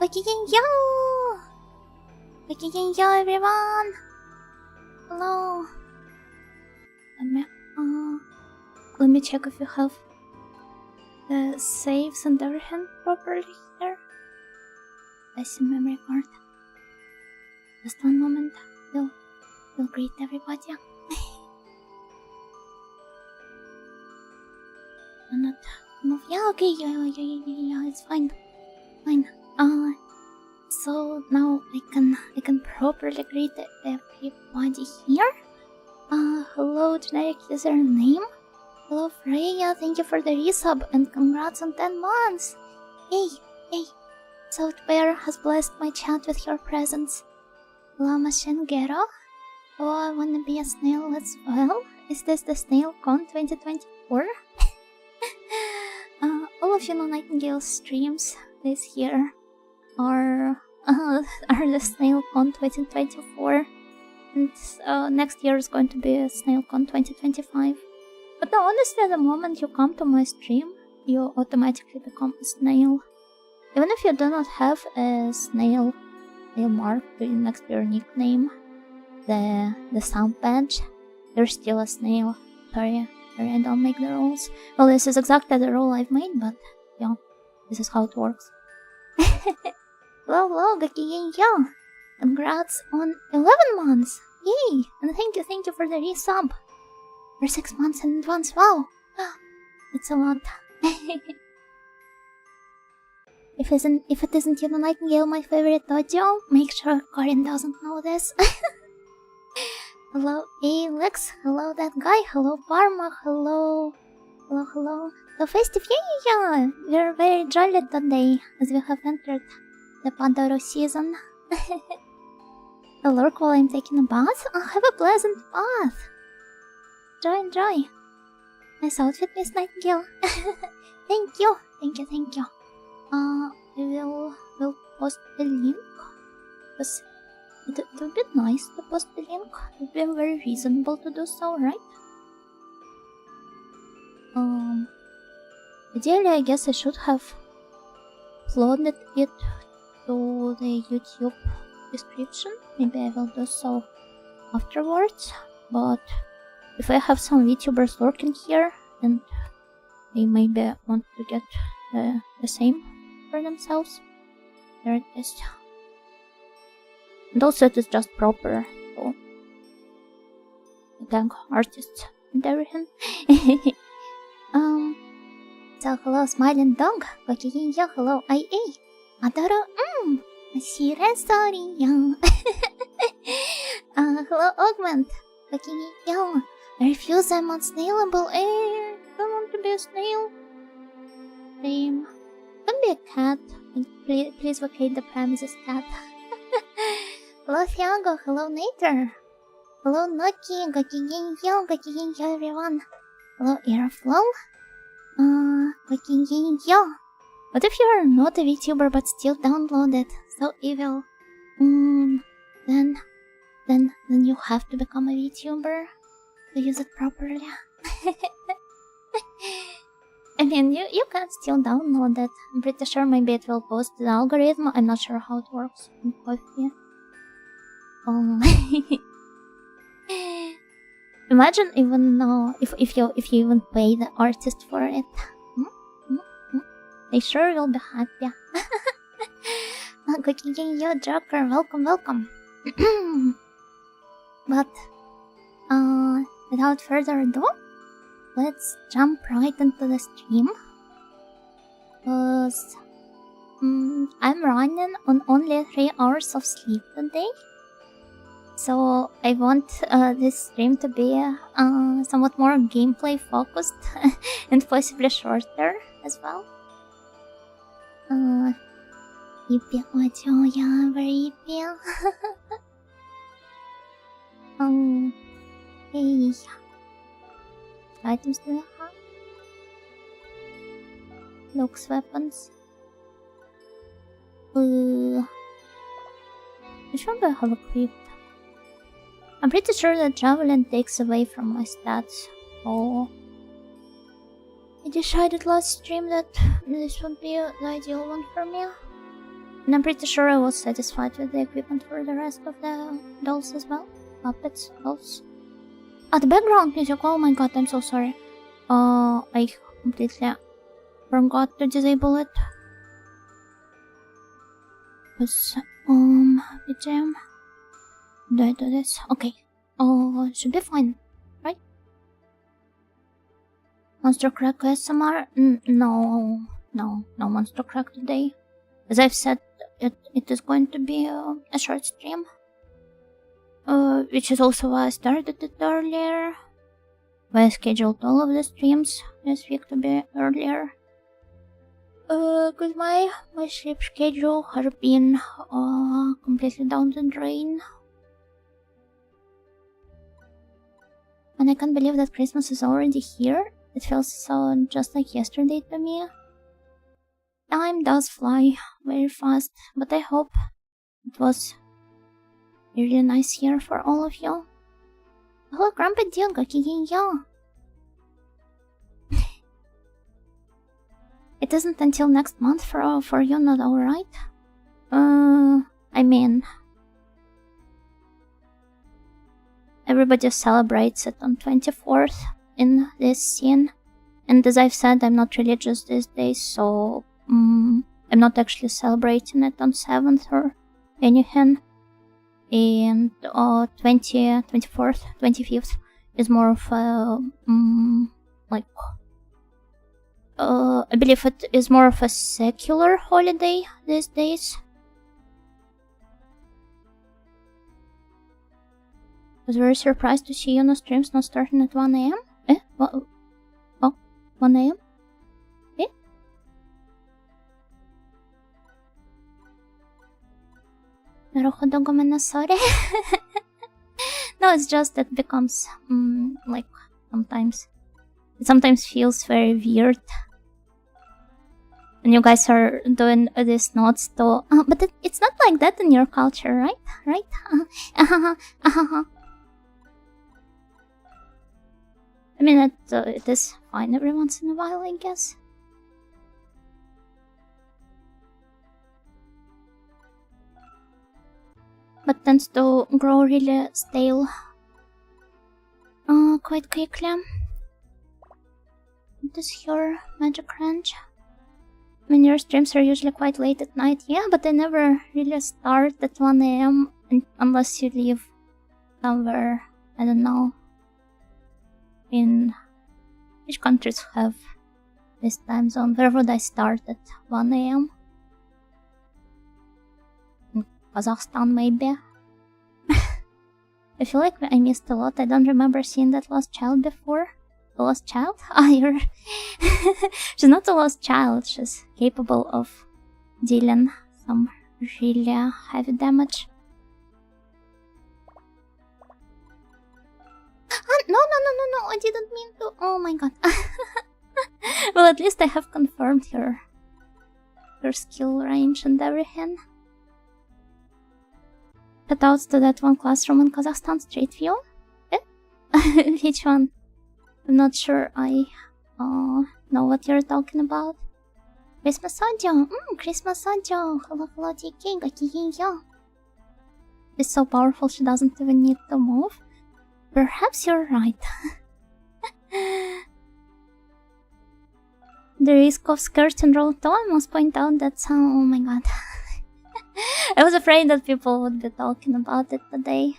Yo! Yo, everyone! Hello. Let me check if you have the saves and everything properly here. I see memory card. Just one moment. We'll greet everybody. I'm not move. Yeah, okay. Yeah. It's fine. So now I can properly greet everybody here. Hello, generic username. Hello, Freya. Thank you for the resub and congrats on 10 months. Hey. Software has blessed my chat with your presence. Lama Shengero. Oh, I wanna be a snail as well. Is this the SnailCon 2024? All of you know Nightingale's streams this year are the SnailCon 2024, and next year is going to be a SnailCon 2025. But no, honestly, the moment you come to my stream, you automatically become a snail. Even if you do not have a snail mark next to your nickname, the sound badge, you're still a snail. Sorry, I don't make the rules. Well, this is exactly the rule I've made, but yeah, this is how it works. Hello, Gakiyenyo! Congrats on 11 months! Yay! And thank you for the resub! For 6 months in advance, wow! It's a lot. If it isn't you, Nightingale, my favorite audio, make sure Corin doesn't know this. Hello, Alex. Hello, that guy. Hello, Parma. Hello. So festive, yeah. We're very jolly today, as we have entered the Pandoro season. Hello, while I'm taking a bath. Have a pleasant bath. Enjoy. Nice outfit, Miss Nightingale. Thank you. We'll post the link. Because it would be nice to post the link. It would be very reasonable to do so, right? Ideally, I guess I should have uploaded it to the YouTube description. Maybe I will do so afterwards. But if I have some VTubers lurking here, and they maybe want to get the same for themselves, there it is. And also it is just proper to thank artists and everything. So hello, smiling dog. Hello, IA. Adoro. Sire, sorry. Hello, Augment. I refuse, I'm unsnailable. I don't want to be a snail. Same. Don't be a cat. Please vacate the premises, cat. Hello, Thiago. Hello, Nater. Hello, Noki. Gakigenyo, everyone. Hello, Airflow. Gakigenyo. What if you are not a VTuber but still downloaded? So evil. Then you have to become a VTuber to use it properly. I mean, you can still download it. I'm pretty sure maybe it will post the algorithm. I'm not sure how it works in Coffee. Imagine even if you even pay the artist for it. They sure will be happy. Yo, Joker, welcome. But without further ado, let's jump right into the stream. Cause I'm running on only 3 hours of sleep today. So I want this stream to be somewhat more gameplay focused and possibly shorter as well. Yippee, audio, yeah, very yippee. Hey. Items do you have? Looks, weapons. Which one do I have equipped? I'm pretty sure that Javelin takes away from my stats. Oh. I decided last stream that this would be the ideal one for me. And I'm pretty sure I was satisfied with the equipment for the rest of the dolls as well. Puppets, dolls. The background music, oh my god, I'm so sorry. I completely forgot to disable it. BGM. Do I do this? Okay. Should be fine, right? Monster Crack ASMR? No Monster Crack today. As I've said, it is going to be a short stream. Which is also why I started it earlier. Why I scheduled all of the streams this week to be earlier. Cause my sleep schedule has been completely down the drain. And I can't believe that Christmas is already here. It feels so just like yesterday to me. Time does fly very fast, but I hope it was a really nice year for all of you. Hello, Grandpa Diogo, yo. It isn't until next month for you, not alright? I mean, everybody celebrates it on 24th in this scene. And as I've said, I'm not religious these days, so I'm not actually celebrating it on 7th or anything. And 24th, 25th is more of a, I believe it is more of a secular holiday these days. I was very surprised to see Yuno streams not starting at 1 AM. What? Oh, 1 AM? Sorry. No, it's just that it becomes like it sometimes feels very weird. And you guys are doing these notes though, but it's not like that in your culture, right? Right? I mean, it is fine every once in a while, I guess. But tends to grow really stale quite quickly. What is your magic range? I mean, your streams are usually quite late at night, yeah, but they never really start at 1 AM unless you live somewhere, I don't know, in which countries have this time zone. Where would I start at 1 AM? In Kazakhstan, maybe? I feel like I missed a lot. I don't remember seeing that lost child before. The lost child? You're... She's not a lost child. She's capable of dealing some really heavy damage. No, I didn't mean to. Oh my god. Well, at least I have confirmed her skill range and everything. Shoutouts to that one classroom in Kazakhstan, Street View. Which one? I'm not sure I know what you're talking about. Christmas audio. Christmas audio. Hello, TK. Gakiyo. She's so powerful she doesn't even need to move. Perhaps you're right. The risk of skirting roll too, I must point out that oh my god. I was afraid that people would be talking about it today.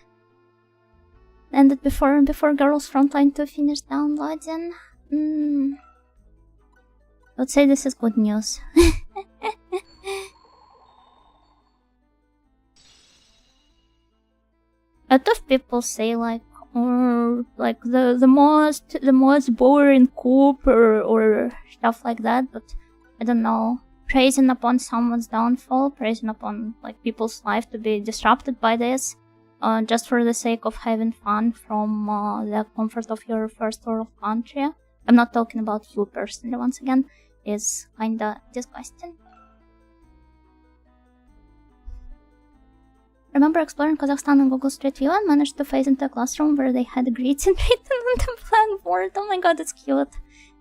And that before Girls Frontline 2 finished downloading. I would say this is good news. A lot of people say like the most boring coup or stuff like that, but I don't know. Praising upon someone's downfall, praising upon like people's life to be disrupted by this, just for the sake of having fun from the comfort of your first world country. I'm not talking about you personally, once again, is kinda disgusting. Remember exploring Kazakhstan on Google Street View and managed to phase into a classroom where they had greets written on the blackboard. Oh my god, it's cute.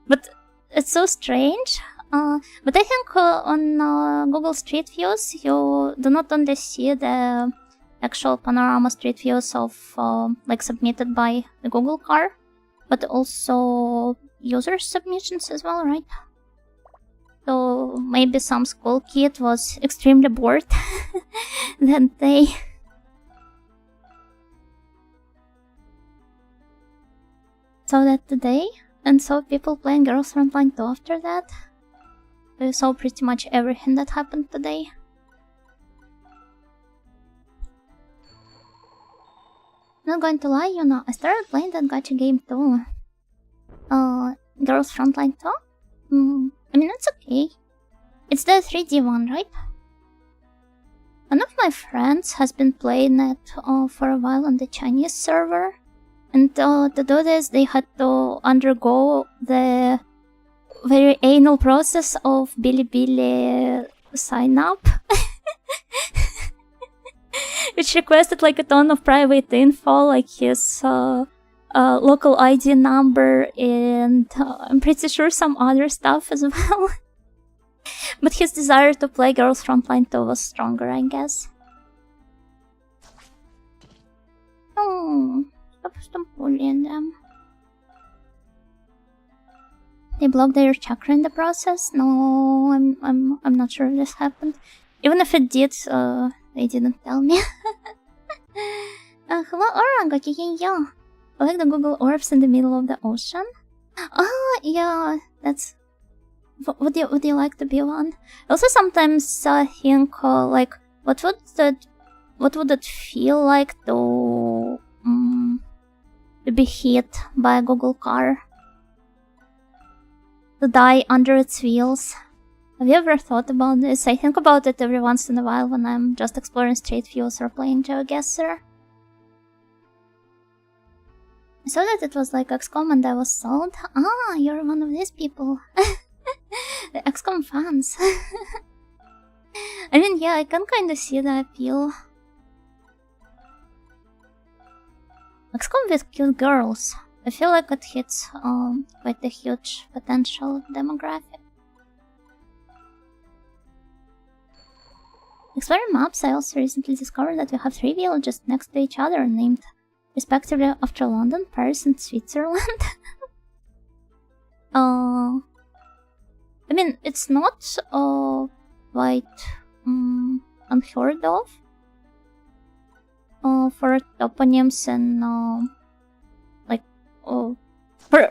But it's so strange. But I think on Google Street Views, you do not only see the actual panorama street views of like submitted by the Google car, but also user submissions as well, right? So maybe some school kid was extremely bored that day. Saw that today, and saw people playing Girls Frontline 2 after that. I saw pretty much everything that happened today. Not going to lie, you know, I started playing that gacha game too. Girls Frontline 2? I mean, it's okay. It's the 3D one, right? One of my friends has been playing it for a while on the Chinese server. And to do this, they had to undergo the very anal process of Bilibili sign up. Which requested like a ton of private info, like his local ID number and I'm pretty sure some other stuff as well. But his desire to play Girls Frontline 2 was stronger, I guess. Oh, stop bullying them. They blocked their chakra in the process? No, I'm not sure if this happened. Even if it did, they didn't tell me. Hello, Orango, yeah. I like the Google orbs in the middle of the ocean. Oh, yeah, that's... Would you like to be one? I also sometimes think, like, what would it feel like to be hit by a Google car? To die under its wheels? Have you ever thought about this? I think about it every once in a while when I'm just exploring street views or playing GeoGuessr. I saw that it was like XCOM and I was sold. Ah, you're one of these people. The XCOM fans. I mean, yeah, I can kinda see the appeal. XCOM with cute girls. I feel like it hits quite a huge potential demographic. Exploring maps, I also recently discovered that we have 3 villages next to each other named respectively after London, Paris, and Switzerland. I mean, it's not quite unheard of for toponyms and like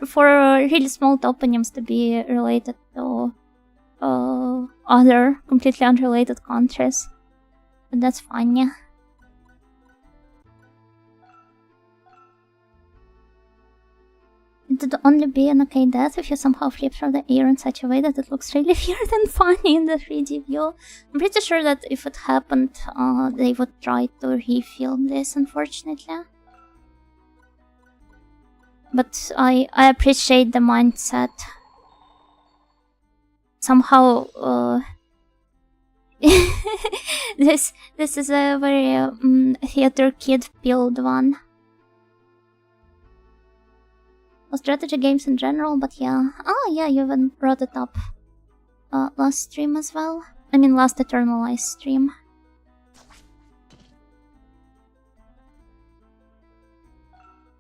for really small toponyms to be related to other completely unrelated countries. But that's fine, yeah. It would only be an okay death if you somehow flip through the air in such a way that it looks really weird and funny in the 3D view. I'm pretty sure that if it happened, they would try to refilm this, unfortunately. But I appreciate the mindset. Somehow, this is a very theater kid-pilled one. Well, strategy games in general, but yeah. Oh yeah, you even brought it up last stream as well. I mean, last Eternalized stream.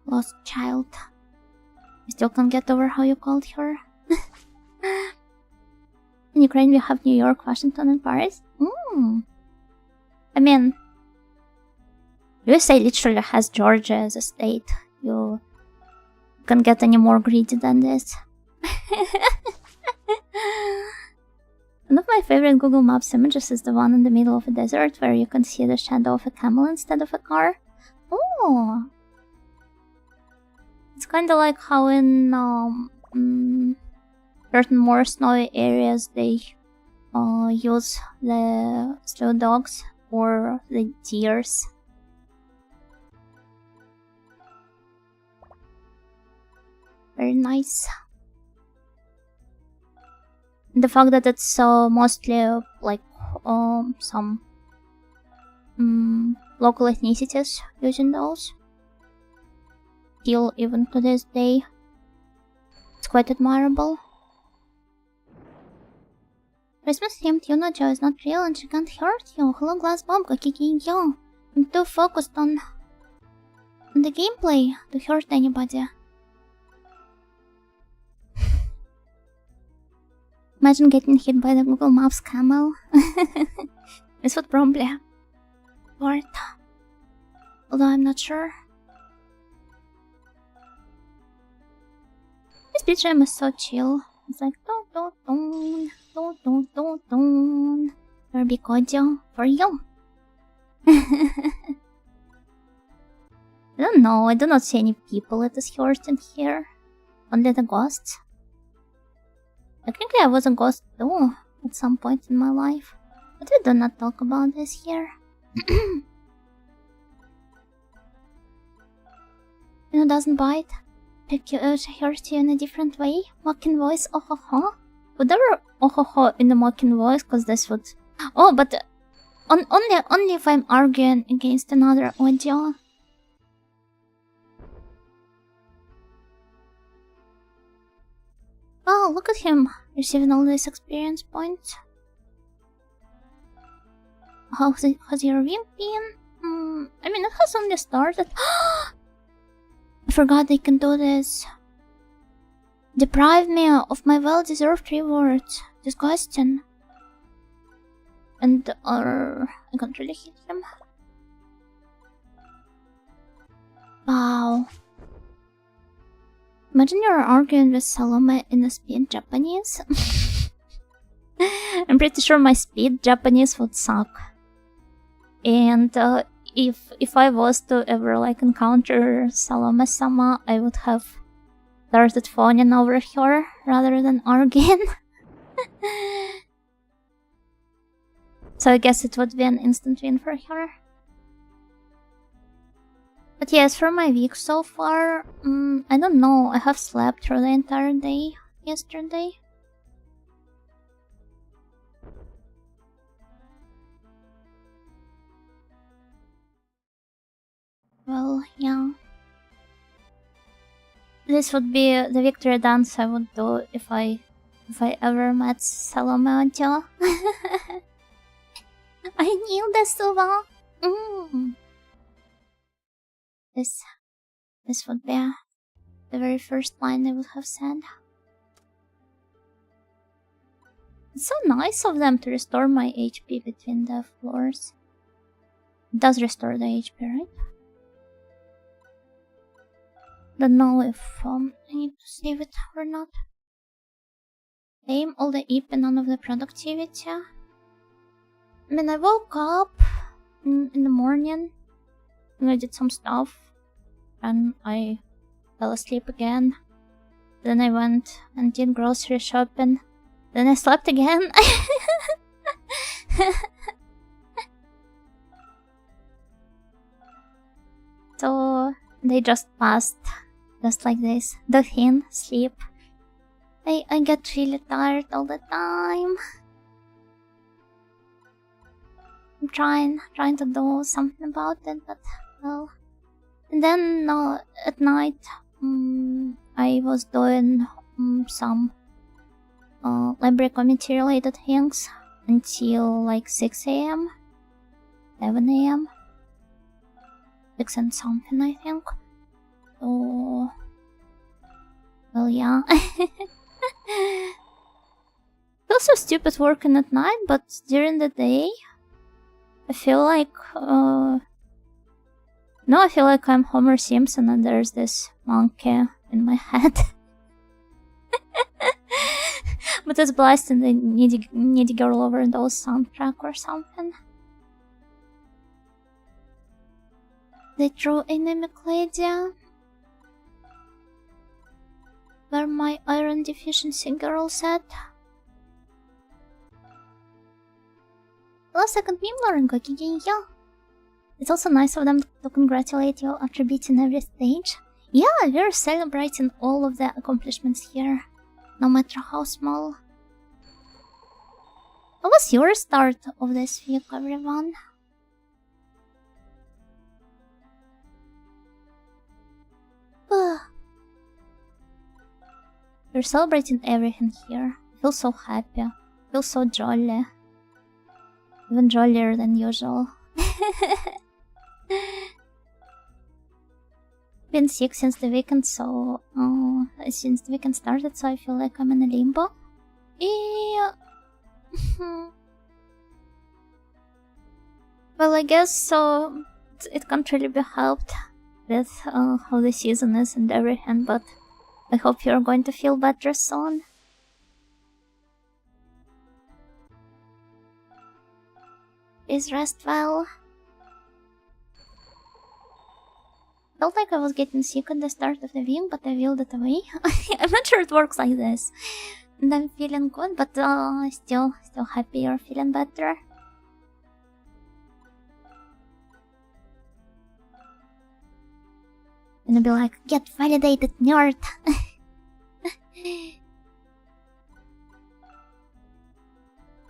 Lost child. I still can't get over how you called her. In Ukraine we have New York, Washington, and Paris. I mean, USA literally has Georgia as a state. You can't get any more greedy than this. One of my favorite Google Maps images is the one in the middle of a desert where you can see the shadow of a camel instead of a car. Oh! It's kinda like how in certain more snowy areas they use the slow dogs or the deers. Very nice. The fact that it's mostly like some local ethnicities using those, still even to this day, it's quite admirable. Christmas-themed Yunojo is not real and she can't hurt you. Hello, Glass Bomb, kicking you. I'm too focused on the gameplay to hurt anybody. Imagine getting hit by the Google Maps camel. This would probably work. Although I'm not sure. This BGM is so chill. It's like don. There be audio for you. I don't know, I do not see any people at this Hjort in here. Only the ghosts. Technically I was a ghost too at some point in my life. But we do not talk about this here. You know, doesn't bite. Pick you out, hurt you in a different way. Mocking voice, oh ho ho. Would ever oh ho ho in the mocking voice, cause this would... Oh, but only if I'm arguing against another audio. Oh, look at him, receiving all these experience points. How's your win been? I mean, it has only started. I forgot they can do this. Deprive me of my well-deserved rewards. Disgusting. And, I can't really hit him. Wow. Imagine you're arguing with Salome in a speed Japanese. I'm pretty sure my speed Japanese would suck. And if I was to ever like encounter Salome-sama, I would have started phoning over her rather than arguing. So I guess it would be an instant win for her. But yes, for my week so far, I don't know, I have slept through the entire day yesterday. Well, yeah. This would be the victory dance I would do if I ever met Salome Ojo. I knew this one. This would be the very first line I would have said. It's so nice of them to restore my HP between the floors. It does restore the HP, right? Don't know if I need to save it or not. Aim all the EP, none of the productivity. I mean, I woke up in the morning and I did some stuff. And I fell asleep again. Then I went and did grocery shopping. Then I slept again. So they just passed, just like this. The thin sleep. I get really tired all the time. I'm trying to do something about it, but well. And then at night, I was doing some library committee related things until like 6 AM, 7 AM, 6 and something, I think. So, well, yeah. It's also stupid working at night, but during the day, I feel like no, I feel like I'm Homer Simpson and there's this monkey in my head. But it's blasting the needy girl overdose soundtrack or something. The true anemic lady. Where my iron deficiency girls at? Last second meme Lauren Goki yeah. It's also nice of them to congratulate you after beating every stage. Yeah, we're celebrating all of the accomplishments here, no matter how small. What was your start of this week, everyone? We're celebrating everything here. I feel so happy. I feel so jolly. Even jollier than usual. Been sick since the weekend, so since the weekend started, so I feel like I'm in a limbo. Yeah. Well, I guess so. It can't really be helped with how the season is and everything, but I hope you're going to feel better soon. Please rest well. Felt like I was getting sick at the start of the week, but I willed it away. I'm not sure it works like this. And I'm feeling good, but still happy you're feeling better. Gonna be like, get validated, nerd.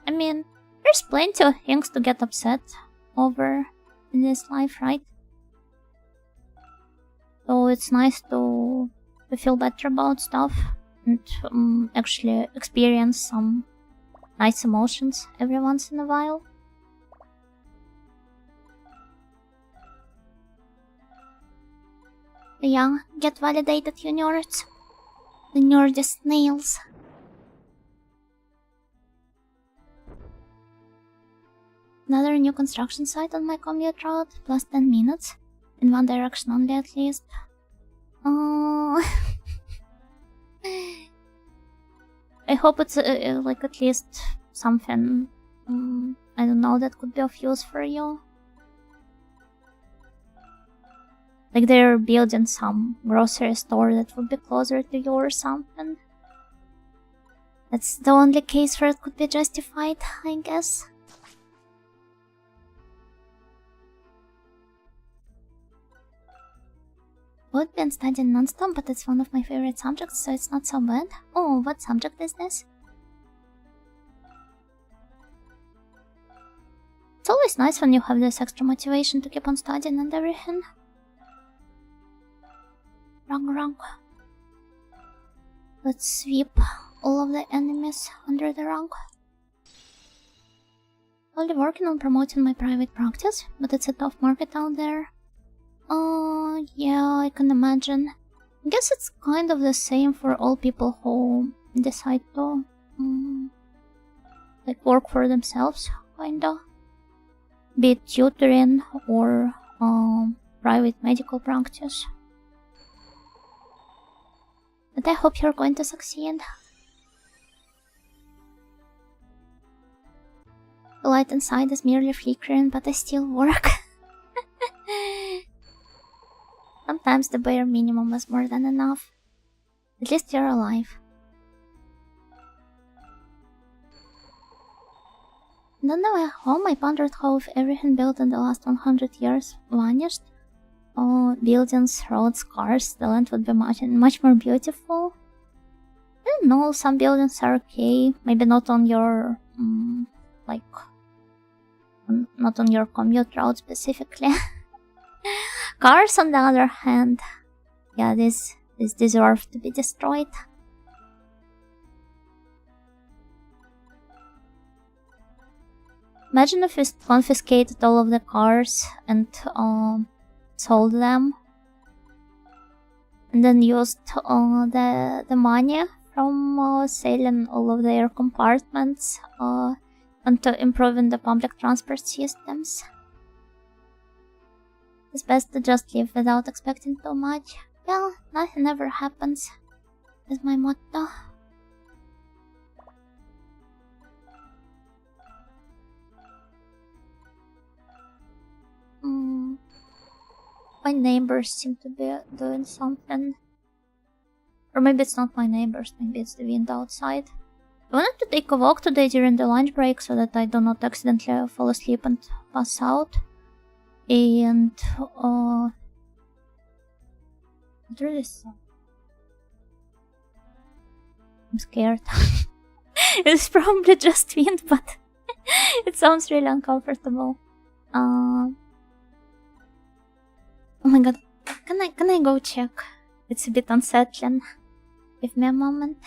I mean, there's plenty of things to get upset over in this life, right? So it's nice to feel better about stuff and actually experience some nice emotions every once in a while. Yeah, get validated, you nerds. The nerdy snails. Another new construction site on my commute route, plus 10 minutes. In one direction only, at least. Oh. I hope it's like at least something, I don't know, that could be of use for you. Like they're building some grocery store that would be closer to you or something. That's the only case where it could be justified, I guess. I've been studying non-stop, but it's one of my favorite subjects, so it's not so bad. Oh, what subject is this? It's always nice when you have this extra motivation to keep on studying and everything. Wrong. Let's sweep all of the enemies under the rug. I'll be working on promoting my private practice, but it's a tough market out there. Yeah, I can imagine. I guess it's kind of the same for all people who decide to, like, work for themselves, kinda. Be it tutoring or, private medical practice. But I hope you're going to succeed. The light inside is merely flickering, but I still work. Sometimes the bare minimum is more than enough. At least you're alive. Don't know at home I pondered how if everything built in the last 100 years vanished. Oh, buildings, roads, cars, the land would be much more beautiful. I don't know, some buildings are okay. Maybe not on your, not on your commute route specifically. Cars, on the other hand, yeah, this deserve to be destroyed. Imagine if we confiscated all of the cars and sold them, and then used the money from selling all of their compartments into improving the public transport systems. It's best to just live without expecting too much. Well, nothing ever happens, is my motto. My neighbors seem to be doing something. Or maybe it's not my neighbors, maybe it's the wind outside. I wanted to take a walk today during the lunch break so that I do not accidentally fall asleep and pass out. And what really sucks. I'm scared. It's probably just wind, but it sounds really uncomfortable. Oh my god, can I go check? It's a bit unsettling. Give me a moment.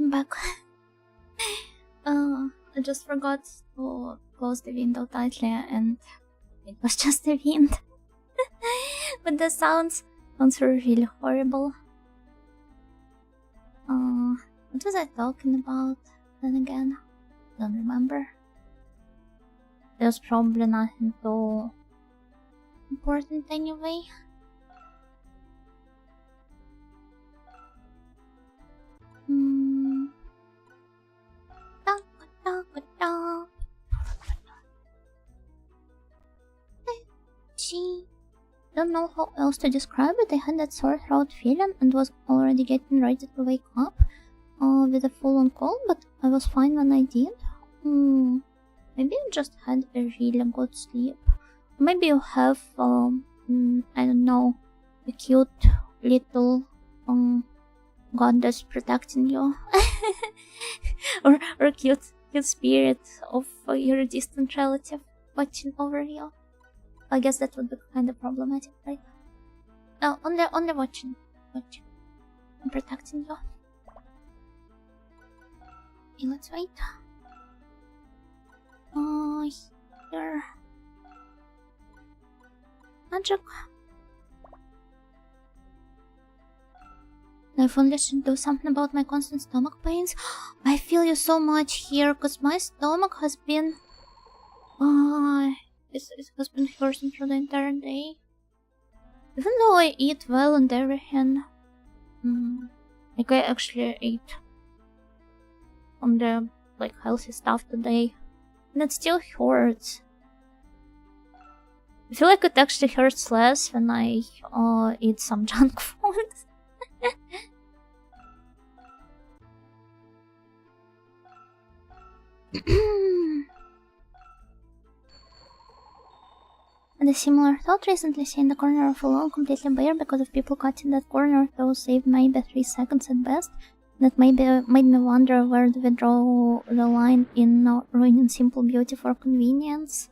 back. I just forgot to close the window tightly and it was just the wind. But the sounds were really horrible. What was I talking about then again? Don't remember. It was probably nothing too important anyway. Don't know how else to describe it. I had that sore throat feeling and was already getting ready to wake up with a full-on cold, but I was fine when I did. Maybe I just had a really good sleep. Maybe you have, I don't know, a cute little goddess protecting you. or cute spirit of your distant relative watching over you. I guess that would be kind of problematic, right? No, only watching. I'm protecting you. Okay, let's wait. Here. Magic. If only I should do something about my constant stomach pains. I feel you so much here, cause my stomach has been... it has been hurting through the entire day. Even though I eat well and everything. Like I actually ate on the healthy stuff today. And it still hurts. I feel like it actually hurts less when I eat some junk food. And a similar thought, recently seeing the corner of a lawn completely bare because of people cutting that corner, though saved maybe 3 seconds at best. That made me wonder where do we draw the line in ruining simple beauty for convenience.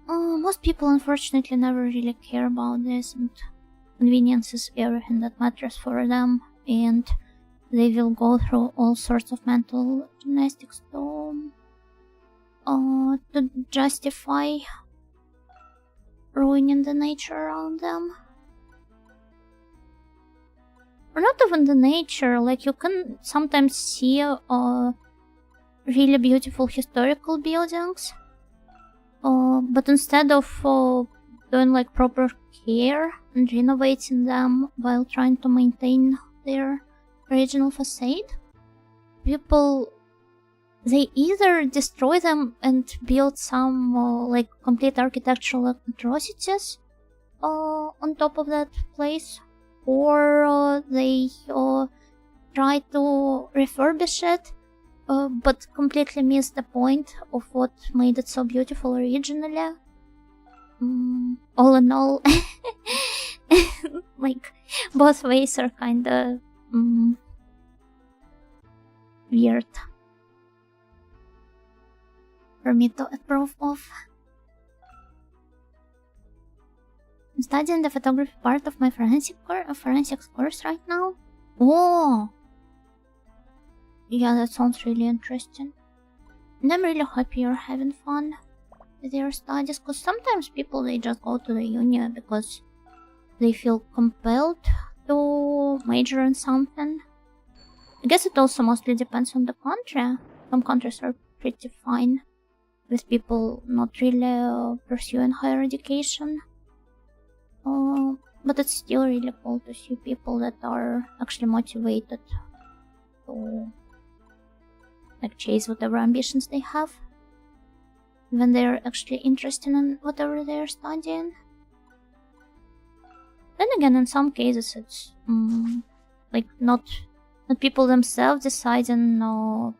Most people unfortunately never really care about this, and convenience is everything that matters for them, and they will go through all sorts of mental gymnastics to justify ruining the nature around them. Or not even the nature, like you can sometimes see really beautiful historical buildings, but instead of doing like proper care and renovating them while trying to maintain their original facade, people, they either destroy them and build some like complete architectural atrocities on top of that place, or they try to refurbish it but completely miss the point of what made it so beautiful originally. All in all, like both ways are kinda weird for me to approve of. I'm studying the photography part of my forensics course right now. Oh! Yeah, that sounds really interesting. And I'm really happy you're having fun with your studies, because sometimes people, they just go to the uni because they feel compelled to major in something. I guess it also mostly depends on the country. Some countries are pretty fine with people not really pursuing higher education. But it's still really cool to see people that are actually motivated to like chase whatever ambitions they have when they're actually interested in whatever they're studying. Then again, in some cases it's like not people themselves deciding to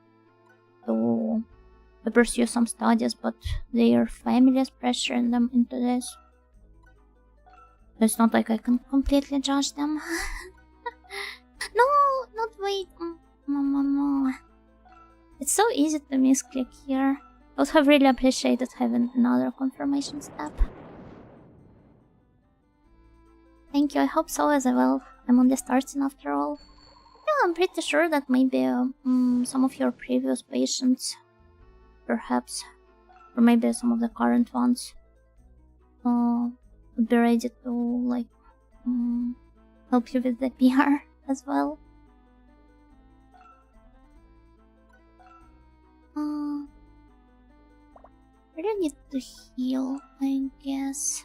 pursue some studies, but their families pressuring them into this. It's not like I can completely judge them. No, not wait. No. It's so easy to misclick here. I would have really appreciated having another confirmation step. Thank you, I hope so as well. I'm only starting after all. I'm pretty sure that maybe some of your previous patients, perhaps, or maybe some of the current ones, would be ready to like help you with the PR as well. I really need to heal, I guess.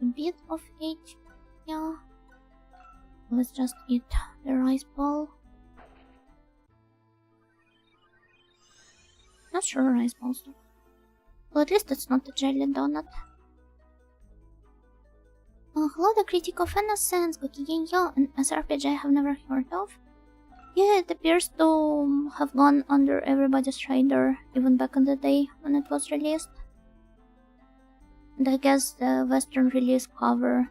A bit of HP, yeah. Let's just eat the rice ball. Not sure rice balls though. Well, at least it's not a jelly donut. Hello, the Critic of Innocence, Gokigenyo, an SRPG I have never heard of. Yeah, it appears to have gone under everybody's radar, even back in the day when it was released. And I guess the Western release cover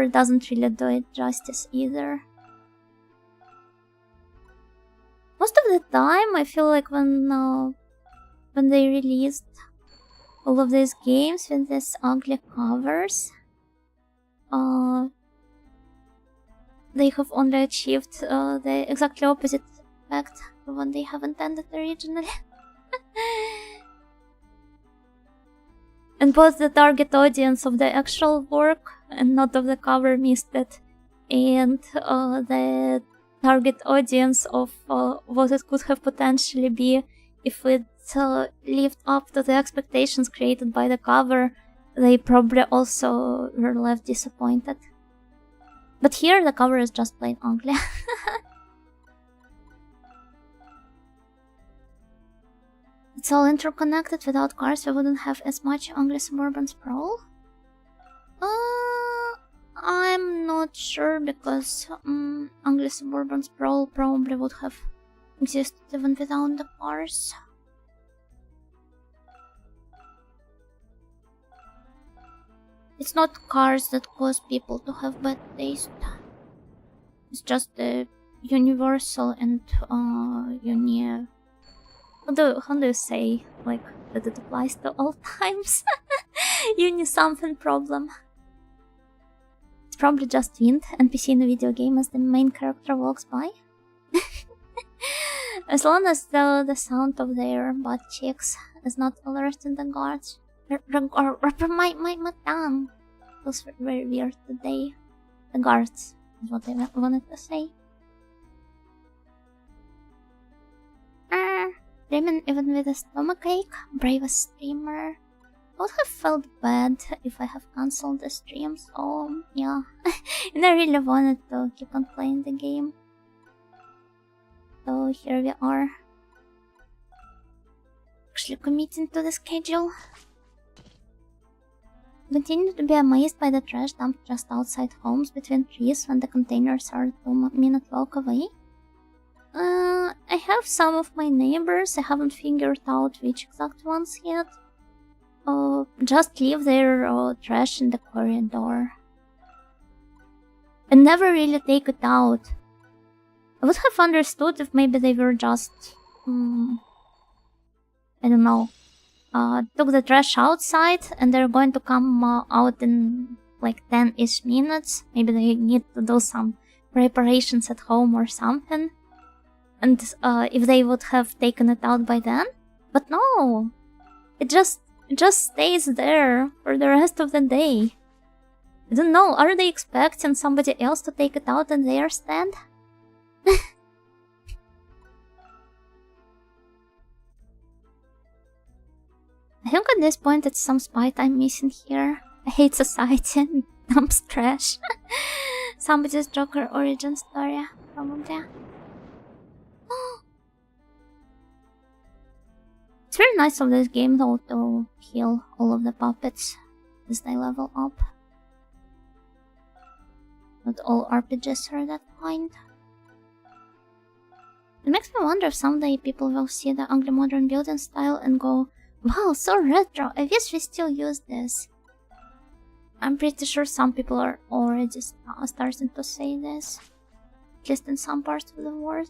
doesn't really do it justice either. Most of the time, I feel like when they released all of these games with these ugly covers, they have only achieved the exactly opposite effect of what they have intended originally. And both the target audience of the actual work and not of the cover missed it, and the target audience of what it could have potentially be if it lived up to the expectations created by the cover, they probably also were left disappointed. But here the cover is just plain ugly. It's all interconnected. Without cars we wouldn't have as much ugly suburban sprawl. I'm not sure, because ugly suburban sprawl probably would have existed even without the cars. It's not cars that cause people to have bad taste. It's just the universal and how do you say, like, that it applies to all times? Uni-something problem. It's probably just wind, NPC in a video game as the main character walks by. As long as the sound of their butt cheeks is not alerting the guards. My tongue was very weird today. The guards is what I wanted to say. Streaming even with a stomachache, bravest streamer. I would have felt bad if I have cancelled the stream, so yeah. And I really wanted to keep on playing the game. So here we are. Actually committing to the schedule. Continue to be amazed by the trash dumped just outside homes between trees when the containers are 2-minute walk away. I have some of my neighbors. I haven't figured out which exact ones yet. Just leave their trash in the corridor and never really take it out. I would have understood if maybe they were just, I don't know, took the trash outside and they're going to come out in like 10-ish minutes. Maybe they need to do some preparations at home or something. And if they would have taken it out by then. But no, it just stays there for the rest of the day. I don't know, are they expecting somebody else to take it out in their stand? I think at this point it's some spite I'm missing here. I hate society and dumps trash. Somebody's Joker origin story, probably. It's very nice of this game though to heal all of the puppets as they level up. Not all RPGs are that kind. It makes me wonder if someday people will see the ugly modern building style and go, wow, so retro, I wish we still use this. I'm pretty sure some people are already starting to say this. At least in some parts of the world.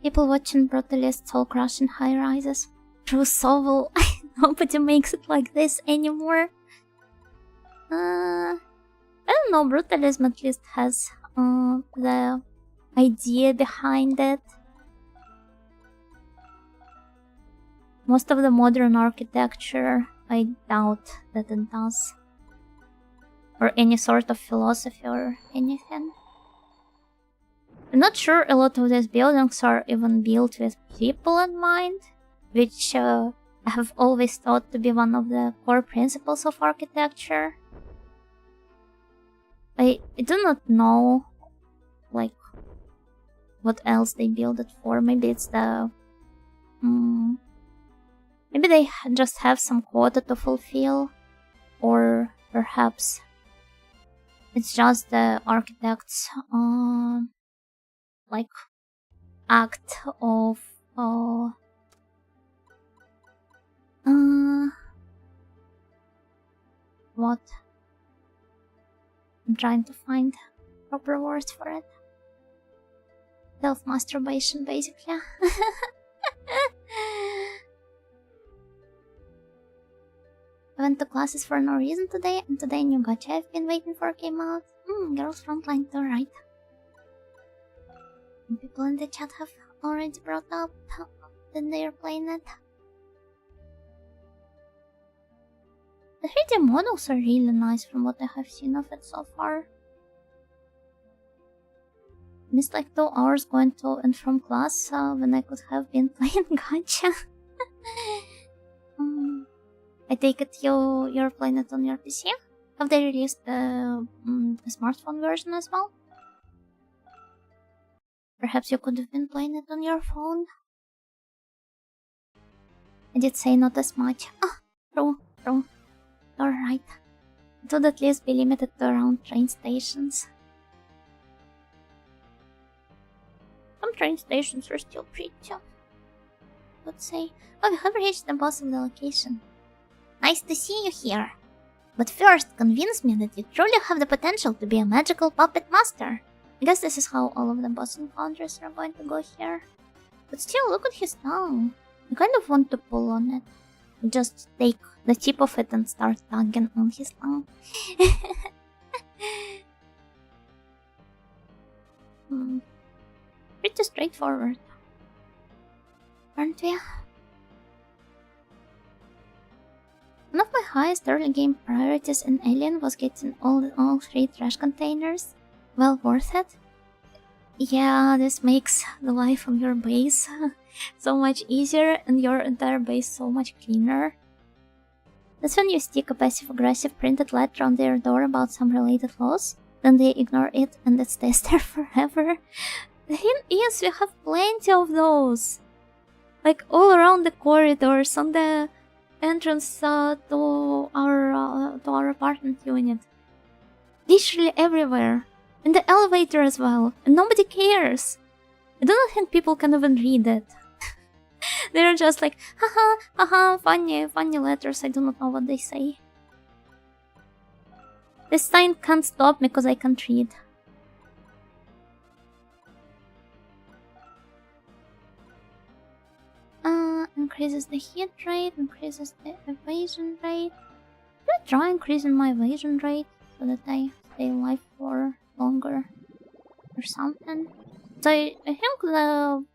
People watching brutalists all crush in high rises. True soul. Nobody makes it like this anymore. I don't know, brutalism at least has the idea behind it. Most of the modern architecture, I doubt that it does. Or any sort of philosophy or anything. I'm not sure a lot of these buildings are even built with people in mind, which I have always thought to be one of the core principles of architecture. I do not know, like, what else they build it for. Maybe it's the... maybe they just have some quota to fulfill, or perhaps it's just the architect's, like, act of, what? I'm trying to find proper words for it. Self-masturbation, basically. I went to classes for no reason today, and today new gacha I've been waiting for came out. Girls frontline too, right? And people in the chat have already brought up that they are playing it. The 3D models are really nice from what I have seen of it so far. Missed like 2 hours going to and from class when I could have been playing gacha. I take it you're playing it on your PC? Have they released a smartphone version as well? Perhaps you could have been playing it on your phone? I did say not as much. True. Alright. It would at least be limited to around train stations. Some train stations are still pretty, let's say. Oh, we have reached the boss of the location. Nice to see you here. But first, convince me that you truly have the potential to be a magical puppet master. I guess this is how all of the boss encounters are going to go here. But still, look at his tongue. I kind of want to pull on it. Just take the tip of it and start tugging on his tongue. Pretty straightforward, aren't we? One of my highest early game priorities in Alien was getting all 3 trash containers. Well worth it. Yeah, this makes the life of your base so much easier and your entire base so much cleaner. That's when you stick a passive-aggressive printed letter on their door about some related laws, then they ignore it and it stays there forever. The hint is we have plenty of those. Like all around the corridors, on the entrance to our apartment unit. Literally everywhere. In the elevator as well. And nobody cares. I don't think people can even read it. They're just like, haha, funny letters, I do not know what they say. This sign can't stop me because I can't read. Increases the hit rate, increases the evasion rate. Should I try increasing my evasion rate so that I stay alive for longer or something? So I think the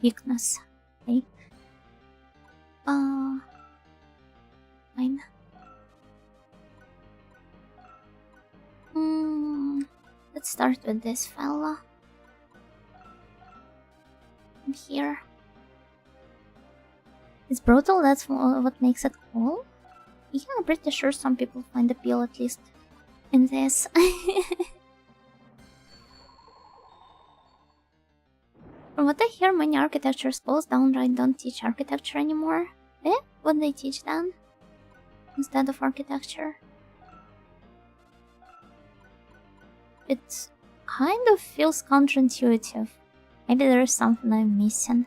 weakness. Okay. Fine. Let's start with this fella. And here. It's brutal, that's what makes it cool. Yeah, I'm pretty sure some people find appeal at least in this. From what I hear, many architecture schools downright don't teach architecture anymore. What they teach then? Instead of architecture? It kind of feels counterintuitive. Maybe there is something I'm missing.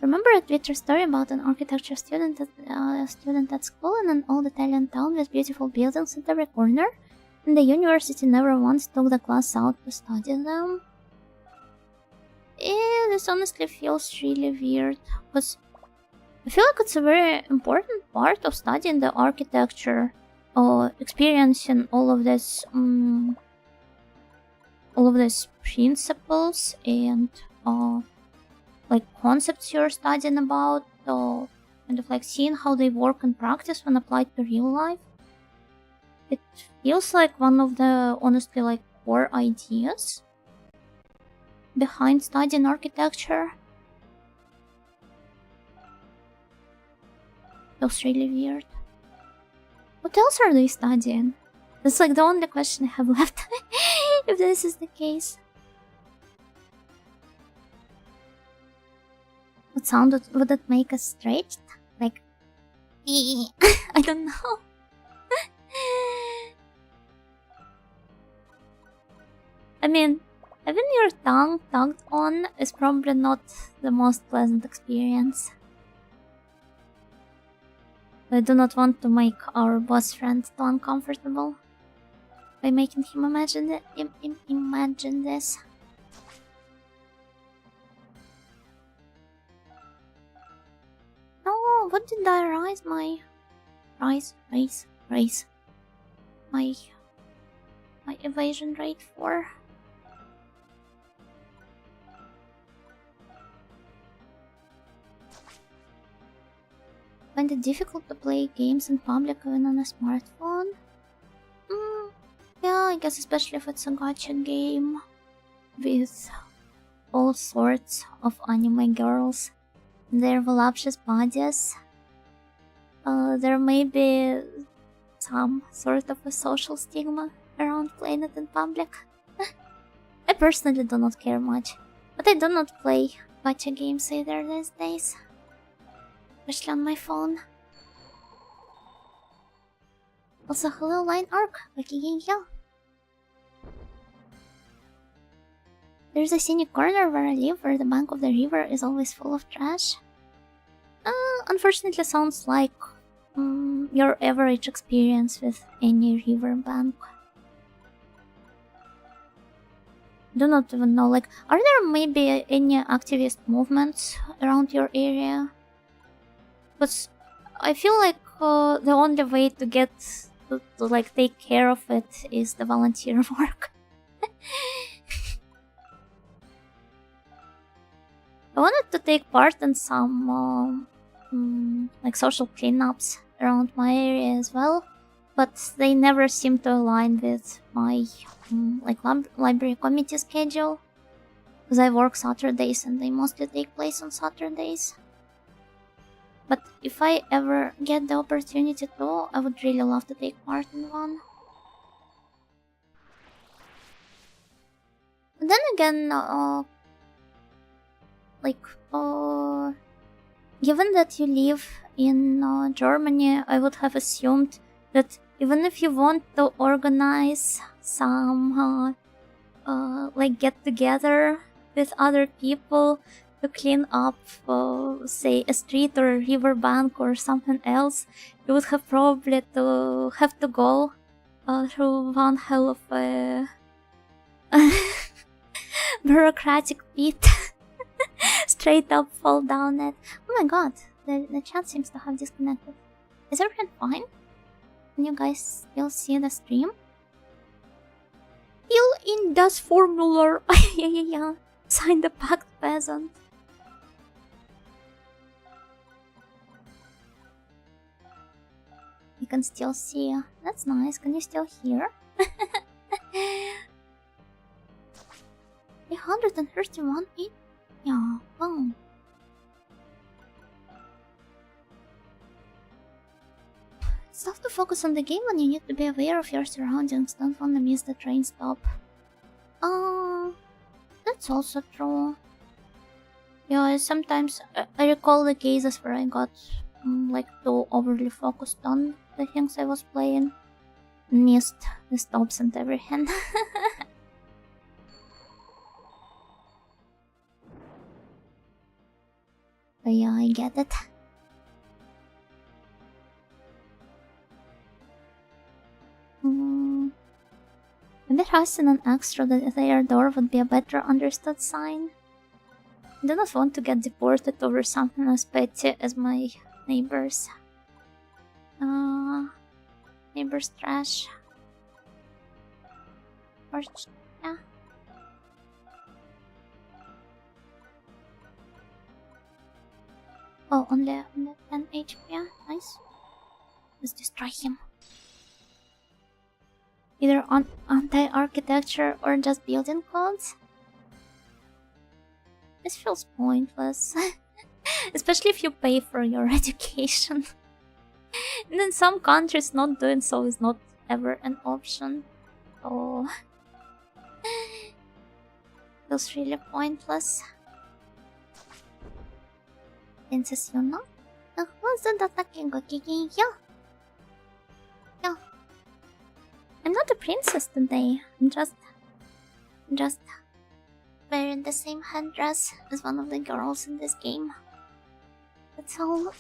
Remember a Twitter story about an architecture student at school in an old Italian town with beautiful buildings at every corner? And the university never once took the class out to study them. This honestly feels really weird, because I feel like it's a very important part of studying the architecture, or experiencing all of these principles and like concepts you're studying about, kind of like seeing how they work in practice when applied to real life. It feels like one of the honestly like core ideas behind studying architecture. Feels really weird. What else are they studying? That's like the only question I have left. If this is the case. What sound would it make us stretched? Like, I don't know. I mean, having your tongue tugged on is probably not the most pleasant experience. I do not want to make our boss friend too uncomfortable by making him imagine this. Oh, what did I raise my my evasion rate for? Find it difficult to play games in public even on a smartphone? Yeah, I guess especially if it's a gacha game with all sorts of anime girls and their voluptuous bodies. There may be some sort of a social stigma around playing it in public. I personally do not care much, but I do not play gacha games either these days. Especially on my phone. Also, hello line arc, yeah. There's a scenic corner where I live where the bank of the river is always full of trash. Unfortunately sounds like your average experience with any river bank. Do not even know, like, are there maybe any activist movements around your area? But I feel like the only way to get to like take care of it is the volunteer work. I wanted to take part in some like social cleanups around my area as well, but they never seem to align with my like library committee schedule, because I work Saturdays and they mostly take place on Saturdays. But if I ever get the opportunity to, I would really love to take part in one. And then again, given that you live in Germany, I would have assumed that even if you want to organize some like get together with other people to clean up, say, a street or a riverbank or something else, you would have probably to have to go through one hell of a bureaucratic pit. Straight up fall down it. Oh my god, the chat seems to have disconnected. Is everything fine? Can you guys still see the stream? Fill in das Formular. Yeah. Sign the pact, peasant. You can still see. That's nice. Can you still hear? 131 feet? Yeah, wow. It's tough to focus on the game when you need to be aware of your surroundings. Don't want to miss the train stop. That's also true. Yeah, sometimes I recall the cases where I got like too overly focused on the things I was playing. Missed the stops and everything. But yeah, I get it. Maybe tossing an extra at their door would be a better understood sign. I do not want to get deported over something as petty as my neighbors. Neighbors trash. Or yeah. Oh, only 10 HP. Yeah, nice. Let's destroy him. Either on anti-architecture or just building codes. This feels pointless. Especially if you pay for your education. And in some countries not doing so is not ever an option. Oh. Feels really pointless. Princess Yuna? Who's attacking Gokigen? Yo. I'm not a princess today. I'm just wearing the same headdress as one of the girls in this game. That's all.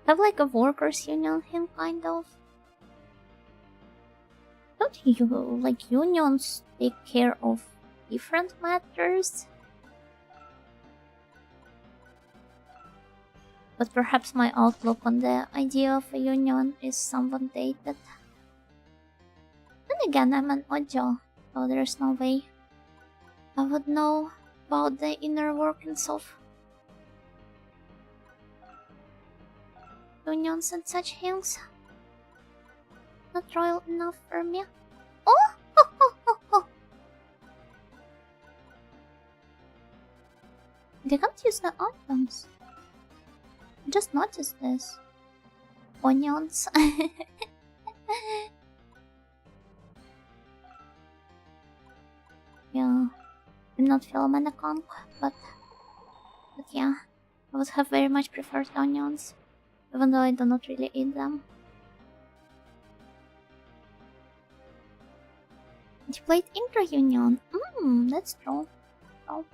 Have like a workers' union thing, kind of. Don't you, like, unions take care of different matters? But perhaps my outlook on the idea of a union is somewhat dated. Then again, I'm an Ojo, so there's no way I would know about the inner workings of unions and such things. Not royal enough for me. Oh! They can't use the items. I just noticed this. Onions. Yeah, I'm not Philomena but yeah, I would have very much preferred onions, even though I do not really eat them. You played intra-union. That's true. Oh.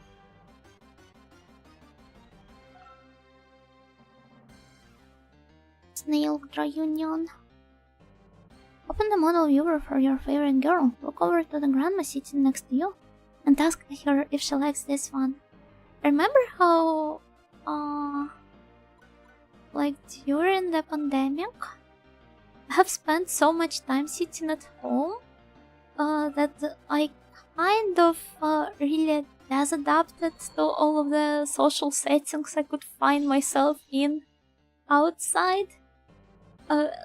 Snail Union. Open the model viewer for your favorite girl. Look over to the grandma sitting next to you and ask her if she likes this one. Remember how, like during the pandemic, I have spent so much time sitting at home that I kind of really disadapted to all of the social settings I could find myself in outside.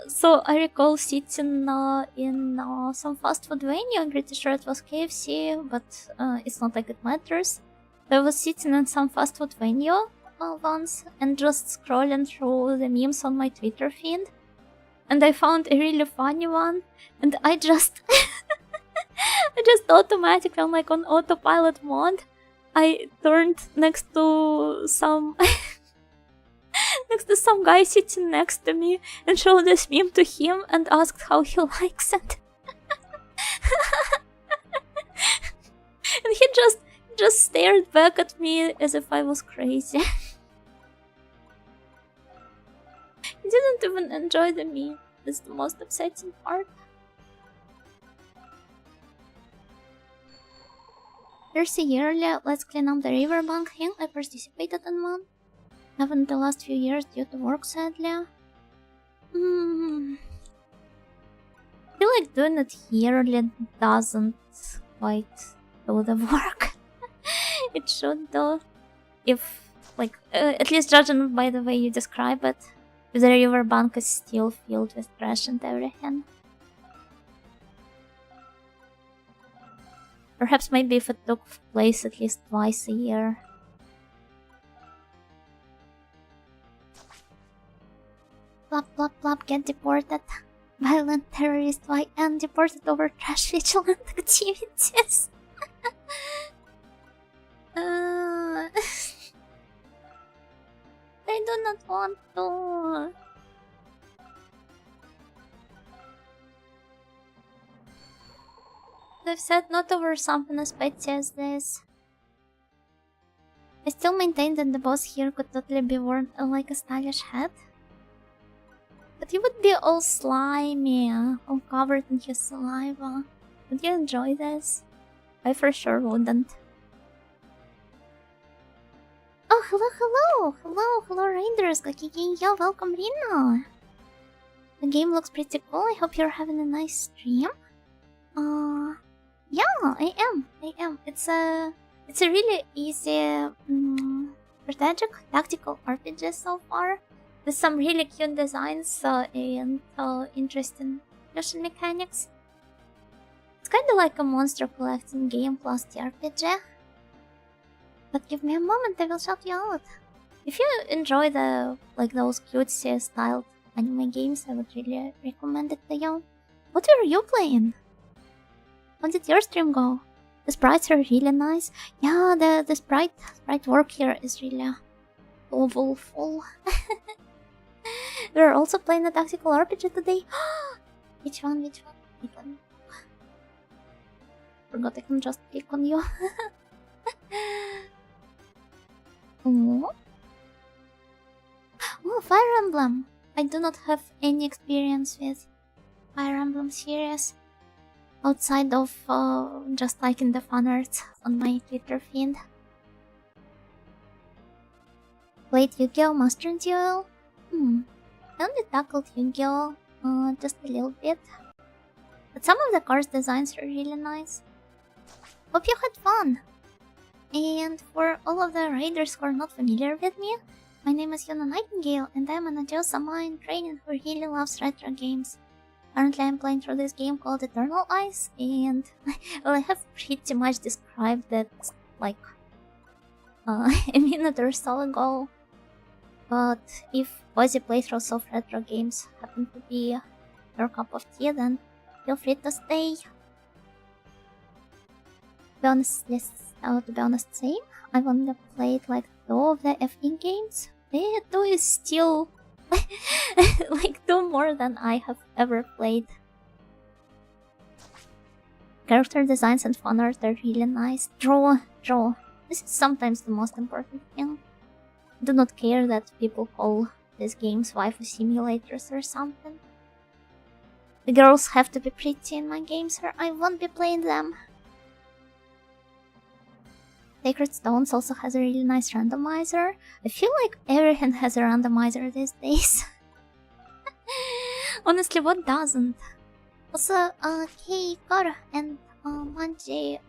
So I recall sitting in some fast food venue. I'm pretty sure it was KFC, but it's not like it matters. I was sitting in some fast food venue once and just scrolling through the memes on my Twitter feed, and I found a really funny one, and I just I just automatically, like on autopilot mode, I turned next to some guy sitting next to me and showed this meme to him and asked how he likes it. And he just stared back at me as if I was crazy. He didn't even enjoy the meme. That's the most upsetting part. There's a yearly Let's Clean Up the Riverbank thing. I participated in one. Haven't the last few years due to work, sadly. I feel like doing it yearly doesn't quite do the work. It should though. If, like, at least judging by the way you describe it, if the riverbank is still filled with trash and everything. Perhaps maybe if it took place at least twice a year. Plop plop plop, get deported. Violent terrorist YN deported over trash vigilant activities. I do not want to. They've said not over something as petty as this. I still maintain that the boss here could totally be worn like a stylish hat. But you would be all slimy, all covered in your saliva. Would you enjoy this? I for sure wouldn't. Oh, hello, Raiders, yo, welcome, Rina. The game looks pretty cool. I hope you're having a nice stream. Yeah, I am. It's a really easy, strategic, tactical RPG so far, with some really cute designs and interesting mission mechanics. It's kind of like a monster collecting game plus the RPG. But give me a moment, I will shout you out. If you enjoy those cutesy styled anime games, I would really recommend it to you. What are you playing? How did your stream go? The sprites are really nice. Yeah, the sprite work here is really full. We're also playing a tactical RPG today. Which one? Forgot I can just click on you. Oh, Fire Emblem. I do not have any experience with Fire Emblem series outside of just liking the fan art on my Twitter feed. Played Yu-Gi-Oh! Master Duel? I only tackled Yu-Gi-Oh! Just a little bit. But some of the cards' designs are really nice. Hope you had fun! And for all of the raiders who are not familiar with me, my name is Yuna Nightingale and I'm an Ajosa in training who really loves retro games. Currently I'm playing through this game called Eternal Ice, and well, I have pretty much described that like a minute or so ago. But if cozy playthroughs of retro games happen to be your cup of tea, then feel free to stay. To be honest, same. I've only played like 2 of the FE games. 2 is still like 2 more than I have ever played. Character designs and fan art are really nice. Draw. This is sometimes the most important thing. I do not care that people call these games waifu simulators or something. The girls have to be pretty in my games or I won't be playing them. Sacred Stones also has a really nice randomizer. I feel like everything has a randomizer these days. Honestly, what doesn't? Also, Keikor and Manjing.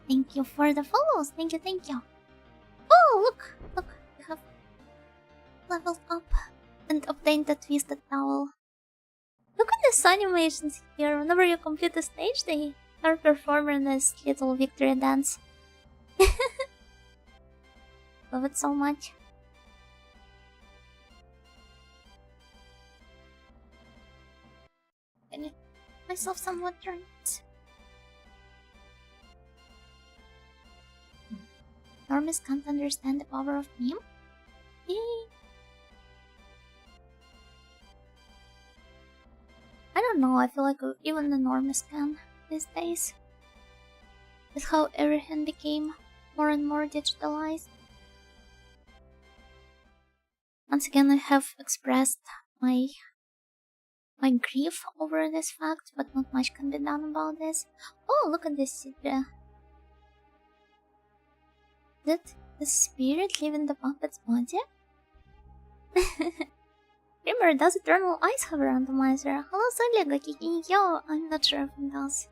Thank you for the follows. Thank you. Oh, look, we have leveled up and obtained the twisted towel. Look at these animations here. Whenever you complete a stage, they are performing this little victory dance. Love it so much. I need myself some water. Normies can't understand the power of meme? I don't know, I feel like even the normies can these days. With how everything became more and more digitalized. Once again, I have expressed my grief over this fact, but not much can be done about this. Oh, look at this. Did the spirit live in the puppet's body? Remember, does Eternal Ice have a randomizer? Hello, Solega, yo, I'm not sure if it does.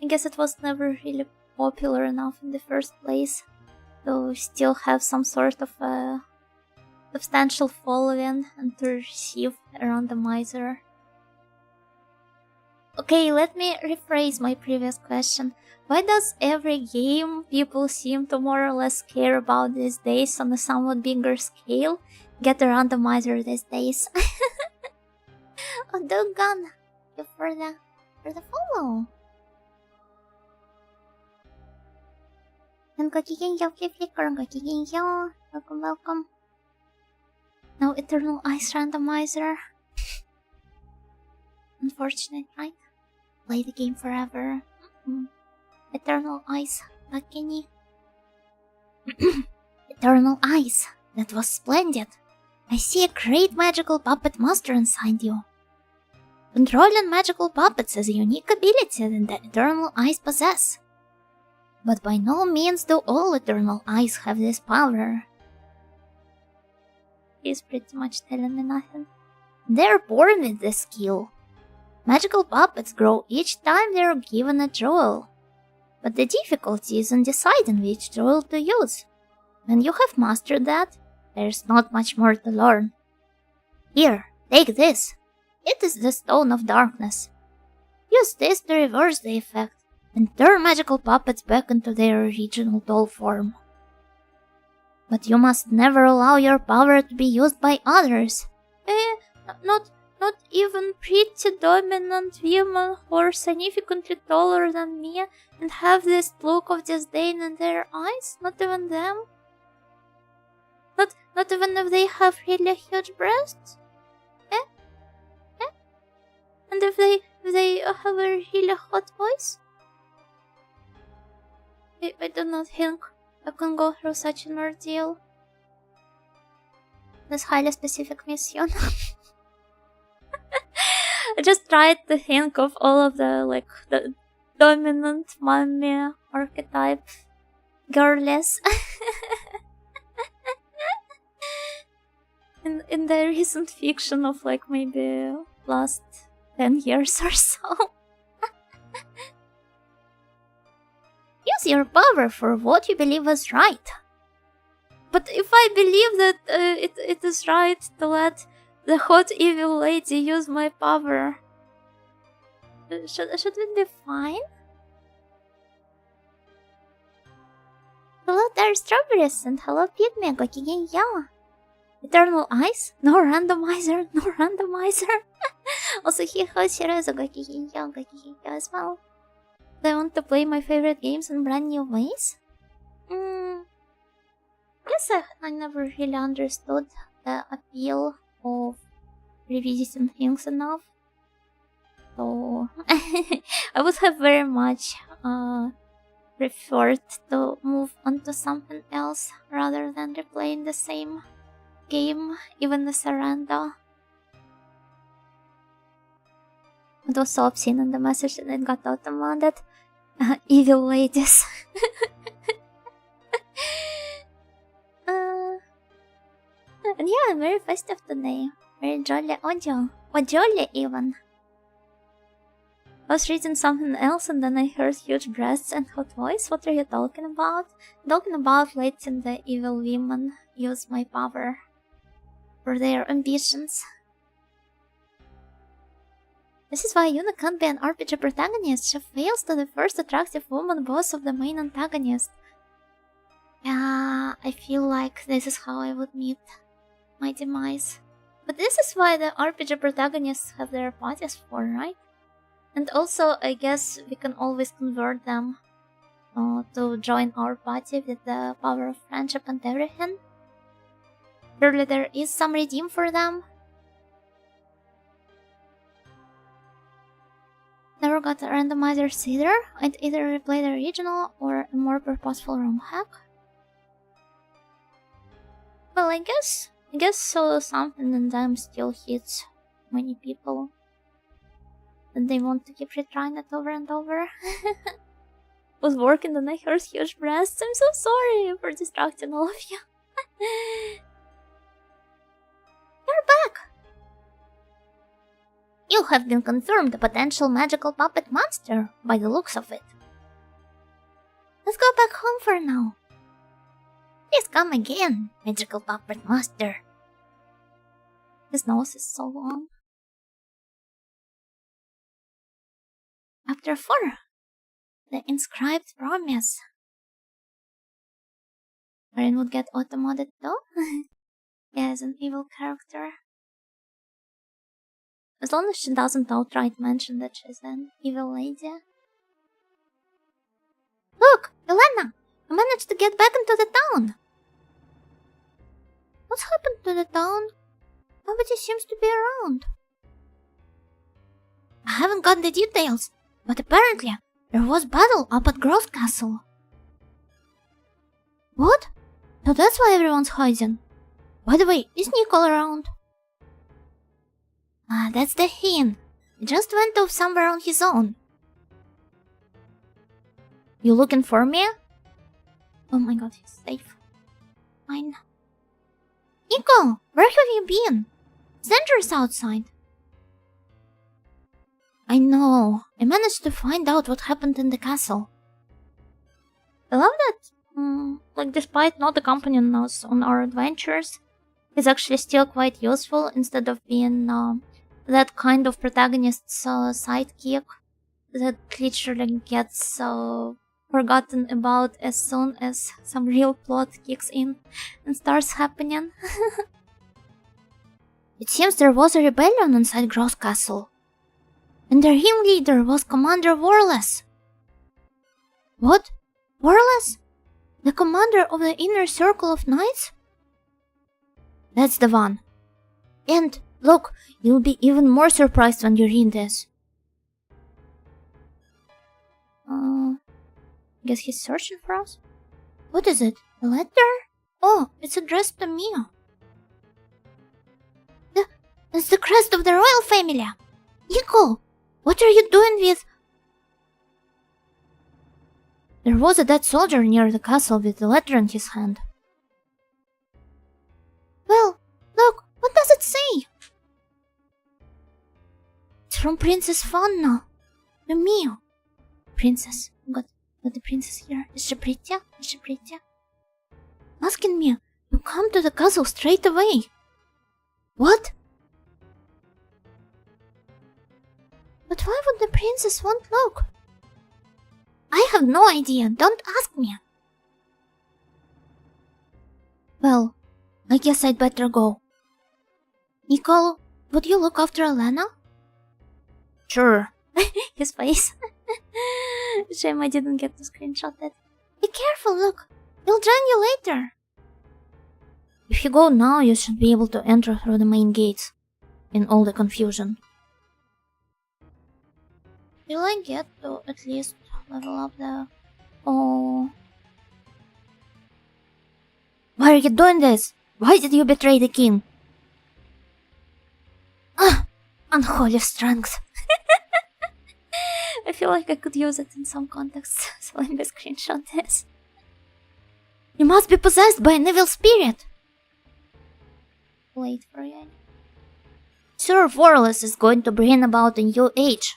I guess it was never really popular enough in the first place to still have some sort of a substantial following and to receive a randomizer. Okay, let me rephrase my previous question. Why does every game people seem to more or less care about these days on a somewhat bigger scale get a randomizer these days? Oh, Dogan, thank you for the follow. And welcome. No Eternal Ice randomizer. Unfortunate, right? Play the game forever. Eternal Ice, Bakini. Eternal Ice, that was splendid. I see a great magical puppet master inside you. Controlling magical puppets is a unique ability that the Eternal Eyes possess. But by no means do all Eternal Eyes have this power. He's pretty much telling me nothing. They're born with this skill. Magical puppets grow each time they are given a jewel. But the difficulty is in deciding which jewel to use. When you have mastered that, there's not much more to learn. Here, take this. It is the Stone of Darkness. Use this to reverse the effect and turn magical puppets back into their original doll form. But you must never allow your power to be used by others. Not even pretty dominant women who are significantly taller than me and have this look of disdain in their eyes? Not even them? Not even if they have really huge breasts? And if they have a really hot voice? I do not think I can go through such an ordeal. This highly specific mission. I just tried to think of all of the dominant mommy archetype girlies in the recent fiction of maybe last 10 years or so. Use your power for what you believe is right. But if I believe that it is right to let the hot evil lady use my power, should it be fine? Hello there, strawberries, and hello, Pygmy, gokigenyo. Eternal Eyes? No randomizer, no randomizer. Also, hello, Shirozu, gokigenyo as well. Do I want to play my favorite games in brand new ways? Guess I never really understood the appeal of revisiting things enough. So I would have very much preferred to move on to something else rather than replaying the same game, even the Saranda. It was so obscene in the message that it got automated. Evil ladies. And yeah, I'm very festive today. Very jolly audio. Or jolly even. I was reading something else and then I heard huge breasts and hot voice. What are you talking about? I'm talking about letting the evil women use my power for their ambitions. This is why Yuna can't be an RPG protagonist. She fails to the first attractive woman boss of the main antagonist. Yeah, I feel like this is how I would meet my demise. But this is why the RPG protagonists have their parties for, right? And also, I guess we can always convert them to join our party with the power of friendship and everything. Surely there is some redeem for them. Never got a randomizer either. I'd either replay the original or a more purposeful ROM hack. Well, I guess so something in them still hits many people. And they want to keep retrying it over and over. Was working and I heard huge breasts. I'm so sorry for distracting all of you. You're back! You have been confirmed a potential magical puppet monster by the looks of it. Let's go back home for now. Please come again, magical puppet master. His nose is so long. Chapter 4. The Inscribed Promise. Marin would get automated though? Yeah, as an evil character. As long as she doesn't outright mention that she's an evil lady. Look, Elena! I managed to get back into the town! What's happened to the town? Nobody seems to be around. I haven't got the details, but apparently there was battle up at Growth Castle. What? So that's why everyone's hiding. By the way, is Nicole around? Ah, that's the hint. He just went off somewhere on his own. You looking for me? Oh my god, he's safe. Fine. Nico, where have you been? Xander's outside. I know. I managed to find out what happened in the castle. I love that, despite not accompanying us on our adventures, he's actually still quite useful instead of being that kind of protagonist's sidekick that literally gets forgotten about as soon as some real plot kicks in and starts happening. It seems there was a rebellion inside Gross Castle, and their ringleader was Commander Warless. What? Warless? The commander of the Inner Circle of Knights? That's the one. And, look, you'll be even more surprised when you read this. Guess he's searching for us? What is it? A letter? Oh, it's addressed to me. It's the crest of the royal family. Nico, what are you doing with... There was a dead soldier near the castle with the letter in his hand. Well, look, what does it say? It's from Princess Fanna. To me. Princess. Got the princess here. Is she pretty? Is she pretty? Asking me to come to the castle straight away. What? But why would the princess want look? I have no idea. Don't ask me. Well, I guess I'd better go. Nicole, would you look after Elena? Sure. His face. Shame I didn't get to screenshot it. Be careful, look. We'll join you later. If you go now, you should be able to enter through the main gates. In all the confusion. Will I get to at least level up the... Oh... Why are you doing this? Why did you betray the king? Unholy strength. I feel like I could use it in some contexts, so let me screenshot this. You must be possessed by an evil spirit. Wait for it. Sir Warless is going to bring about a new age.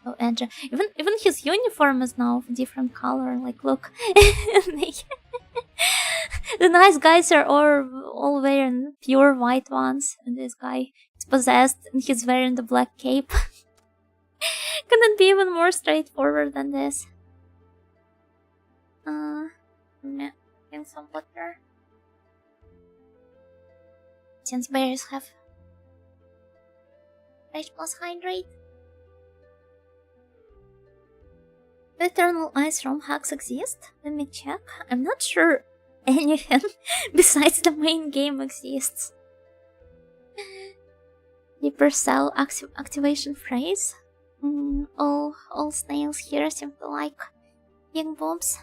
Oh, and even his uniform is now of a different color. Like, look, the nice guys are all wearing pure white ones, and this guy is possessed, and he's wearing the black cape. Couldn't be even more straightforward than this. Getting some water. Since bears have fresh plus hydrate. Eternal Ice ROM hacks exist? Let me check. I'm not sure anything besides the main game exists. Deeper Cell activation phrase. All snails here seem to like young boobs.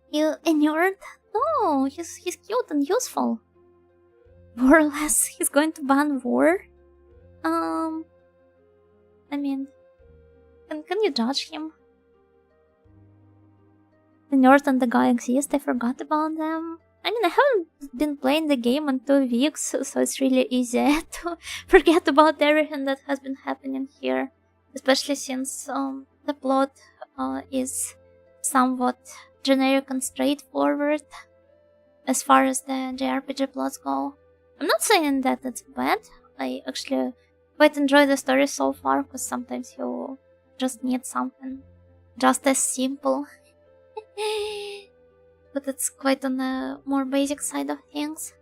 You inured? No, he's cute and useful. Warless, he's going to ban war? I mean, can you judge him? The North and the guy exist, I forgot about them. I mean, I haven't been playing the game in 2 weeks, so it's really easy to forget about everything that has been happening here. Especially since the plot is somewhat generic and straightforward as far as the JRPG plots go. I'm not saying that it's bad. I actually quite enjoy the story so far, because sometimes you just need something just as simple. But it's quite on the more basic side of things.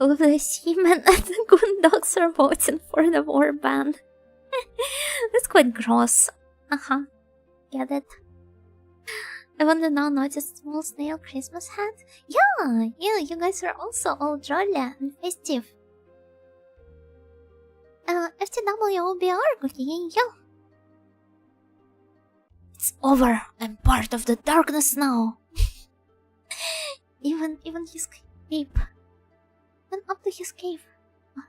All of the seamen and the Goondogs are voting for the war ban. That's quite gross. Get it? I wonder now noticed small snail Christmas hat? Yeah, you guys are also all jolly and festive. FTWOBR, good evening, yo. It's over. I'm part of the darkness now. even his cape. Went up to his cave.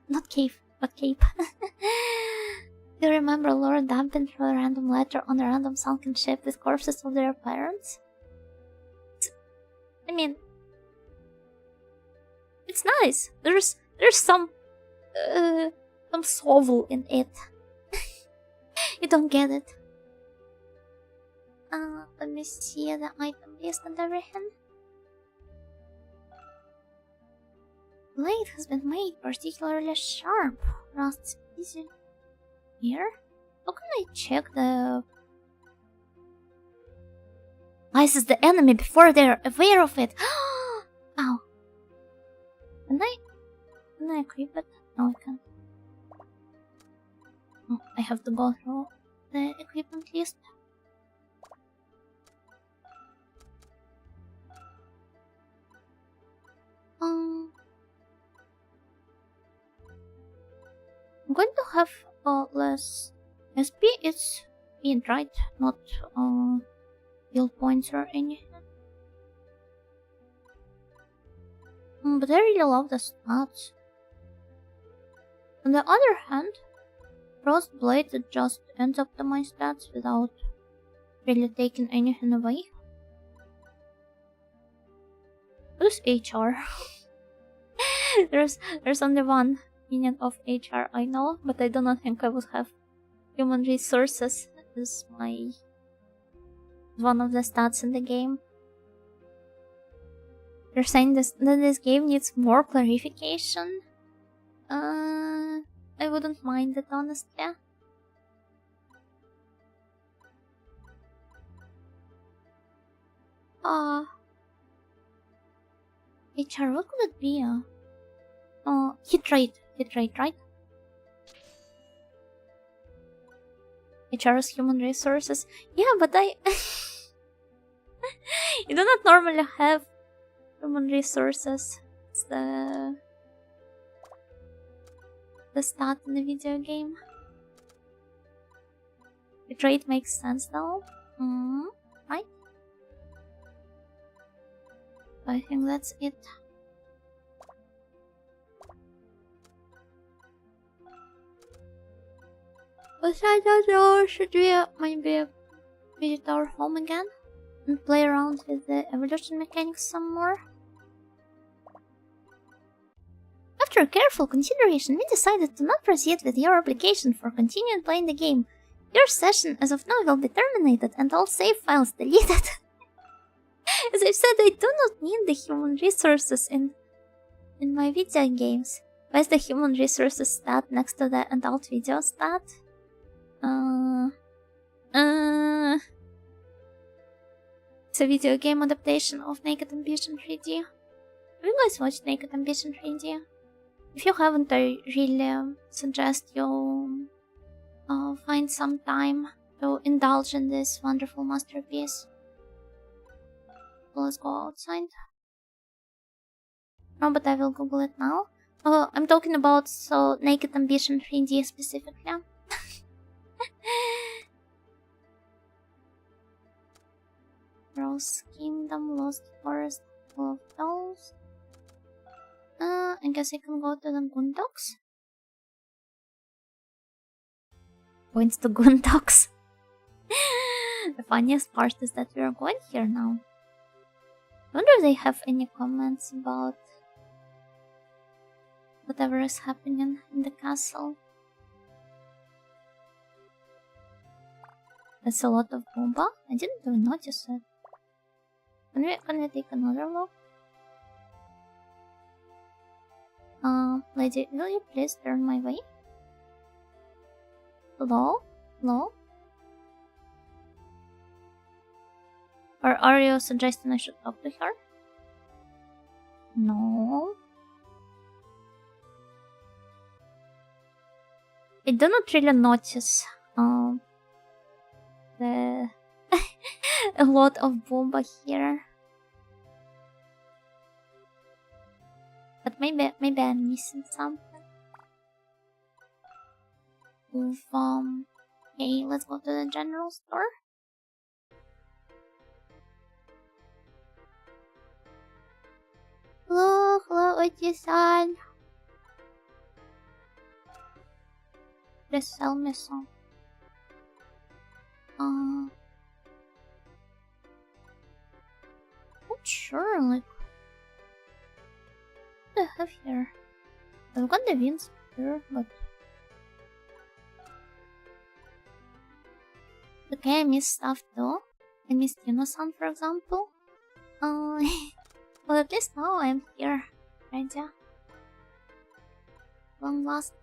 Not cave, but cape. Do you remember Laura Dampen threw a random letter on a random sunken ship with corpses of their parents? I mean, it's nice. There's some soul in it. You don't get it. Let me see the item list and everything. Blade has been made particularly sharp. Rust easy here. How can I check the... Ice is the enemy before they're aware of it. Ow. Can I equip it? No, I can't. Oh, I have to go through the equipment list. I'm going to have less SP. It's speed, right? Not skill points or anything. But I really love the stats. On the other hand, Frost Blade just ends up to my stats without really taking anything away. What is HR? there's only one unit of HR I know, but I do not think I would have human resources as my one of the stats in the game. You're saying that this game needs more clarification? I wouldn't mind it, honestly. HR, what could it be? Hit rate, right? HR is human resources. Yeah, but I... You do not normally have human resources. It's the stat in the video game. Hit rate makes sense though. Right? I think that's it. But I don't know, should we maybe visit our home again and play around with the evolution mechanics some more? After careful consideration, we decided to not proceed with your application for continuing playing the game. Your session as of now will be terminated and all save files deleted. As I said, I do not need the human resources in my video games. Why is the human resources stat next to the adult video stat? It's a video game adaptation of Naked Ambition 3D. Have you guys watched Naked Ambition 3D? If you haven't, I really suggest you find some time to indulge in this wonderful masterpiece. So let's go outside. No, but I will Google it now. I'm talking about Naked Ambition 3D specifically. Rose Kingdom, Lost Forest, full of dolls. I guess I can go to the Goondocks. Points to Goondocks. The funniest part is that we are going here now. I wonder if they have any comments about whatever is happening in the castle. That's a lot of Boomba. I didn't even notice it. Can we take another look? Lady, will you please turn my way? Hello? Hello? Or are you suggesting I should talk to her? No. I do not really notice the a lot of Boomba here. But maybe I'm missing something. Okay, let's go to the general store. Здравствуйте-сан! Please sell me some. Not sure, like... What do I have here? I've got the wind spear, but... Okay, I missed stuff though. I missed Yuno-san, for example. Well, at least now I'm here. Right, yeah. Long last.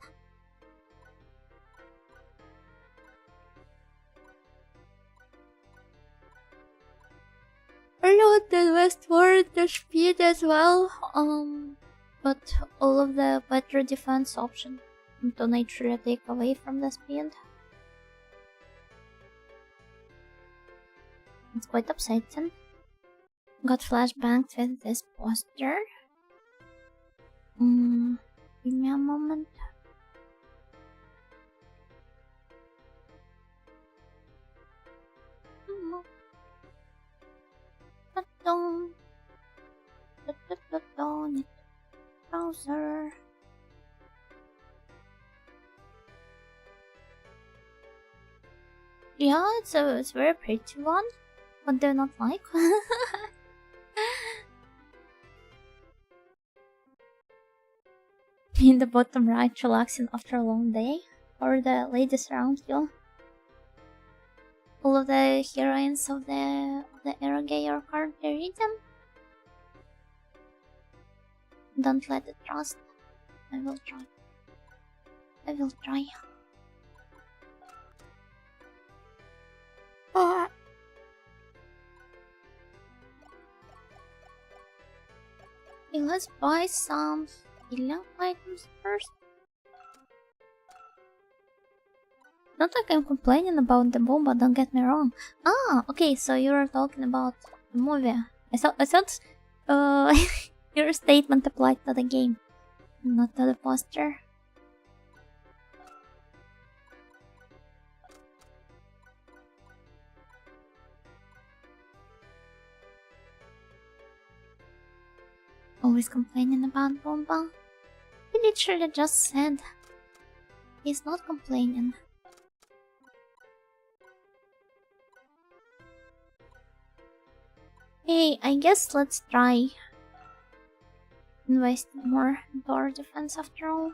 I loaded westward the speed as well. But all of the better defense option to naturally take away from the speed. It's quite upsetting. Got flashbanged with this poster. Give me a moment. Browser. Yeah, it's a very pretty one. What do you not like? In the bottom right, relaxing after a long day, or the ladies around you. All of the heroines of the era gay are currently reading. Don't let it rust. I will try. I will try. Okay, let's buy some healing items first. Not like I'm complaining about the bomb, but don't get me wrong. Ah, okay, so you were talking about the movie. I thought your statement applied to the game, not to the poster. Always complaining about Bomba. He literally just said he's not complaining. Hey, I guess let's try invest more into our defense after all.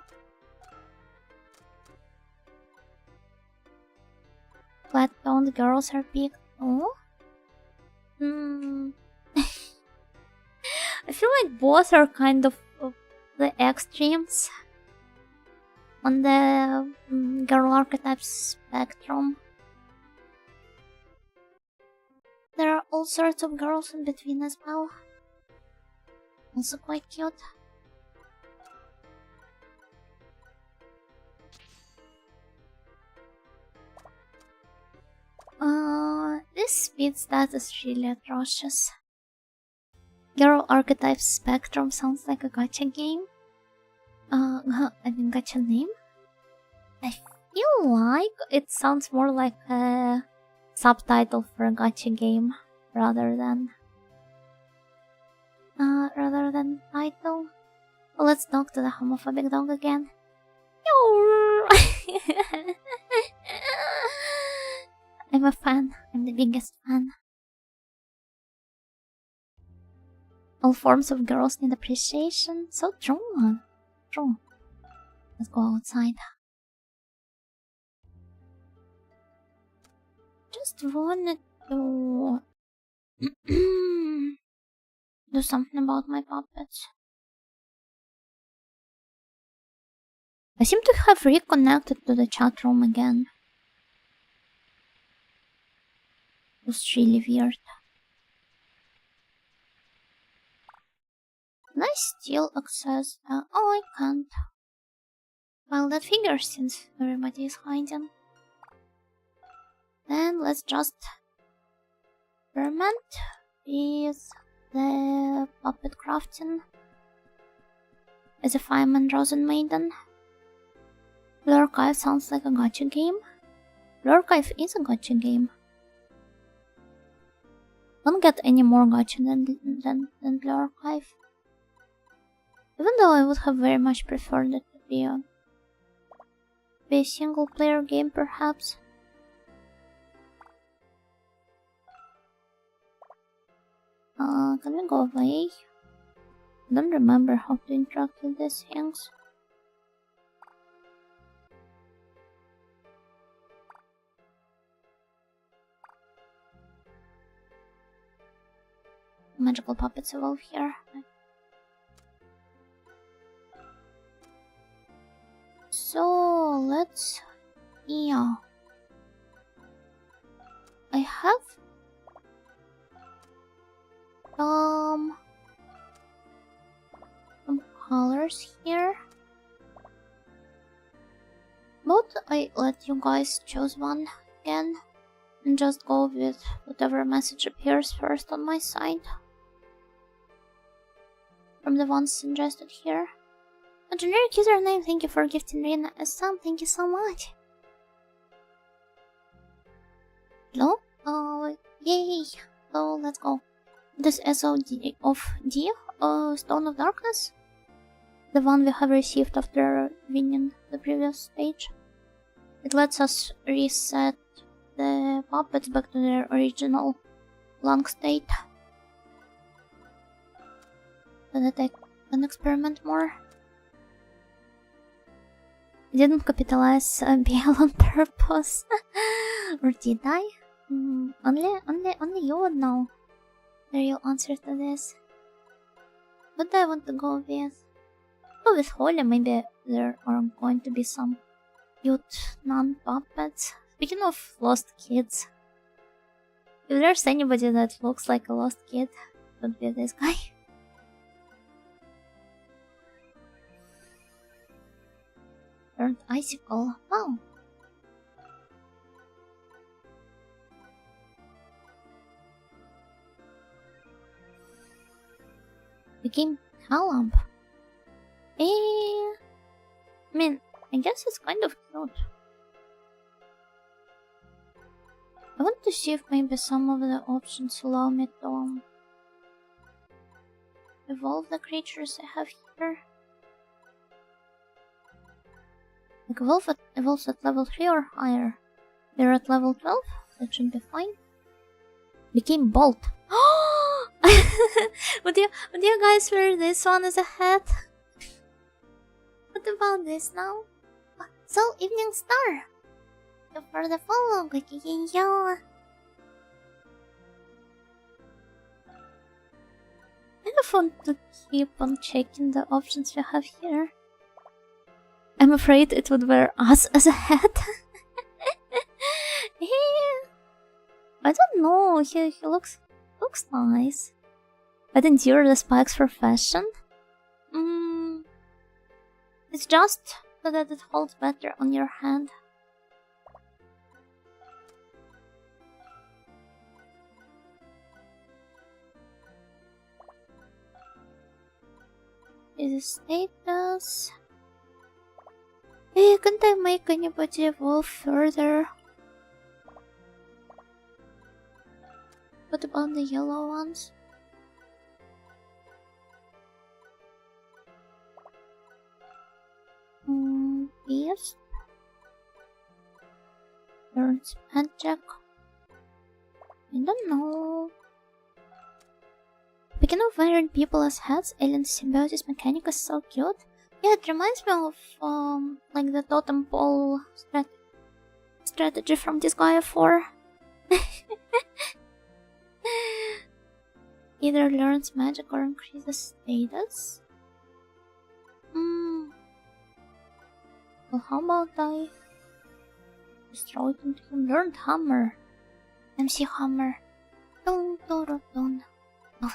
Flat-toned girls are picked. Oh? I feel like both are kind of the extremes on the girl archetype spectrum. There are all sorts of girls in between as well. Also quite cute. This speed stat is really atrocious. Girl archetype spectrum sounds like a gacha game. Gacha name? I feel like it sounds more like a subtitle for a gacha game rather than title. Well, let's talk to the homophobic dog again. I'm a fan. I'm the biggest fan. All forms of girls need appreciation. So true. True. Let's go outside. Just wanted to do something about my puppets. I seem to have reconnected to the chat room again. It was really weird. Can I still access? Oh, I can't. Well, that figures since everybody is hiding. Then let's just experiment with the puppet crafting as if I'm a Rosen Maiden. Blue Archive sounds like a gacha game. Blue Archive is a gacha game. Don't get any more gacha than Blue Archive. Even though I would have very much preferred it to be a single player game, perhaps. Can we go away? I don't remember how to interact with these things. Magical puppets evolve here. So let's... yeah. I have... some colors here. But I let you guys choose one again. And just go with whatever message appears first on my side. From the ones suggested here. A generic username, thank you for gifting Rina a sub, thank you so much. Hello? Oh, yay! So let's go. This SOD of D, Stone of Darkness. The one we have received after winning the previous stage. It lets us reset the puppets back to their original long state. So that I can experiment more. I didn't capitalize BL on purpose. Or did I? Only you would know the real answer to this. What do I want to go with? Go with Holy, maybe there are going to be some cute non-puppets. Speaking of lost kids, if there's anybody that looks like a lost kid, it would be this guy. Burnt icicle. Wow. Became Calump. I mean, I guess it's kind of cute. I want to see if maybe some of the options allow me to evolve the creatures I have here. Like evolves at level 3 or higher. They're at level 12, that should be fine. Became Bolt. would you guys wear this one as a hat? What about this now? So, Evening Star! Thank you for the follow, I just want to keep on checking the options we have here. I'm afraid it would wear us as a hat. Yeah. I don't know, he looks nice. I'd endure the spikes for fashion. It's just so that it holds better on your hand. Is the status? Hey, can't I make anybody evolve further? What about the yellow ones? Yes. Learns magic. I don't know. Speaking of wearing people as hats, Alien Symbiosis mechanic is so cute. Yeah, it reminds me of like the totem pole strategy from Disgaea 4. Either learns magic or increases status. Well, how about I destroy it into him? Learned Hammer. MC Hammer. Dun dun dun dun. Oh.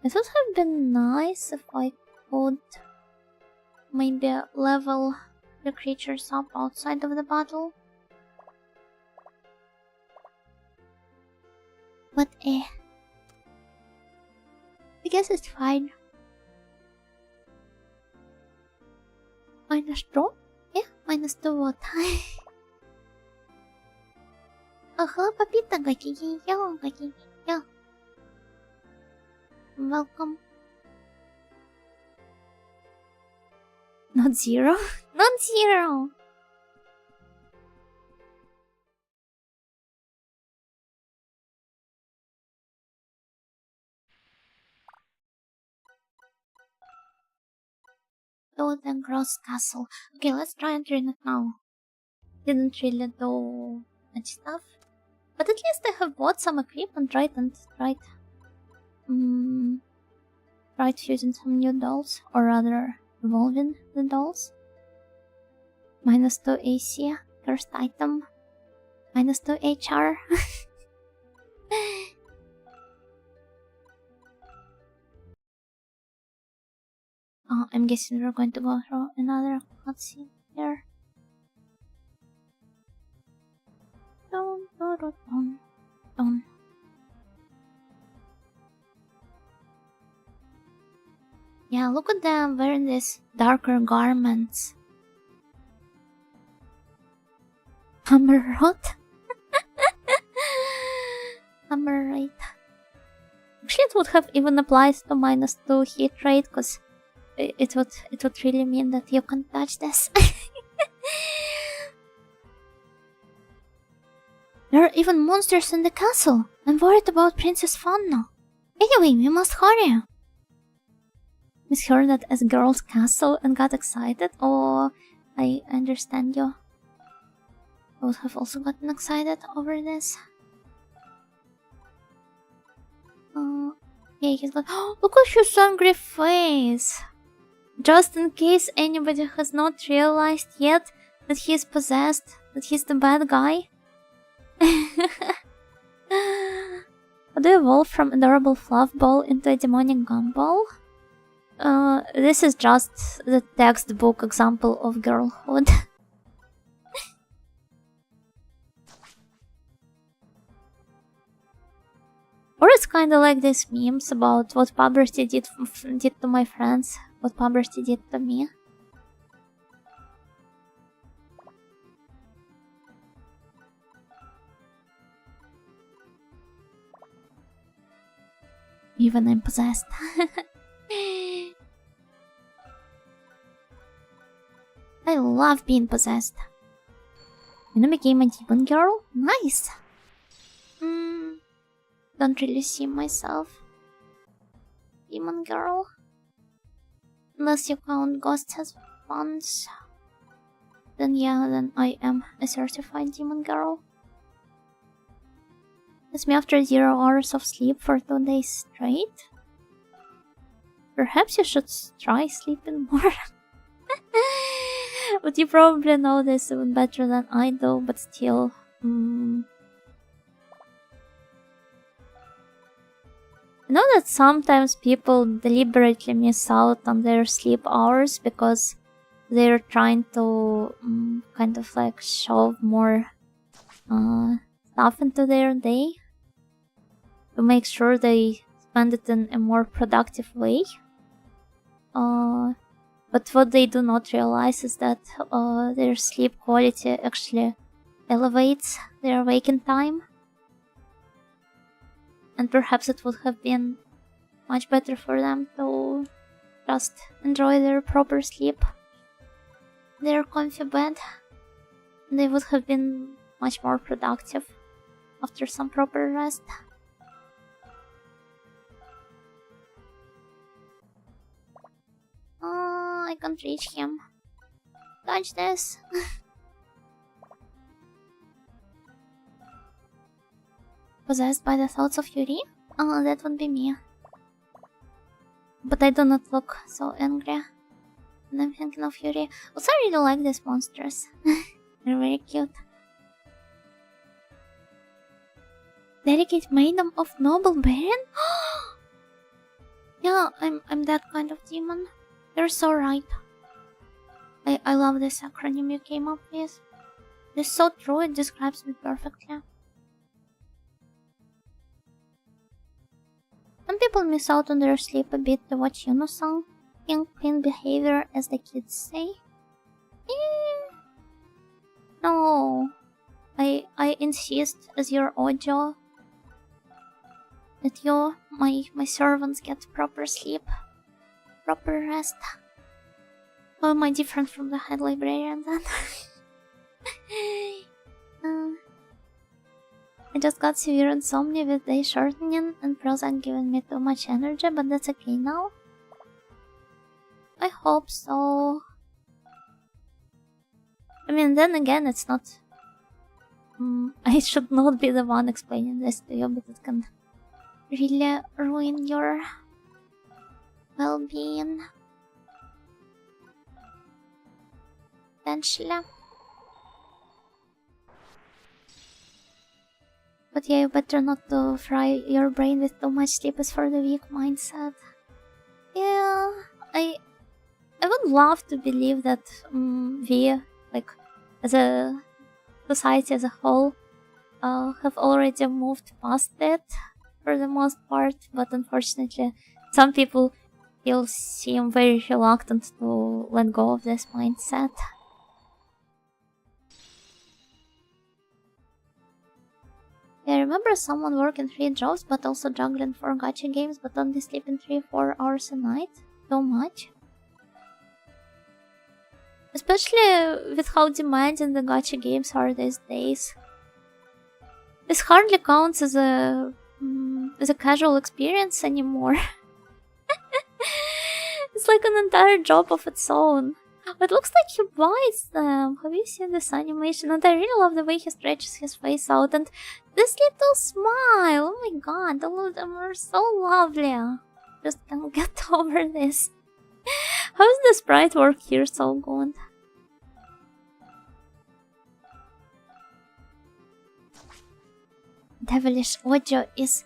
It would have been nice if I could maybe level the creatures up outside of the battle. But I guess it's fine. -2? Yeah, -2 what? Oh, hello, Papita. Yo. Welcome. Not zero? Not zero! Oh, the Gross Castle. Okay, let's try entering it now. Didn't really do much stuff. But at least I have bought some equipment, right? And tried fusing some new dolls. Or rather, evolving the dolls. -2 AC. Cursed item. -2 HR. I'm guessing we're going to go through another cutscene here. Dun. Yeah, look at them wearing these darker garments. Hammerrot? Hammerrot. Actually, it would have even applied to -2 hit rate, because it would really mean that you can't touch this. There are even monsters in the castle. I'm worried about Princess Fanna. Anyway, we must hurry. Miss heard that as girl's castle and got excited. Oh, I understand you. I would have also gotten excited over this. Yeah, he's like, oh, look at his angry face. Just in case anybody has not realized yet that he's possessed, that he's the bad guy. How do you evolve from adorable fluff ball into a demonic gumball? This is just the textbook example of girlhood. Or it's kinda like these memes about what puberty did to my friends, what puberty did to me. Even I'm possessed. I love being possessed. And I became a demon girl? Nice! Don't really see myself. Demon girl. Unless you count ghosts as ones. Then yeah, then I am a certified demon girl. That's me after 0 hours of sleep for 2 days straight. Perhaps you should try sleeping more. But you probably know this even better than I do, but still. I know that sometimes people deliberately miss out on their sleep hours because they're trying to kind of like shove more stuff into their day to make sure they spend it in a more productive way. But what they do not realize is that their sleep quality actually elevates their waking time. And perhaps it would have been much better for them to just enjoy their proper sleep, their comfy bed. They would have been much more productive after some proper rest. Oh, I can't reach him. Touch this. Possessed by the thoughts of Yuri? Oh, that would be me. But I do not look so angry when I'm thinking of Yuri. Also, I really like these monsters. They're very cute. Delicate maiden of noble baron? Yeah, I'm that kind of demon. You're so right. I love this acronym you came up with. It's so true, it describes me perfectly. Some people miss out on their sleep a bit to watch Yuno-san. Clean behavior, as the kids say. No. I insist as your audio that my servants get proper sleep, proper rest. How am I different from the head librarian then? I just got severe insomnia with day shortening and Prozac giving me too much energy, but that's okay now. I hope so. I mean, then again, it's not... I should not be the one explaining this to you, but it can really ruin your well-being. Potentially. But yeah, you better not to fry your brain with too much sleep is for the weak mindset. Yeah, I would love to believe that we, like, as a society as a whole, have already moved past it for the most part, but unfortunately, some people still seem very reluctant to let go of this mindset. I remember someone working 3 jobs but also juggling 4 gacha games but only sleeping 3-4 hours a night. Too much. Especially with how demanding the gacha games are these days. This hardly counts as a casual experience anymore. It's like an entire job of its own. It looks like he bites them. Have you seen this animation? And I really love the way he stretches his face out. And this little smile. Oh my god, all of them are so lovely. Just can't get over this. How does the sprite work here so good? Devilish audio is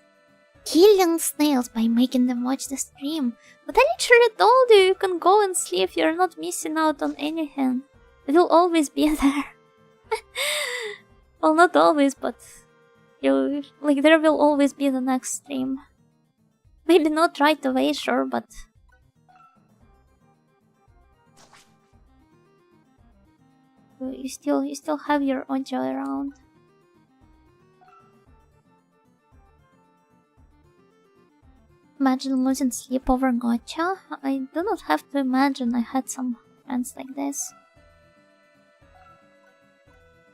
killing snails by making them watch the stream. But I literally told you you can go and sleep, you're not missing out on anything. It will always be there. Well, not always, but there will always be the next stream. Maybe not right away, sure, but... You still have your audio around. Imagine losing sleep over gacha. I do not have to imagine. I had some friends like this.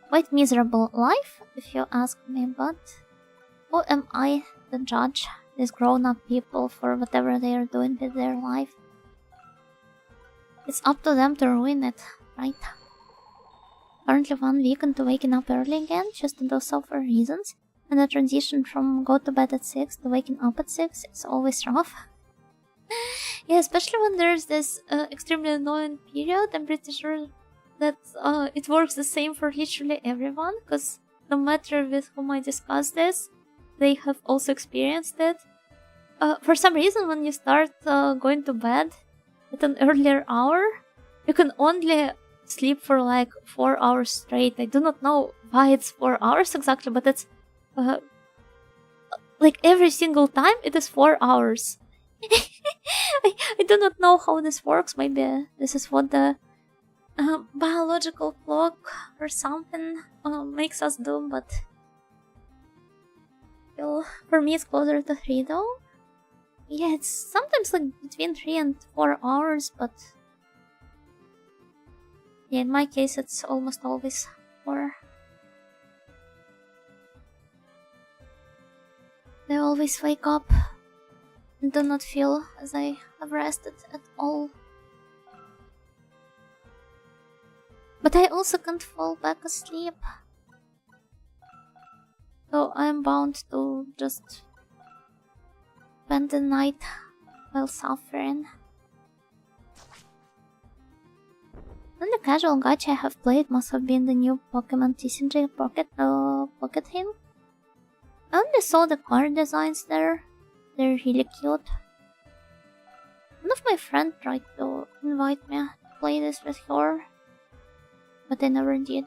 Quite miserable life, if you ask me, but who am I to judge these grown-up people for whatever they are doing with their life? It's up to them to ruin it, right? Currently 1 week into waking up early again, just to do so for reasons. And the transition from go to bed at 6 to waking up at 6 is always rough. Yeah, especially when there's this extremely annoying period. I'm pretty sure that it works the same for literally everyone, because no matter with whom I discuss this, they have also experienced it. For some reason, when you start going to bed at an earlier hour, you can only sleep for like 4 hours straight. I do not know why it's 4 hours exactly, but it's like every single time it is 4 hours. I do not know how this works. Maybe this is what the biological clock or something makes us do, but still, for me it's closer to 3 though. Yeah, it's sometimes like between 3 and 4 hours, but yeah, in my case it's almost always 4. I always wake up and do not feel as I have rested at all. But I also can't fall back asleep. So I'm bound to just spend the night while suffering. And the casual gacha I have played must have been the new Pokemon TCG Pocket thing. I only saw the card designs there. They're really cute. One of my friends tried to invite me to play this with her, but I never did.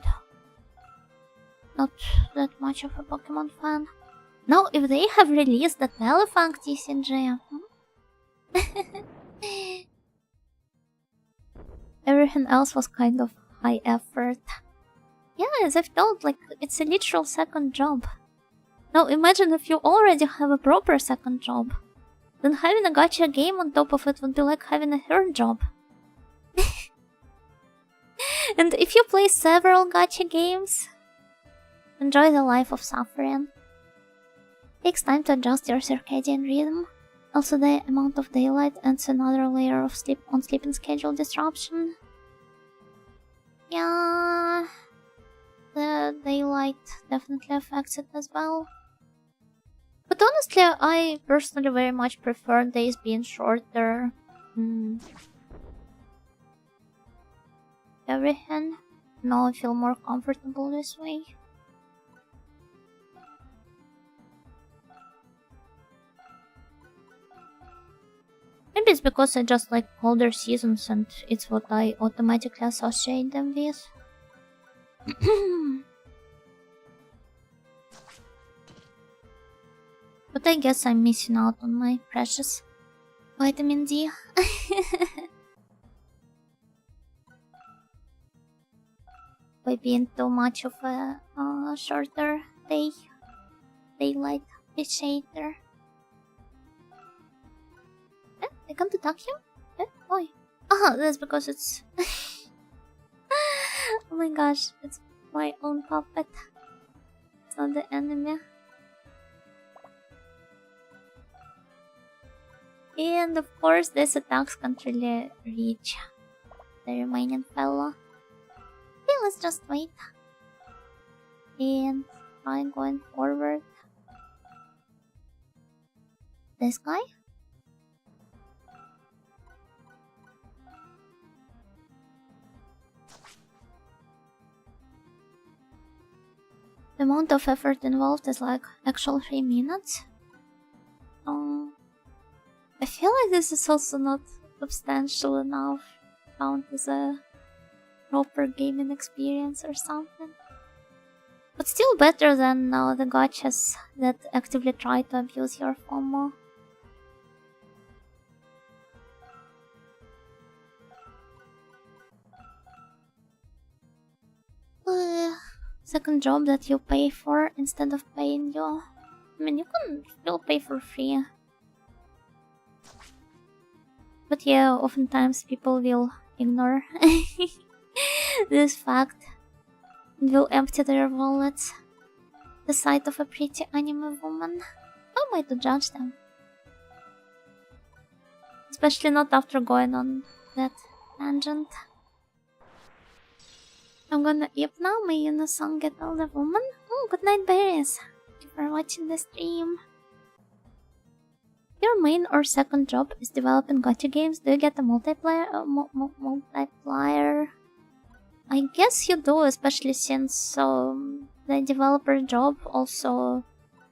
Not that much of a Pokemon fan. Now, if they have released the Telefang TCG... Everything else was kind of high effort. Yeah, as I've told, like, it's a literal second job. Now imagine if you already have a proper second job. Then having a gacha game on top of it would be like having a third job. And if you play several gacha games, enjoy the life of suffering. Takes time to adjust your circadian rhythm. Also, the amount of daylight adds another layer of sleeping schedule disruption. Yeah, the daylight definitely affects it as well. But honestly, I personally very much prefer days being shorter. Everything. Now I feel more comfortable this way. Maybe it's because I just like colder seasons and it's what I automatically associate them with. But I guess I'm missing out on my precious vitamin D. By being too much of a shorter daylight appreciator. I can't attack him? Why? Oh, that's because it's... Oh my gosh, it's my own puppet. It's not the enemy. And of course, these attacks can't really reach the remaining fellow. Okay, let's just wait. And try going forward. This guy? The amount of effort involved is like actual 3 minutes. I feel like this is also not substantial enough to count as a proper gaming experience or something. But still better than the gachas that actively try to abuse your FOMO. Second job that you pay for instead of paying you. I mean, you can still pay for free. But yeah, oftentimes people will ignore this fact and will empty their wallets at the sight of a pretty anime woman. How am I to judge them? Especially not after going on that tangent. I'm gonna eat now, may Yuna-san get all the woman. Oh, good night, berries. Thank you for watching the stream. Your main or second job is developing gacha games. Do you get a multiplier? I guess you do, especially since the developer job also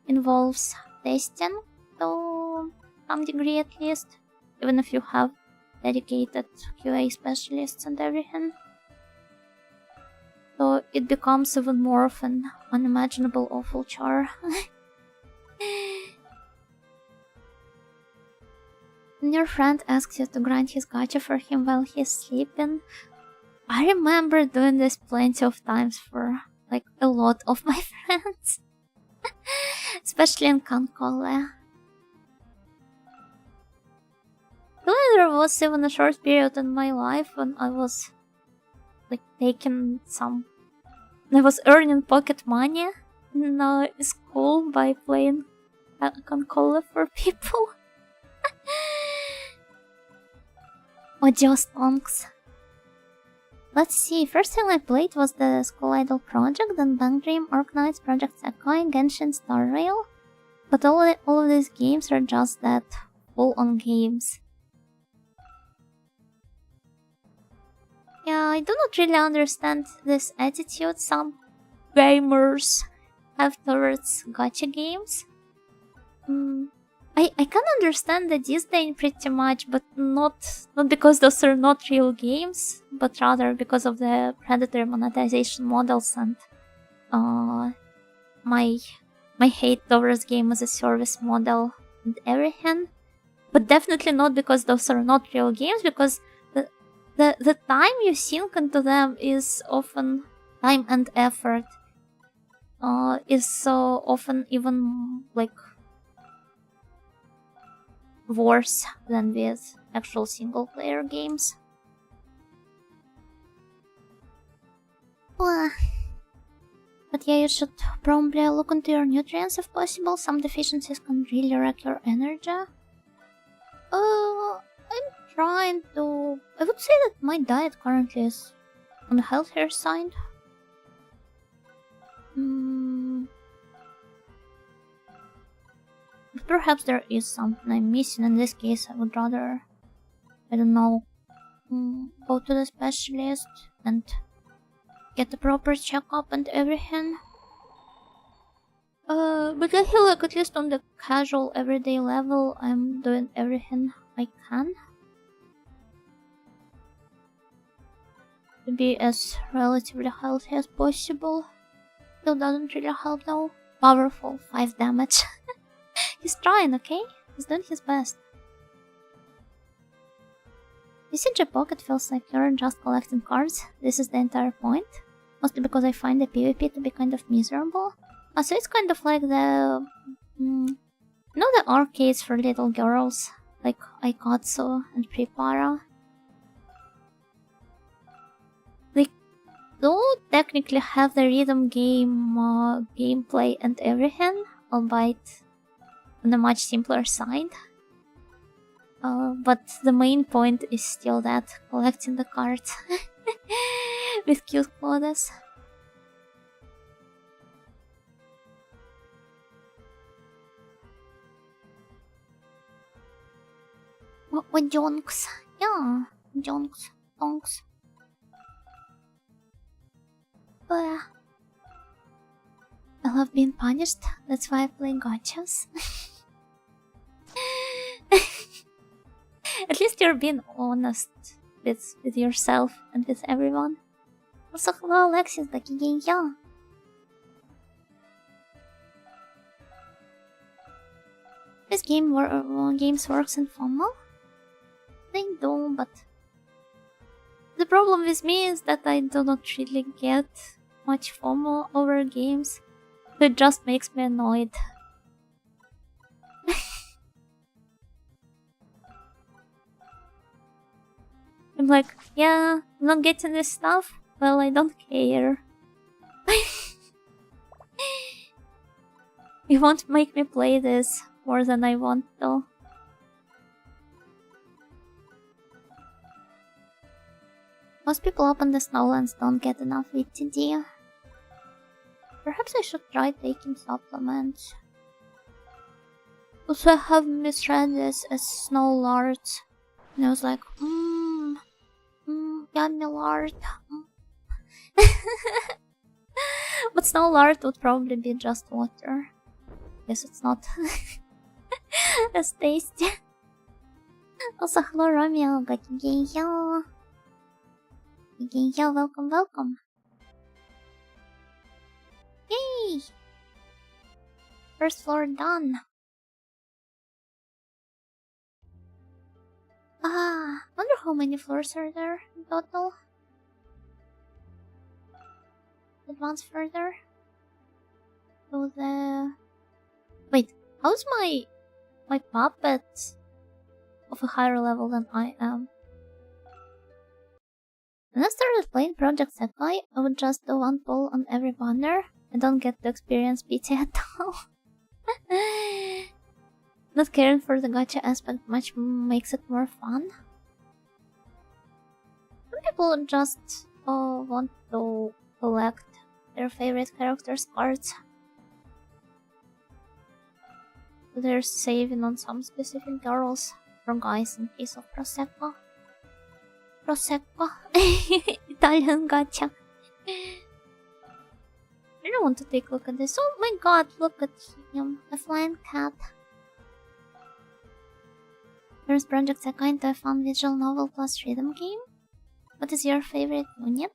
involves testing to some degree at least, even if you have dedicated QA specialists and everything. So it becomes even more of an unimaginable awful chore. When your friend asks you to grind his gacha for him while he's sleeping, I remember doing this plenty of times for like a lot of my friends. Especially in Kankole. There was even a short period in my life when I was like taking some... I was earning pocket money in school by playing Kankole for people. Audio stonks. Let's see, first thing I played was the School Idol Project, then Bang Dream, Orc Knights, Project Sakai, Genshin, Star Rail. But all of these games are just that full-on games. Yeah, I do not really understand this attitude some gamers have towards gacha games. I can understand the disdain pretty much, but not because those are not real games, but rather because of the predatory monetization models and my hate towards game as a service model and everything. But definitely not because those are not real games, because the time you sink into them is often time and effort is so often even like worse than with actual single player games. Ugh. But yeah, you should probably look into your nutrients if possible. Some deficiencies can really wreck your energy. I'm trying to... I would say that my diet currently is on the healthier side. Perhaps there is something I'm missing. In this case, I would rather, I don't know, go to the specialist and get the proper checkup and everything. But I feel like at least on the casual everyday level, I'm doing everything I can to be as relatively healthy as possible. Still doesn't really help though. Powerful, 5 damage. He's trying, okay? He's doing his best. TCG Pocket feels like you're just collecting cards. This is the entire point. Mostly because I find the PvP to be kind of miserable. So it's kind of like the... you know the arcades for little girls? Like Aikatsu and Prepara? They do technically have the rhythm game gameplay and everything, albeit on a much simpler side. But the main point is still that, collecting the cards with cute clothes. What jonks? Yeah, jonks, donks. I love being punished, that's why I play gachas. At least you're being honest with yourself and with everyone. Also, hello Alexis, back again, yeah. This games works in FOMO? They do, but the problem with me is that I do not really get much FOMO over games. It just makes me annoyed. I'm like, yeah, I'm not getting this stuff. Well, I don't care. You won't make me play this more than I want though. Most people up in the snowlands don't get enough VTD. Perhaps I should try taking supplements. Also, I have misread this as snow lard. And I was like, yummy lard. But snow lard would probably be just water. Guess it's not as tasty. Also, hello Romeo, back again, yo. Again, yo, welcome, welcome. Yay! First floor done. Wonder how many floors are there in total? Advance further. So the... Wait, how's my puppet of a higher level than I am? When I started playing Project Sekai, I would just do one pull on every banner. I don't get to experience PT at all. Not caring for the gacha aspect much makes it more fun. Some people just want to collect their favorite characters' cards. They're saving on some specific girls or guys in case of Prosecco. Prosecco. Italian gacha. I don't want to take a look at this. Oh my god, look at him. A flying cat. There's Project Sekai into a fun visual novel plus rhythm game. What is your favorite unit?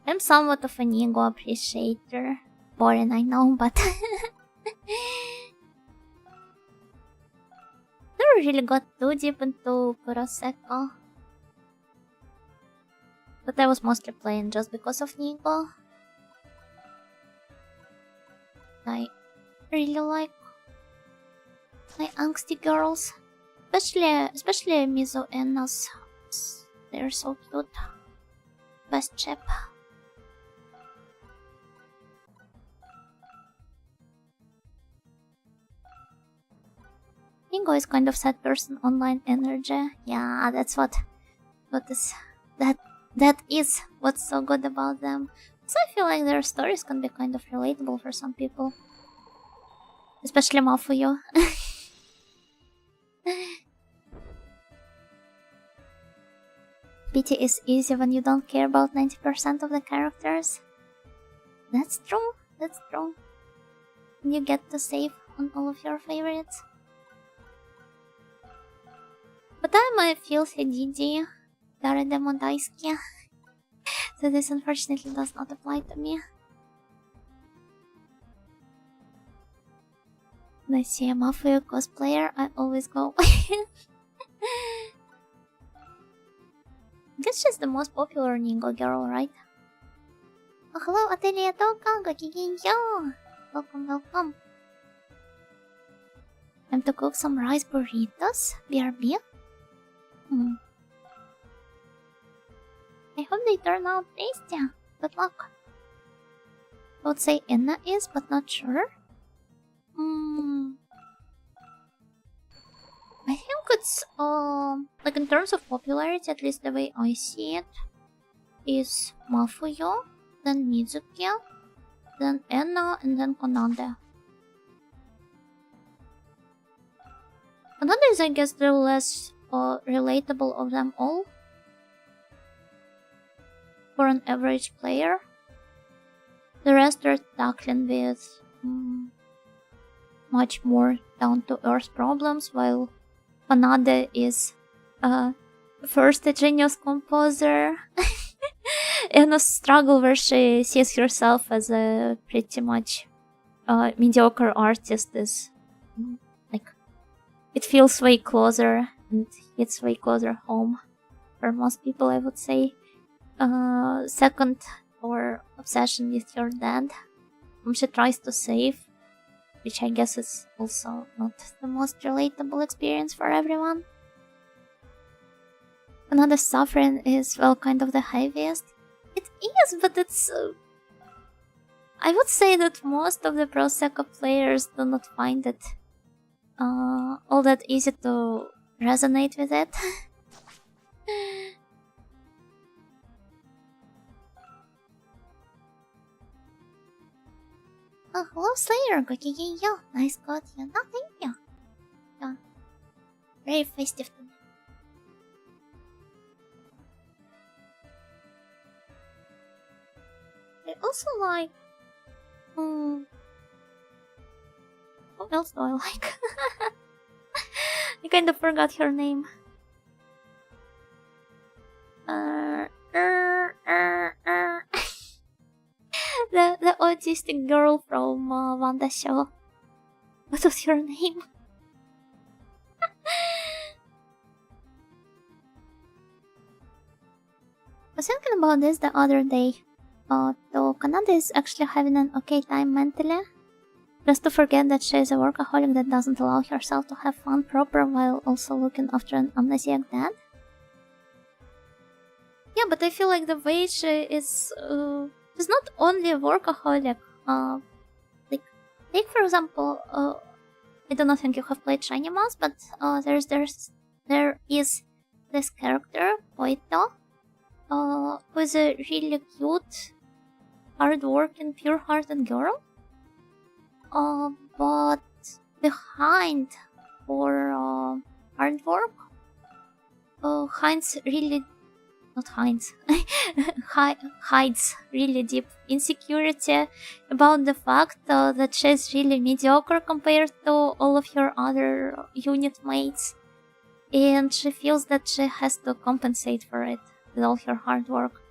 I'm somewhat of an ego appreciator. Boring, I know, but... Never really got too deep into Prosecco. But I was mostly playing just because of Nico. I really like my angsty girls. Especially Mizo and Nas. They're so cute. Best chip. Nico is kind of sad person online energy. Yeah, that's what is that is what's so good about them. So I feel like their stories can be kind of relatable for some people. Especially Mafuyo. Pity is easy when you don't care about 90% of the characters. That's true, that's true. You get to save on all of your favorites. But I'm a filthy DD. Daredemo daisuki. So this unfortunately does not apply to me. When I see a Mafuyo cosplayer, I always go. I guess she's the most popular Ningo girl, right? Oh, hello, Atelier Toka, Gokigenyo! Welcome, welcome. Time to cook some rice burritos? BRB? I hope they turn out tasty. Good luck. I would say Enna is, but not sure. I think it's, like in terms of popularity, at least the way I see it, is Mafuyo, then Mizuki, then Enna, and then Konade. Konade is, I guess, the less relatable of them all for an average player. The rest are tackling with much more down-to-earth problems, while Konade is first a genius composer in a struggle where she sees herself as a pretty much mediocre artist. Is like it feels way closer and it's way closer home for most people, I would say. Second, or obsession with your dad, whom she tries to save, which I guess is also not the most relatable experience for everyone. Another suffering is, well, kind of the heaviest. It is, but it's... I would say that most of the Prosecco players do not find it all that easy to resonate with it. Oh, hello Slayer, Gokigenyo. Nice got you. No, thank you. Yeah. Very festive to me. I also like... what else do I like? I kind of forgot her name. The autistic girl from Wanda show. What was her name? I was thinking about this the other day. Though Kanada is actually having an okay time mentally. Just to forget that she is a workaholic that doesn't allow herself to have fun proper while also looking after an amnesiac dad. Yeah, but I feel like the way she is... she's not only a workaholic. Like for example, I do not think you have played Shiny Mouse, but there is this character, Poito, who is a really cute, hard-working, pure-hearted girl. But behind her hard work, hides really deep insecurity about the fact that she's really mediocre compared to all of her other unit mates, and she feels that she has to compensate for it with all her hard work.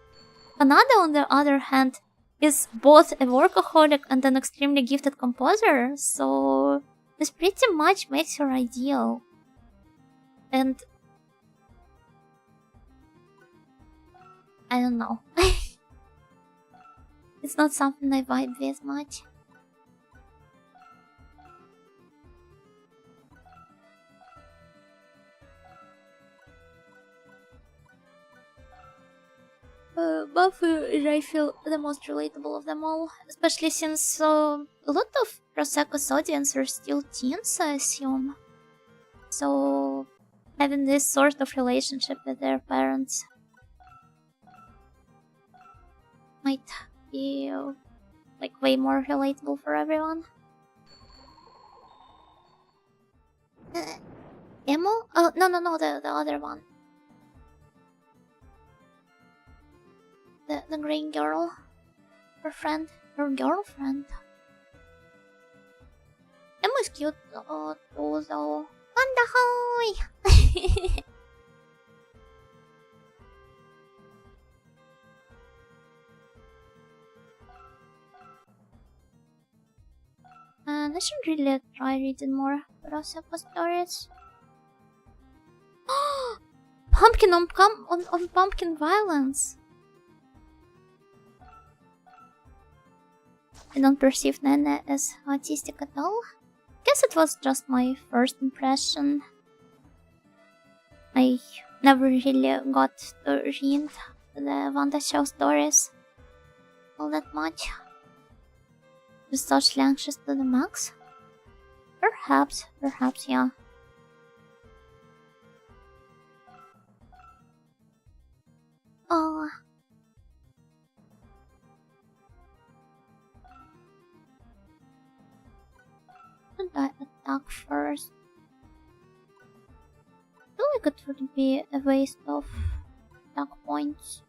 Kanada, on the other hand, is both a workaholic and an extremely gifted composer, so this pretty much makes her ideal. And I don't know. It's not something I vibe with much. Buff is, I feel, the most relatable of them all, especially since a lot of Prosecco's audience are still teens, I assume. So having this sort of relationship with their parents might be like way more relatable for everyone. Emo? Oh, no, the other one. The green girl. Her friend. Her girlfriend. Emo is cute too, though. Pandahoy! And I should really try reading more Prosecco stories. Pumpkin on pumpkin violence. I don't perceive Nene as autistic at all. Guess it was just my first impression. I never really got to read the Wanda show stories all that much. Was socially anxious to the max? Perhaps, yeah. Oh. Should I attack first? I feel like it would be a waste of attack points.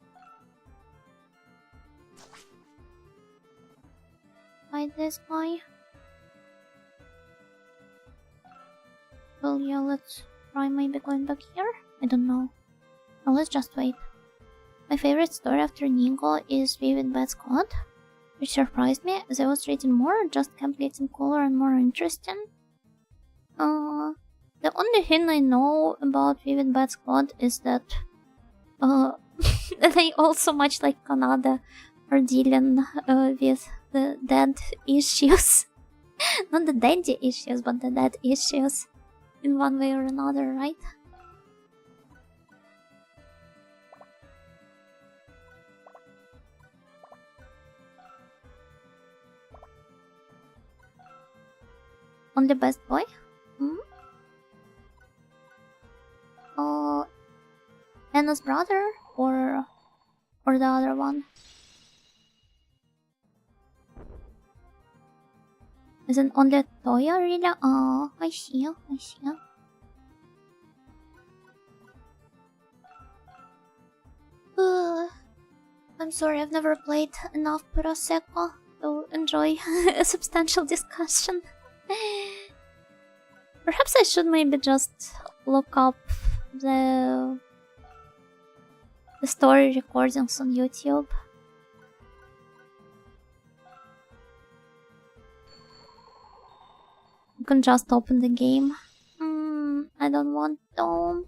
Fight this guy. Well, yeah, let's try maybe going back here. I don't know. No, let's just wait. My favorite story after Nigo is Vivid Bad Squad, which surprised me as I was reading more, just kept getting cooler and more interesting. The only thing I know about Vivid Bad Squad is that they also, much like Canada, are dealing with the dead issues. Not the daddy issues, but the dead issues in one way or another, right? On the best boy? Anna's brother or the other one? Isn't only Toya really? Oh, I see. I'm sorry, I've never played enough Prosecco to enjoy a substantial discussion. Perhaps I should maybe just look up the story recordings on YouTube. You can just open the game. I don't want to.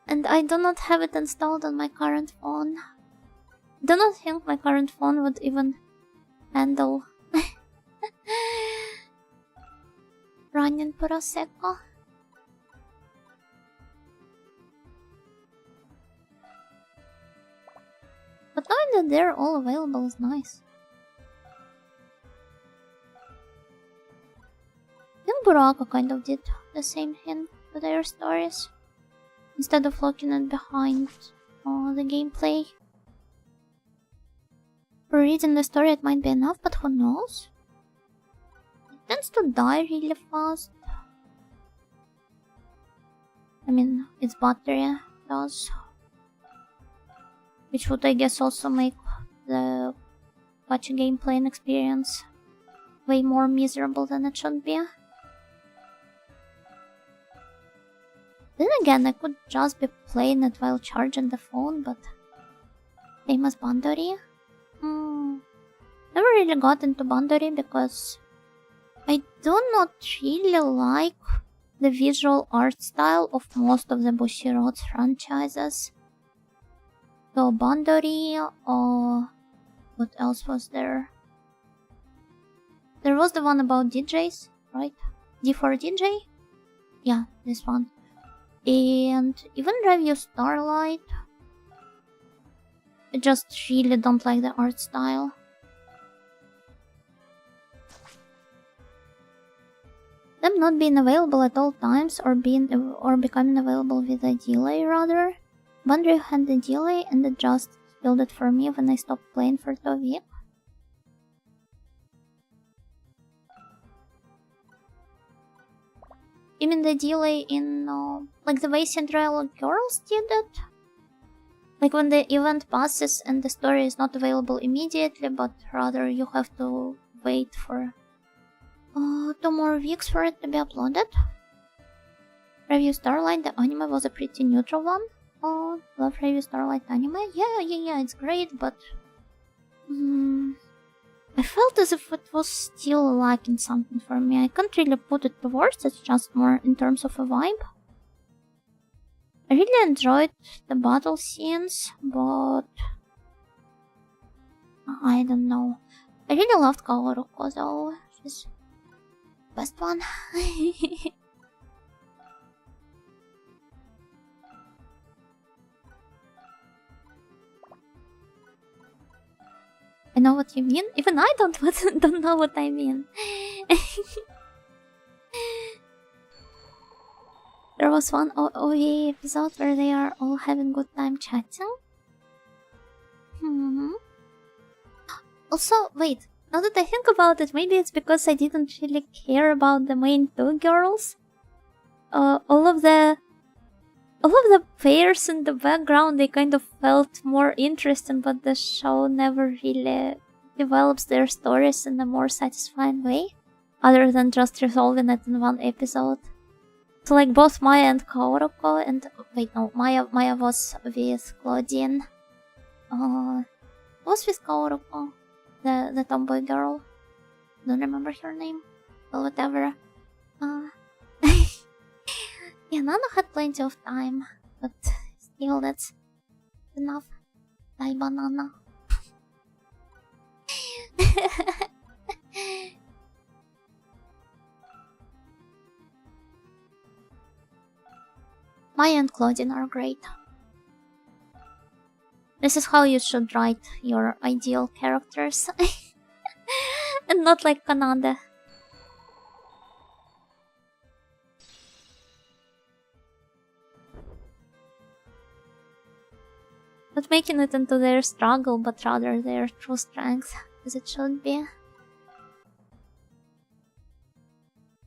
And I do not have it installed on my current phone. I do not think my current phone would even handle running Prosecco. But knowing that they're all available is nice. I think Buraka kind of did the same thing with their stories. Instead of looking at behind the gameplay. For reading the story it might be enough, but who knows? It tends to die really fast. I mean, its battery does. Which would, I guess, also make the gacha gameplay and experience way more miserable than it should be. Then again, I could just be playing it while charging the phone, but famous Bandori? Never really got into Bandori because I do not really like the visual art style of most of the Bushiroad's franchises. So Bandori, what else was there? There was the one about DJs, right? D4DJ? Yeah, this one. And even Review Starlight. I just really don't like the art style. Them not being available at all times or becoming available with a delay rather. Bandri had the delay and it just spilled it for me when I stopped playing for 2 weeks. You mean the delay in like the way Cinderella Girls did it? Like when the event passes and the story is not available immediately, but rather you have to wait for 2 more weeks for it to be uploaded. Review Starlight, the anime was a pretty neutral one. Oh, love Review Starlight anime. Yeah, it's great, but I felt as if it was still lacking something for me. I can't really put it to words, it's just more in terms of a vibe. I really enjoyed the battle scenes, but I don't know. I really loved Kaoruko though. She's the best one. I know what you mean. Even I don't know what I mean. There was one OVA episode where they are all having good time chatting. Also, wait. Now that I think about it, maybe it's because I didn't really care about the main 2 girls. All of the pairs in the background, they kind of felt more interesting, but the show never really develops their stories in a more satisfying way, other than just resolving it in 1 episode. So like both Maya and Kaoruko and wait no, Maya was with Claudine. Was with Kaoruko, the tomboy girl. Don't remember her name. Well, whatever. Yeah, Nana had plenty of time, but still that's enough. Die banana. Maya and Claudine are great. This is how you should write your ideal characters. And not like Kanade. Not making it into their struggle, but rather their true strength, as it should be.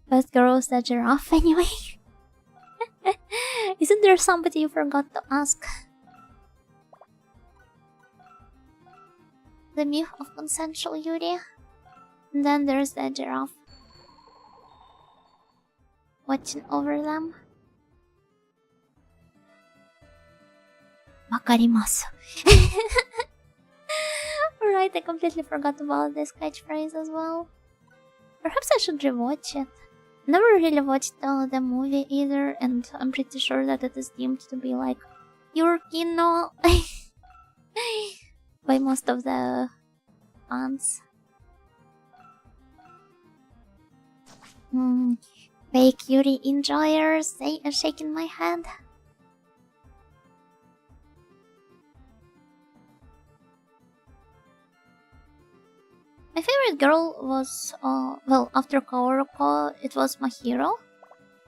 Best girl is the giraffe anyway. Isn't there somebody you forgot to ask? The myth of consensual Yuri. And then there's the giraffe. Watching over them. Wakarimasu. Alright, I completely forgot about this catchphrase as well. Perhaps I should rewatch it. Never really watched the movie either, and I'm pretty sure that it is deemed to be like Yurkino by most of the fans. Fake Yuri enjoyers, they are shaking my head. My favorite girl was, well, after Kaoruko, it was Mahiro.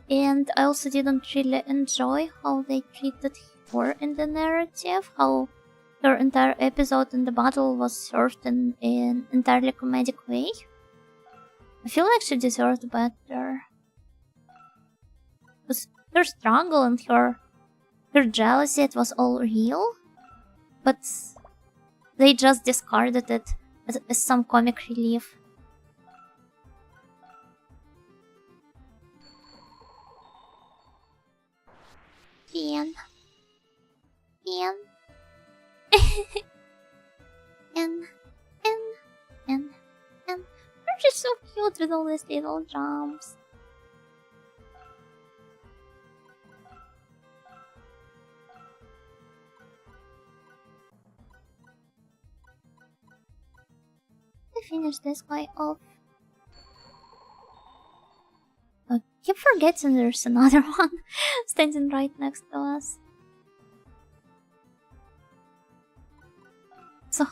And I also didn't really enjoy how they treated her in the narrative, how her entire episode in the battle was served in an entirely comedic way. I feel like she deserved better. Because her struggle and her jealousy, it was all real. But they just discarded it as some comic relief. Ian. They're just so cute with all these little jumps. finish this guy off? I keep forgetting there's another one standing right next to us. So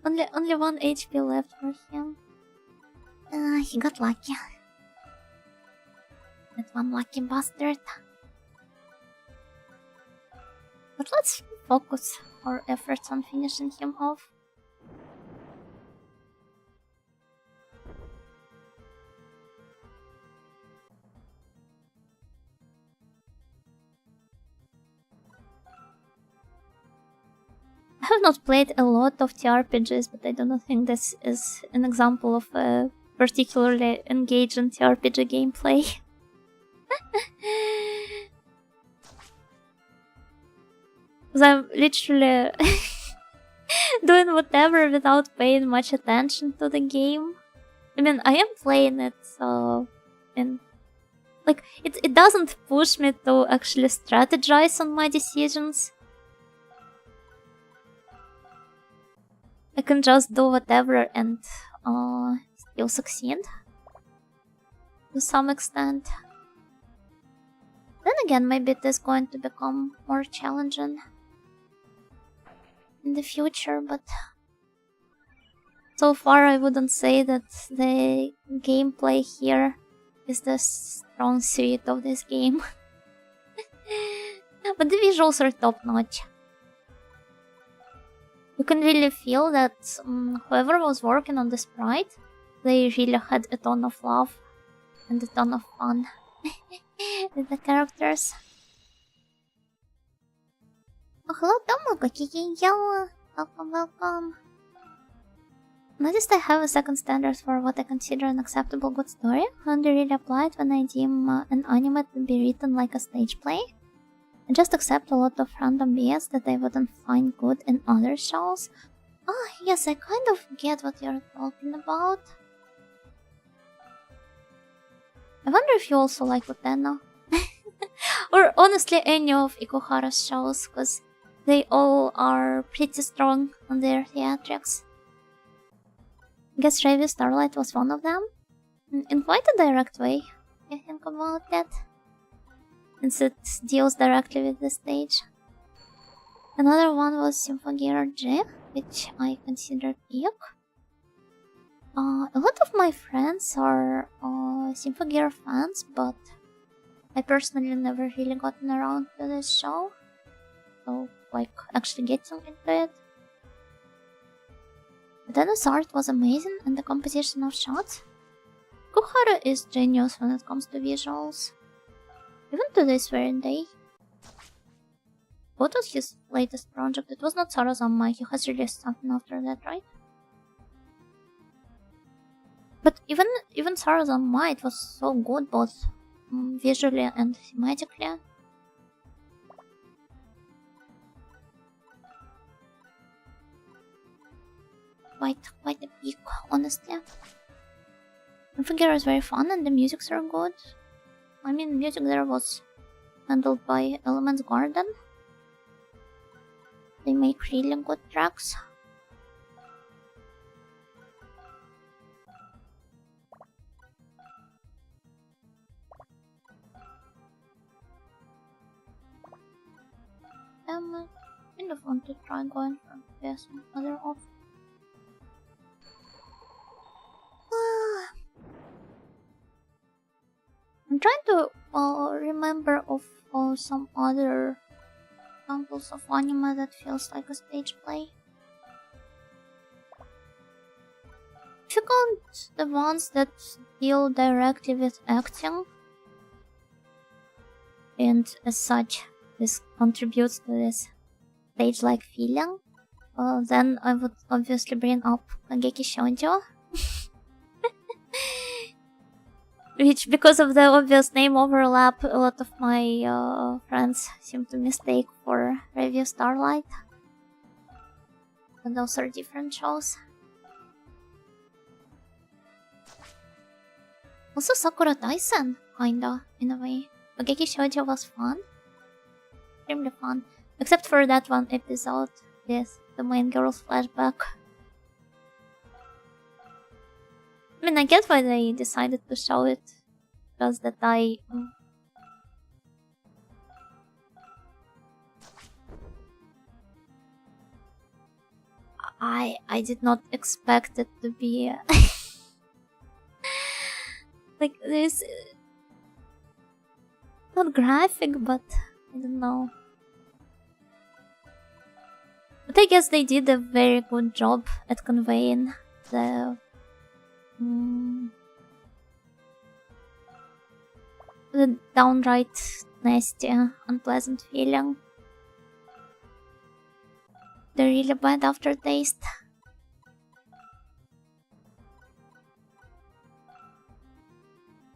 only 1 HP left for him. He got lucky. That one lucky bastard. But let's focus our efforts on finishing him off. I have not played a lot of TRPGs, but I do not think this is an example of a particularly engaging TRPG gameplay. Because I'm literally doing whatever without paying much attention to the game. I mean, I am playing it, so... And like, it doesn't push me to actually strategize on my decisions. I can just do whatever and still succeed. To some extent. Then again, maybe it is going to become more challenging in the future, but so far I wouldn't say that the gameplay here is the strong suit of this game. But the visuals are top notch. You can really feel that whoever was working on the sprite, they really had a ton of love and a ton of fun with the characters. Oh, hello Tomo, welcome. Noticed I have a second standard for what I consider an acceptable good story. Only really apply it when I deem an anime to be written like a stage play. I just accept a lot of random BS that I wouldn't find good in other shows. Oh, yes, I kind of get what you're talking about. I wonder if you also like Utena. Or honestly any of Ikuhara's shows, because they all are pretty strong on their theatrics. I guess Review Starlight was one of them. In quite a direct way, if you think about it. Since it deals directly with the stage. Another one was Symphogear G, which I consider peak. A lot of my friends are Symphogear fans, but I personally never really gotten around to this show. So, like, actually getting into it. Utena's art was amazing, and the composition of shots. Kuhara is genius when it comes to visuals. Even to this very day. What was his latest project? It was not Sarazanmai, he has released something after that, right? But even Sarazanmai, it was so good, both visually and thematically. Quite a peak, honestly. Figure is very fun and the musics are good. I mean, music there was handled by Elements Garden. They make really good tracks. I kind of want to try going for this other off. I'm trying to remember of some other examples of anime that feels like a stage play. If you count the ones that deal directly with acting, and as such this contributes to this stage-like feeling, then I would obviously bring up Kageki Shoujo. Which, because of the obvious name overlap, a lot of my friends seem to mistake for Review Starlight. And those are different shows. Also Sakura Taisen, kinda, in a way. Kageki Shoujo was fun. Extremely fun. Except for that one episode with the main girl's flashback. I mean, I get why they decided to show it. Because that I did not expect it to be like this. Not graphic, but I don't know. But I guess they did a very good job at conveying the the downright nasty, unpleasant feeling. The really bad aftertaste.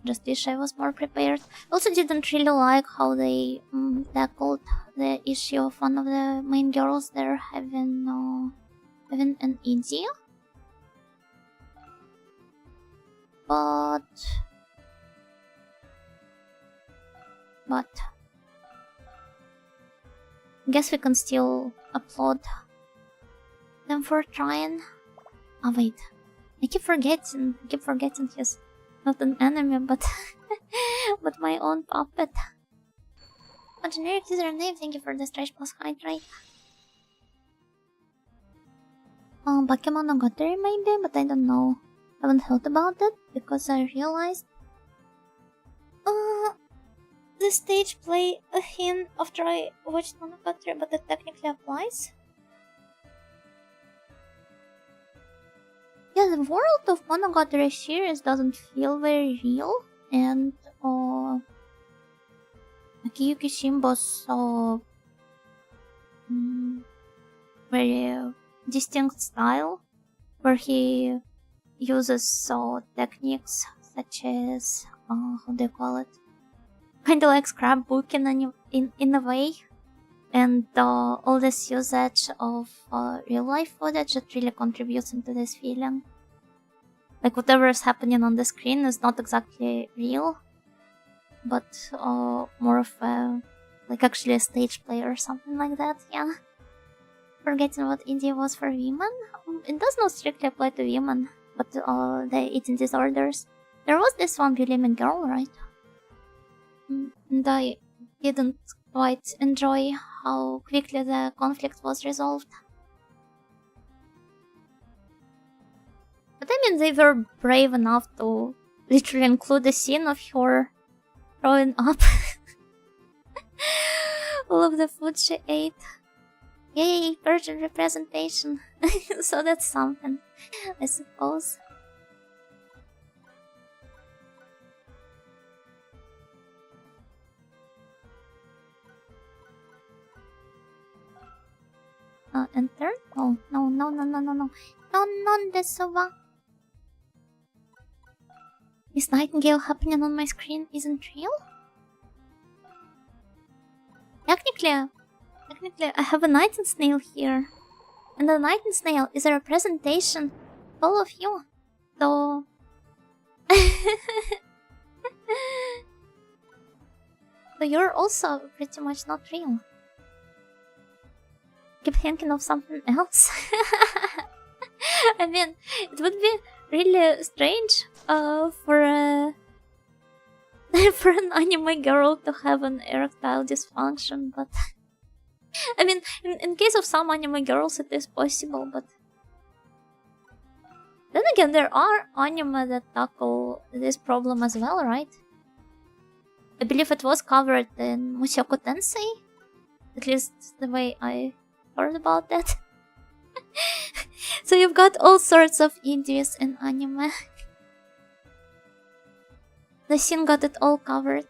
Just wish I was more prepared. Also didn't really like how they tackled the issue of one of the main girls there having an ED. But guess we can still applaud them for trying. Oh wait, I keep forgetting he's not an enemy, but but my own puppet. A generic username. Thank you for the stretch plus hydrate. Bakemonogatari maybe, but I don't know. Haven't thought about it because I realized the stage play a hint after I watched Monogatari, but that technically applies. Yeah, the world of Monogatari series doesn't feel very real, and Akiyuki Shimbo's very distinct style, where he uses techniques such as how do you call it? Kind of like scrapbooking in a way, and all this usage of real life footage that really contributes into this feeling. Like whatever is happening on the screen is not exactly real, but more of a like actually a stage play or something like that. Yeah. Forgetting what India was for women. It does not strictly apply to women, but the eating disorders. There was this one bulimic girl, right? And I didn't quite enjoy how quickly the conflict was resolved. But I mean, they were brave enough to literally include a scene of her throwing up all of the food she ate. Yay, virgin representation. So that's something, I suppose. Enter? Oh, no. Non desu wa. Is Nightingale happening on my screen isn't real? Technically, I have a nightingale here. And the nightingale is a representation of all of you. So... so you're also pretty much not real. Keep thinking of something else. I mean, it would be really strange for a for an anime girl to have an erectile dysfunction, but I mean, in case of some anime girls, it is possible. But then again, there are anime that tackle this problem as well, right? I believe it was covered in Mushoku Tensei, at least the way I heard about that. So you've got all sorts of idiots in anime. The scene got it all covered.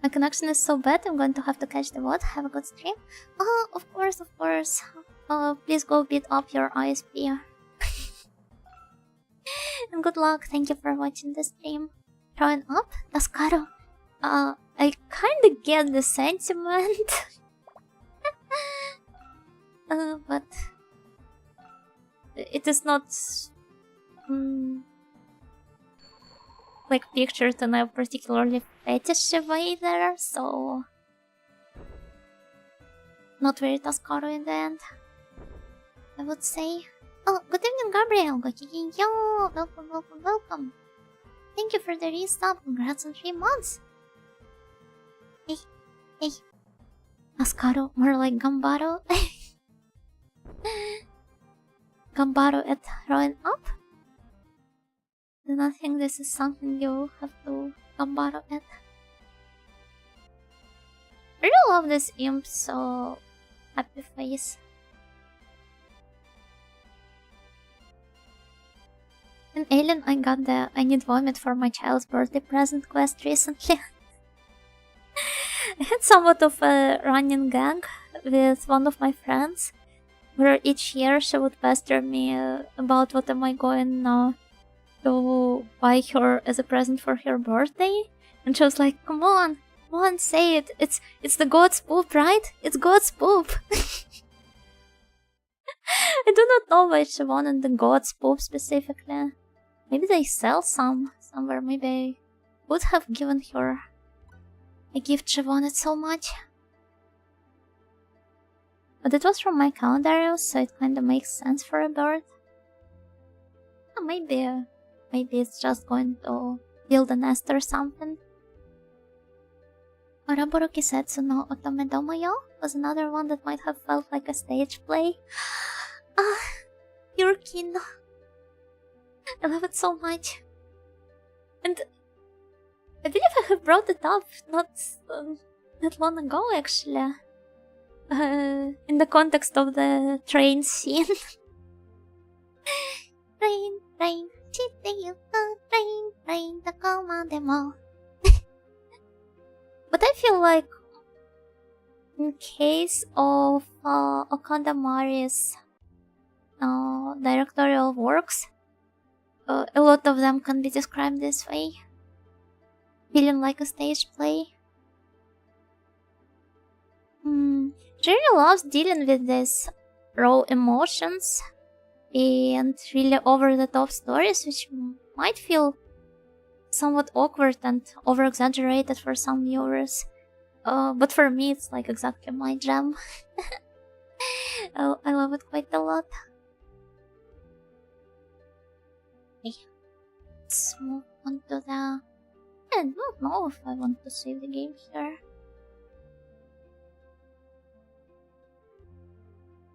My connection is so bad, I'm going to have to catch the bot. Have a good stream. Oh, of course. Please go beat up your ISP. And good luck. Thank you for watching the stream. Throwing up? Tascaro. I kinda get the sentiment. But it is not like pictured in a particularly fetishy way there, so not very Tascaro in the end, I would say. Oh, good evening, Gabriel. Yo, welcome, welcome, welcome. Thank you for the resub. Congrats on 3 months. Hey, hey. Ascaro, more like Gambaro. Gambaro at Rowan Up? Do not think this is something you have to Gambaro at. I really love this imp, so happy face. In Alien, I got the I need vomit for my child's birthday present quest recently. I had somewhat of a running gag with one of my friends, where each year she would pester me about what am I going to buy her as a present for her birthday, and she was like, come on, say it. It's the god's poop, right? It's god's poop. I do not know why she wanted the god's poop specifically. Maybe they sell some somewhere. Maybe I would have given her a gift she wanted so much. But it was from my calendar, so it kinda makes sense for a bird. Maybe it's just going to build a nest or something. Oraboro Kisetsu no Otome Domo yo was another one that might have felt like a stage play. Ah, Yurkin. I love it so much. And I believe I have brought it up not that long ago, actually. In the context of the train scene. Train, train, train, Tacoma demo. But I feel like in case of Okada Mari's directorial works, a lot of them can be described this way. Feeling like a stage play. She really loves dealing with these raw emotions and really over-the-top stories, which might feel somewhat awkward and over-exaggerated for some viewers. But for me, it's like exactly my jam. I love it quite a lot. Okay. Let's move on to the... I don't know if I want to save the game here.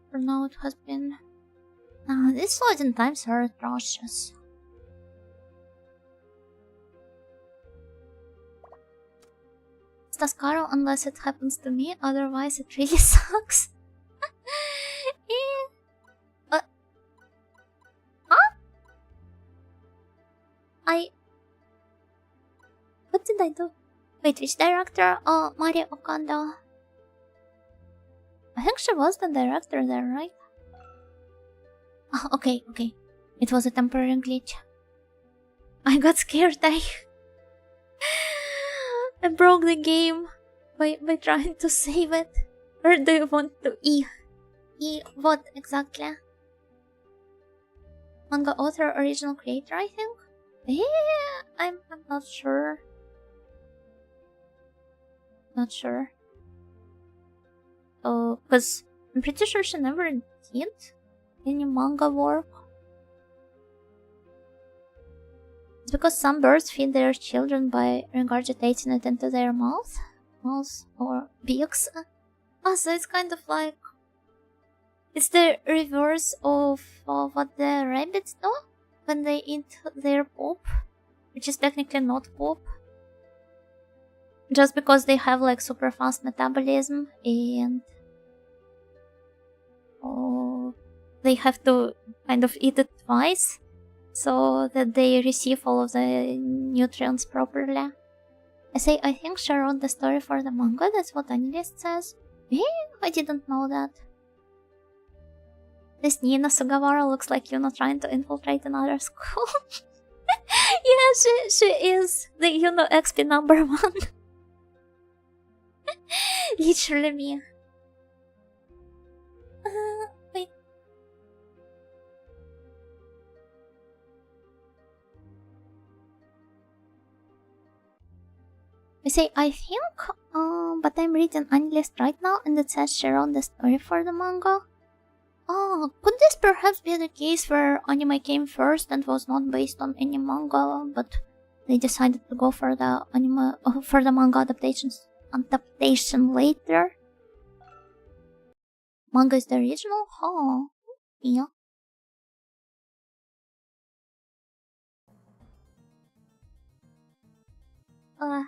For now, it has been... these loading times are atrocious. It's Tascaro unless it happens to me, otherwise it really sucks. Huh? What did I do? Wait, which director? Oh, Mari Okanda. I think she was the director there, right? Oh, okay. It was a temporary glitch. I got scared, I broke the game by trying to save it. Or do you want to what exactly? Manga author, original creator, I think? Yeah, I'm not sure. Not sure. Oh, because I'm pretty sure she never did any manga work. It's because some birds feed their children by regurgitating it into their mouths or beaks. So it's kind of like... It's the reverse of what the rabbits do when they eat their poop, which is technically not poop. Just because they have like super fast metabolism and they have to kind of eat it twice so that they receive all of the nutrients properly. I think she wrote the story for the manga, that's what Anilist says. I didn't know that. This Nina Sugawara looks like Yuna trying to infiltrate another school. Yeah, she is the Yuno XP number 1. Literally me. Wait. I think, but I'm reading Unlist right now and it says she wrote the story for the manga. Oh, could this perhaps be the case where anime came first and was not based on any manga, but they decided to go for the anime for the manga adaptation later? Manga is the original? Oh, yeah. Uh,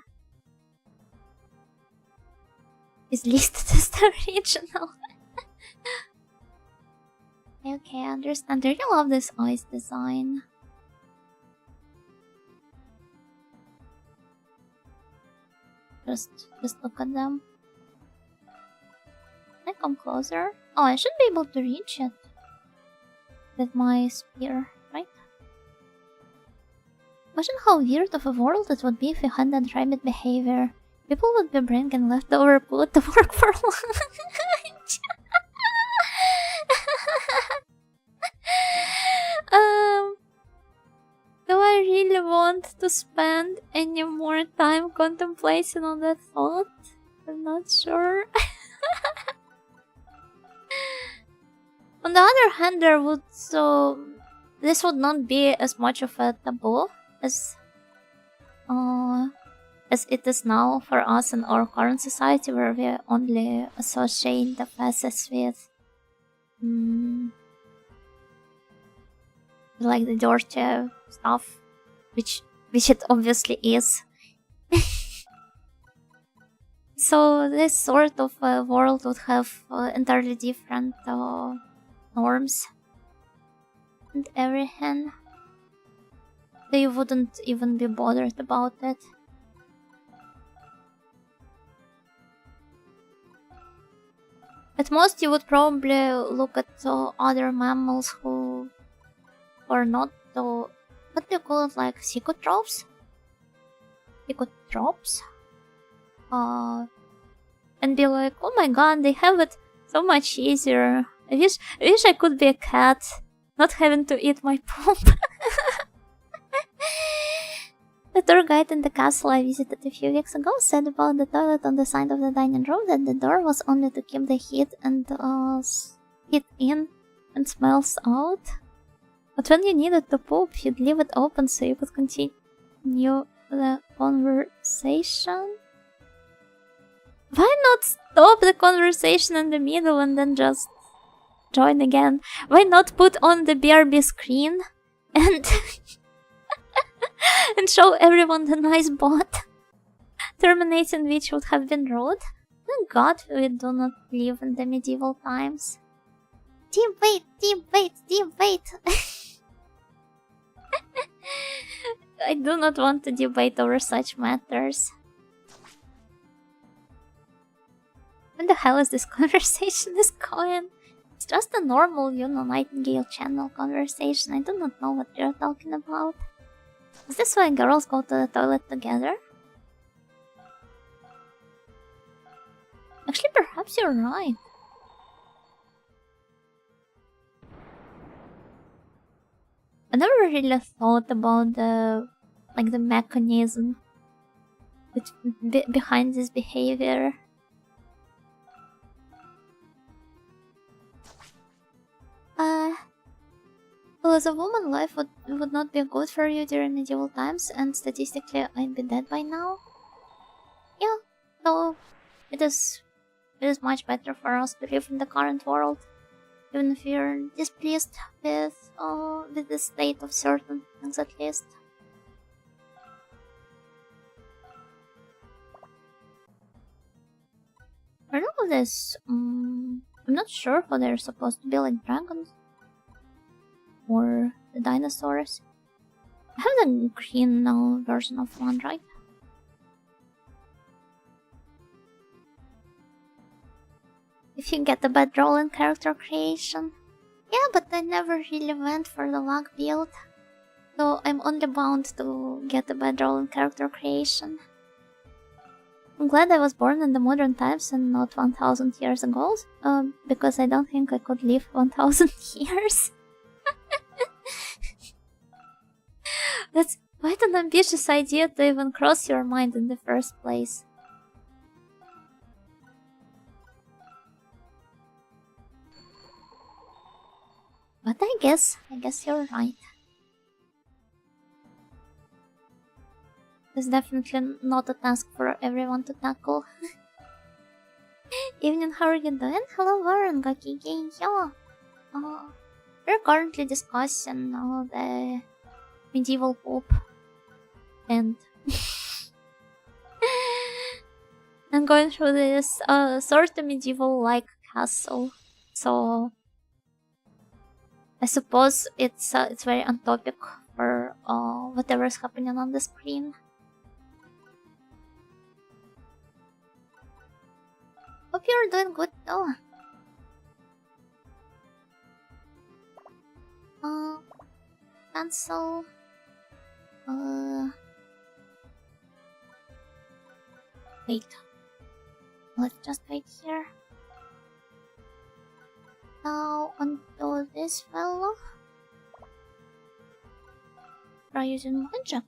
is listed as the original. Okay, I understand. I really love this eyes design. Just look at them. Can I come closer? Oh, I should be able to reach it with my spear, right? Imagine how weird of a world it would be if we had that rabbit behavior. People would be bringing leftover food to work for lunch. Do I really want to spend any more time contemplating on that thought? I'm not sure. On the other hand, this would not be as much of a taboo as it is now for us in our current society, where we only associate the facets with like the dirty stuff, which it obviously is. So this sort of world would have entirely different norms and everything. They wouldn't even be bothered about it. At most, you would probably look at other mammals who are not what do you call it, like psychotropes? Psychotropes? And be like, oh my god, they have it so much easier. I wish I could be a cat, not having to eat my poop. The tour guide in the castle I visited a few weeks ago said about the toilet on the side of the dining room that the door was only to keep the heat in and smells out. But when you needed to poop, you'd leave it open so you could continue the conversation. Why not stop the conversation in the middle and then just join again? Why not put on the BRB screen and and show everyone the nice bot, terminating which would have been rude? Thank God we do not live in the medieval times. Debate. I do not want to debate over such matters. When the hell is this conversation going? It's just a normal Nightingale channel conversation. I do not know what you're talking about. Is this why girls go to the toilet together? Actually, perhaps you're right. I never really thought about the mechanism behind this behavior. Well, as a woman, life would not be good for you during medieval times, and statistically, I'd be dead by now. Yeah, so it is much better for us to live in the current world, even if you're displeased with the state of certain things, at least. I don't know this. I'm not sure whether they're supposed to be like dragons or the dinosaurs. I have the green now version of one, right? If you get the bad roll in character creation. Yeah, but I never really went for the luck build, so I'm only bound to get the bad roll in character creation. I'm glad I was born in the modern times and not 1000 years ago, because I don't think I could live 1000 years. That's quite an ambitious idea to even cross your mind in the first place. But I guess you're right. It's definitely not a task for everyone to tackle. Evening, how are you doing? Hello, Warren, Gaki yeah. We're currently discussing the medieval pope and I'm going through this sort of medieval like castle. So I suppose it's very on topic for whatever's happening on the screen. Hope you're doing good though. Cancel. Wait. Let's just wait here. Now onto this fellow. Try using magic.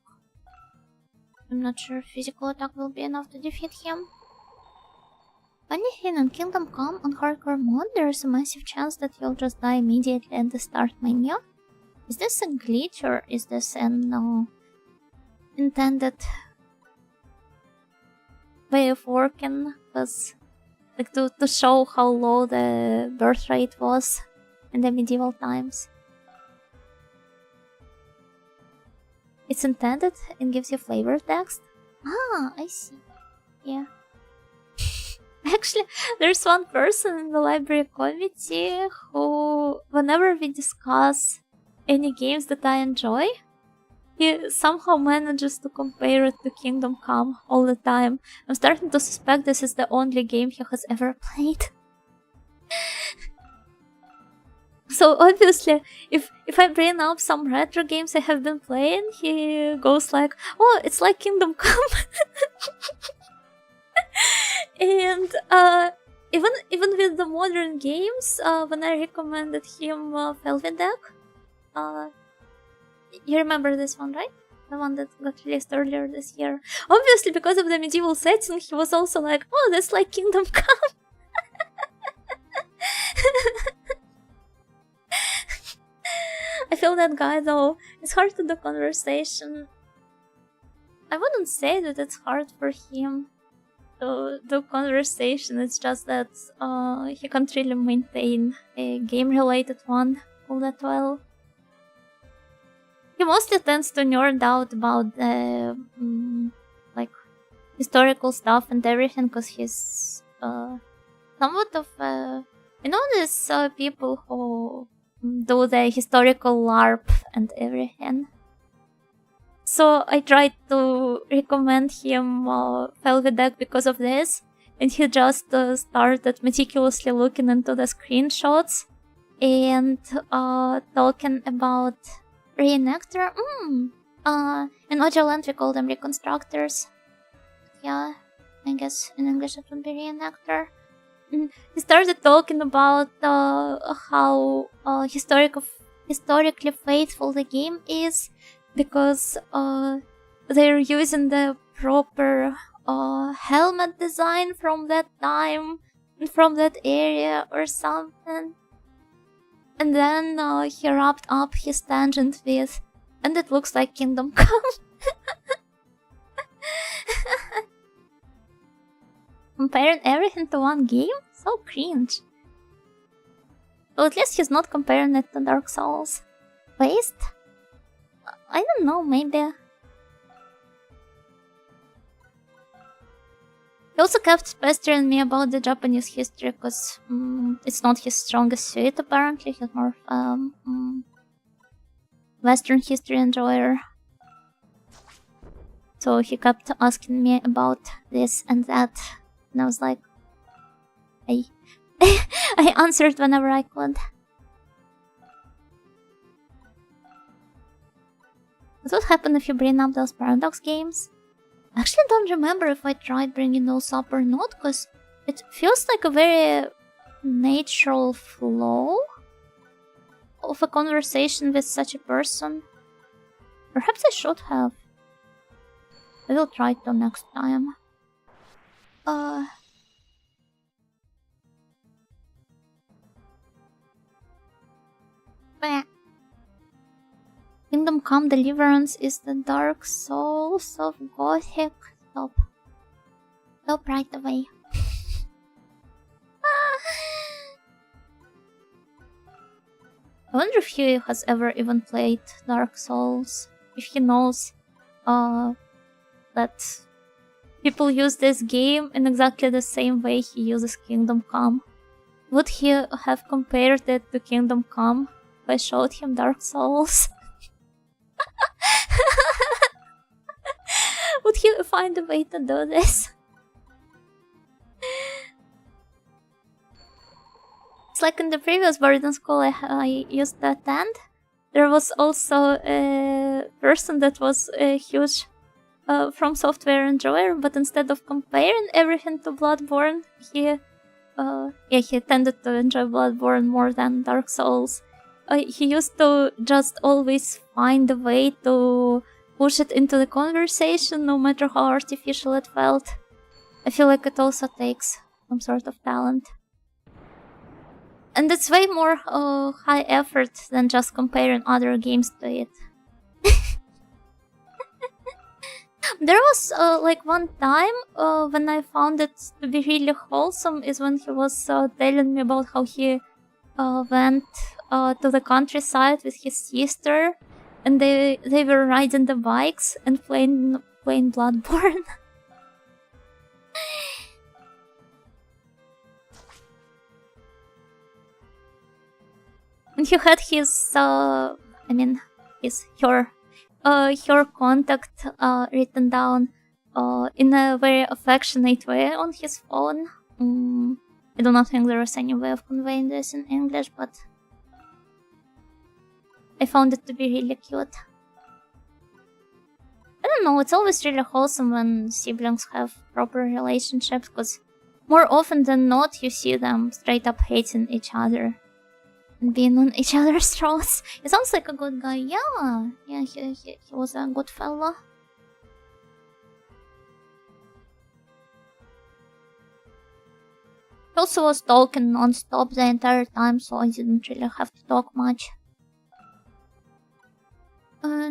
I'm not sure if physical attack will be enough to defeat him. Funny thing, in Kingdom Come on hardcore mode, there's a massive chance that you'll just die immediately at the start menu. Is this a glitch or is this an intended way of working? Because like to show how low the birth rate was in the medieval times. It's intended and gives you flavor text? Ah, I see. Yeah. Actually, there's one person in the library committee who, whenever we discuss any games that I enjoy, he somehow manages to compare it to Kingdom Come all the time. I'm starting to suspect this is the only game he has ever played. So obviously, if I bring up some retro games I have been playing, he goes like, "Oh, it's like Kingdom Come." And even with the modern games, when I recommended him Velvedek, you remember this one, right? The one that got released earlier this year. Obviously, because of the medieval setting, he was also like, "Oh, that's like Kingdom Come." I feel that guy though. It's hard to do conversation. I wouldn't say that it's hard for him to do conversation. It's just that he can't really maintain a game-related one all that well. He mostly tends to nerd out about the like historical stuff and everything, because he's somewhat of you know these people who do the historical LARP and everything. So I tried to recommend him Velvedek because of this, and he just started meticulously looking into the screenshots and talking about reenactor. In Ojoland we call them reconstructors. Yeah, I guess in English it would be reenactor. He started talking about how historically faithful the game is, because they're using the proper helmet design from that time and from that area or something. And then he wrapped up his tangent with, "And it looks like Kingdom Come." Comparing everything to one game? So cringe. Well, at least he's not comparing it to Dark Souls. Waste? I don't know, maybe. He also kept pestering me about the Japanese history, because it's not his strongest suit apparently. He's more Western history enjoyer. So he kept asking me about this and that, and I was like, I answered whenever I could. What would happen if you bring up those Paradox games? I actually don't remember if I tried bringing those up or not, because it feels like a very natural flow of a conversation with such a person. Perhaps I should have. I will try to next time. Bleh. Kingdom Come Deliverance is the Dark Souls of Gothic. Stop. Stop right away. I wonder if he has ever even played Dark Souls. If he knows that people use this game in exactly the same way he uses Kingdom Come. Would he have compared it to Kingdom Come if I showed him Dark Souls? Would he find a way to do this? It's like in the previous boarding school I used to attend. There was also a person that was a huge From Software enjoyer, but instead of comparing everything to Bloodborne, he tended to enjoy Bloodborne more than Dark Souls. He used to just always find a way to push it into the conversation, no matter how artificial it felt. I feel like it also takes some sort of talent. And it's way more high effort than just comparing other games to it. There was like one time when I found it to be really wholesome is when he was telling me about how he went to the countryside with his sister, and they were riding the bikes and playing Bloodborne. And he had his her contact written down in a very affectionate way on his phone. I do not think there is any way of conveying this in English, but I found it to be really cute. I don't know, it's always really wholesome when siblings have proper relationships, because more often than not you see them straight up hating each other and being on each other's throats. He sounds like a good guy. Yeah, he was a good fella. He also was talking non-stop the entire time, so I didn't really have to talk much.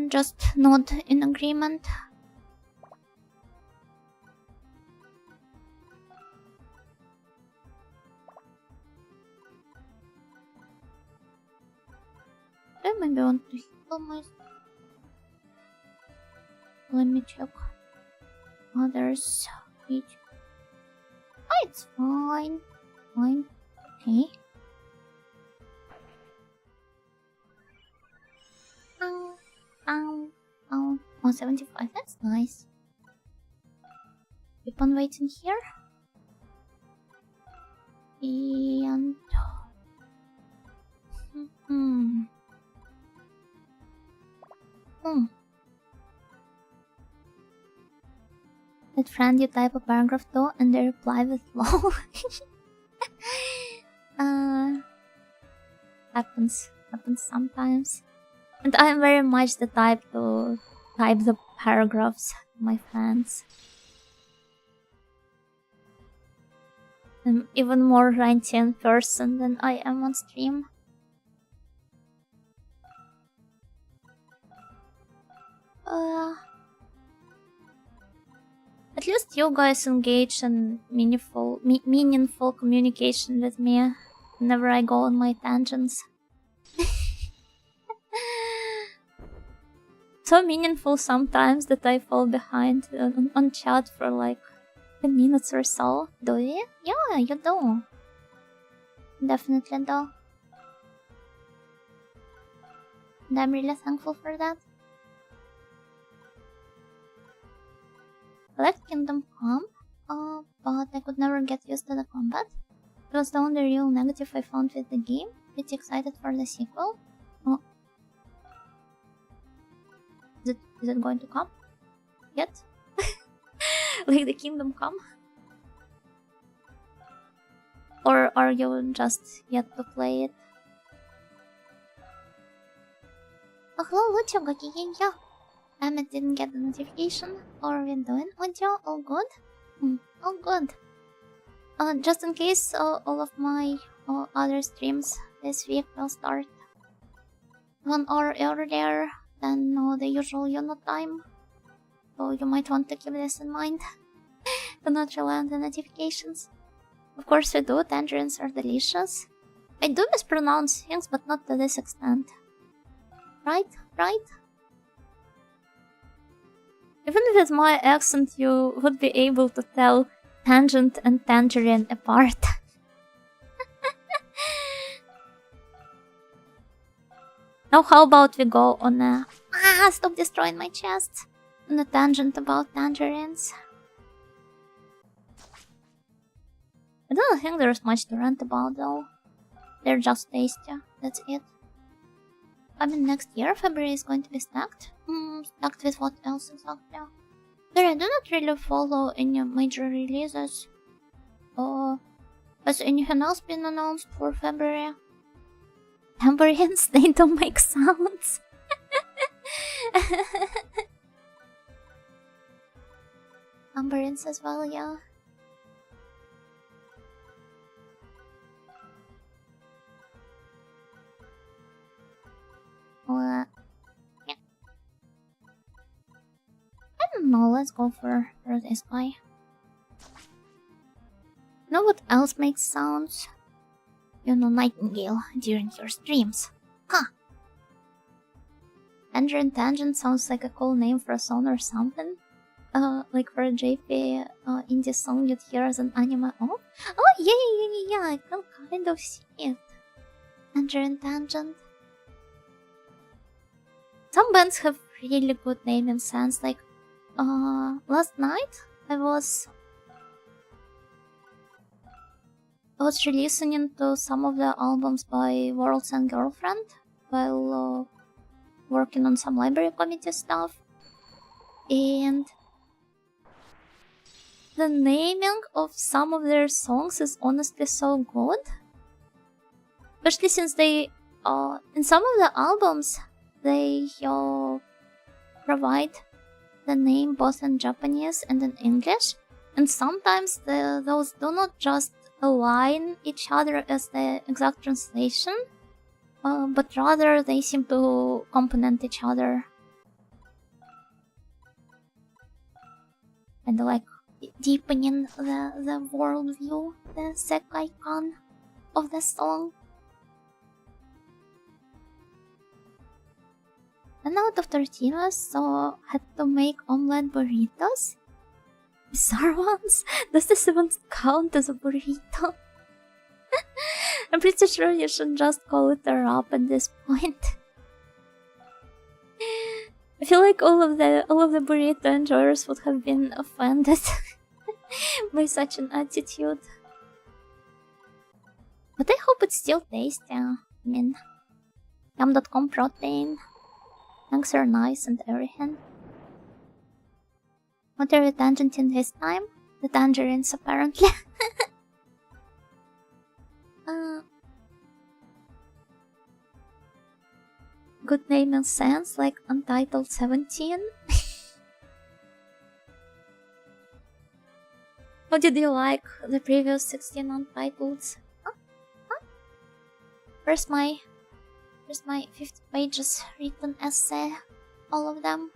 Just nod in agreement. I maybe want to heal myself. Let me check others. Oh, it's fine. Fine. Okay. Oh, 75. That's nice. Keep on waiting here. And... That friend you type a paragraph to and they reply with lol. Happens sometimes. And I am very much the type to type the paragraphs to my friends. I'm even more ranty in person than I am on stream. At least you guys engage in meaningful communication with me whenever I go on my tangents. So meaningful sometimes that I fall behind on chat for like 10 minutes or so. Do you? Yeah, you do. Definitely do. And I'm really thankful for that. I liked Kingdom Come, but I could never get used to the combat. It was the only real negative I found with the game. Pretty excited for the sequel. Oh. Is it going to come? Yet? Like the Kingdom Come? Or are you just yet to play it? Oh, hello, Lucho, yeah. I didn't get the notification. How are we doing, audio? All good? All good. Just in case all of my other streams this week will start 1 hour earlier than the usual unit time. So you might want to keep this in mind to not rely on the notifications. Of course we do, tangerines are delicious. I do mispronounce things, but not to this extent. Right? Right? Even with my accent, you would be able to tell tangent and tangerine apart. Now how about we go on a... stop destroying my chest! On a tangent about tangerines. I don't think there's much to rant about though. They're just tasty, that's it. I mean, next year February is going to be stacked. Stacked with what else exactly? There, I do not really follow any major releases. Has anything else been announced for February? Tambourines, they don't make sounds. Tambourines as well, yeah. Yeah. I don't know, let's go for this guy. Know what else makes sounds? You know, Nightingale during your streams. Huh. Tangent sounds like a cool name for a song or something. Like for a JP indie song you'd hear as an anime. Oh, yeah, I can kind of see it. Tangent. Some bands have really good naming sense, like, last night I was re-listening to some of the albums by Worlds and Girlfriend while working on some library committee stuff, and the naming of some of their songs is honestly so good, especially since they in some of the albums they provide the name both in Japanese and in English, and sometimes those do not just align each other as the exact translation, but rather they seem to complement each other. And like deepening the worldview, the sekai-kan of the song. And out of tortillas, so had to make omelette burritos. Bizarre ones? Does this even count as a burrito? I'm pretty sure you should just call it a wrap at this point. I feel like all of the burrito enjoyers would have been offended by such an attitude. But I hope it's still tasty. I mean, yum.com protein. Thanks are nice and everything. What are you tangenting this time? The tangerines, apparently. Good name and sense, like Untitled 17. How did you like the previous 16 Untitles? Huh? Where's my 50 pages written essay? All of them.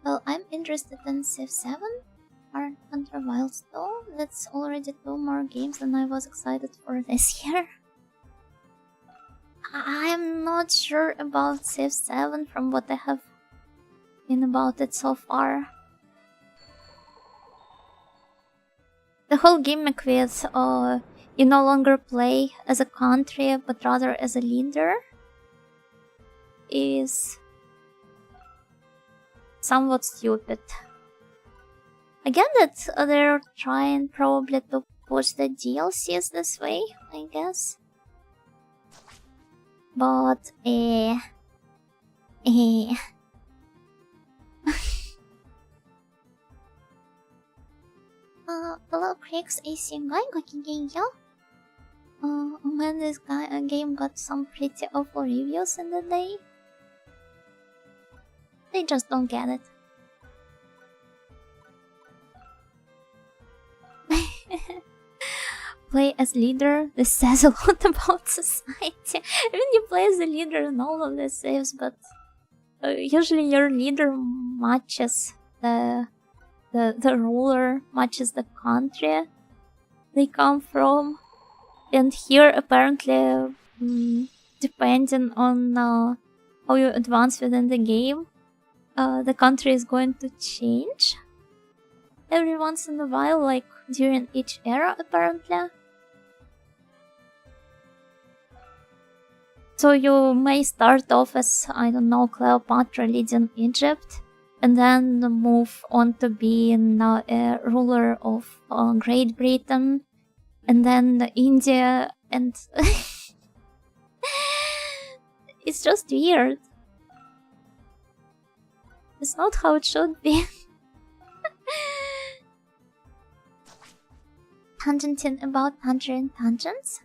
Well, I'm interested in Civ 7. Hunter Wilds though. That's already 2 more games than I was excited for this year. I'm not sure about Civ 7 from what I have been about it so far. The whole gimmick with you no longer play as a country but rather as a leader is somewhat stupid. I get that they're trying probably to push the DLCs this way, I guess. But, The Little Creek's AC guy got yo. Man, this game got some pretty awful reviews in the day. They just don't get it. play as leader, this says a lot about society. I mean, you play as the leader in all of the saves, but usually your leader matches the ruler, matches the country they come from. And here, apparently, depending on how you advance within the game, the country is going to change every once in a while, like during each era, apparently. So you may start off as, I don't know, Cleopatra leading Egypt, and then move on to being a ruler of Great Britain, and then India, and it's just weird. It's not how it should be. Tangenting about tangerine tangents?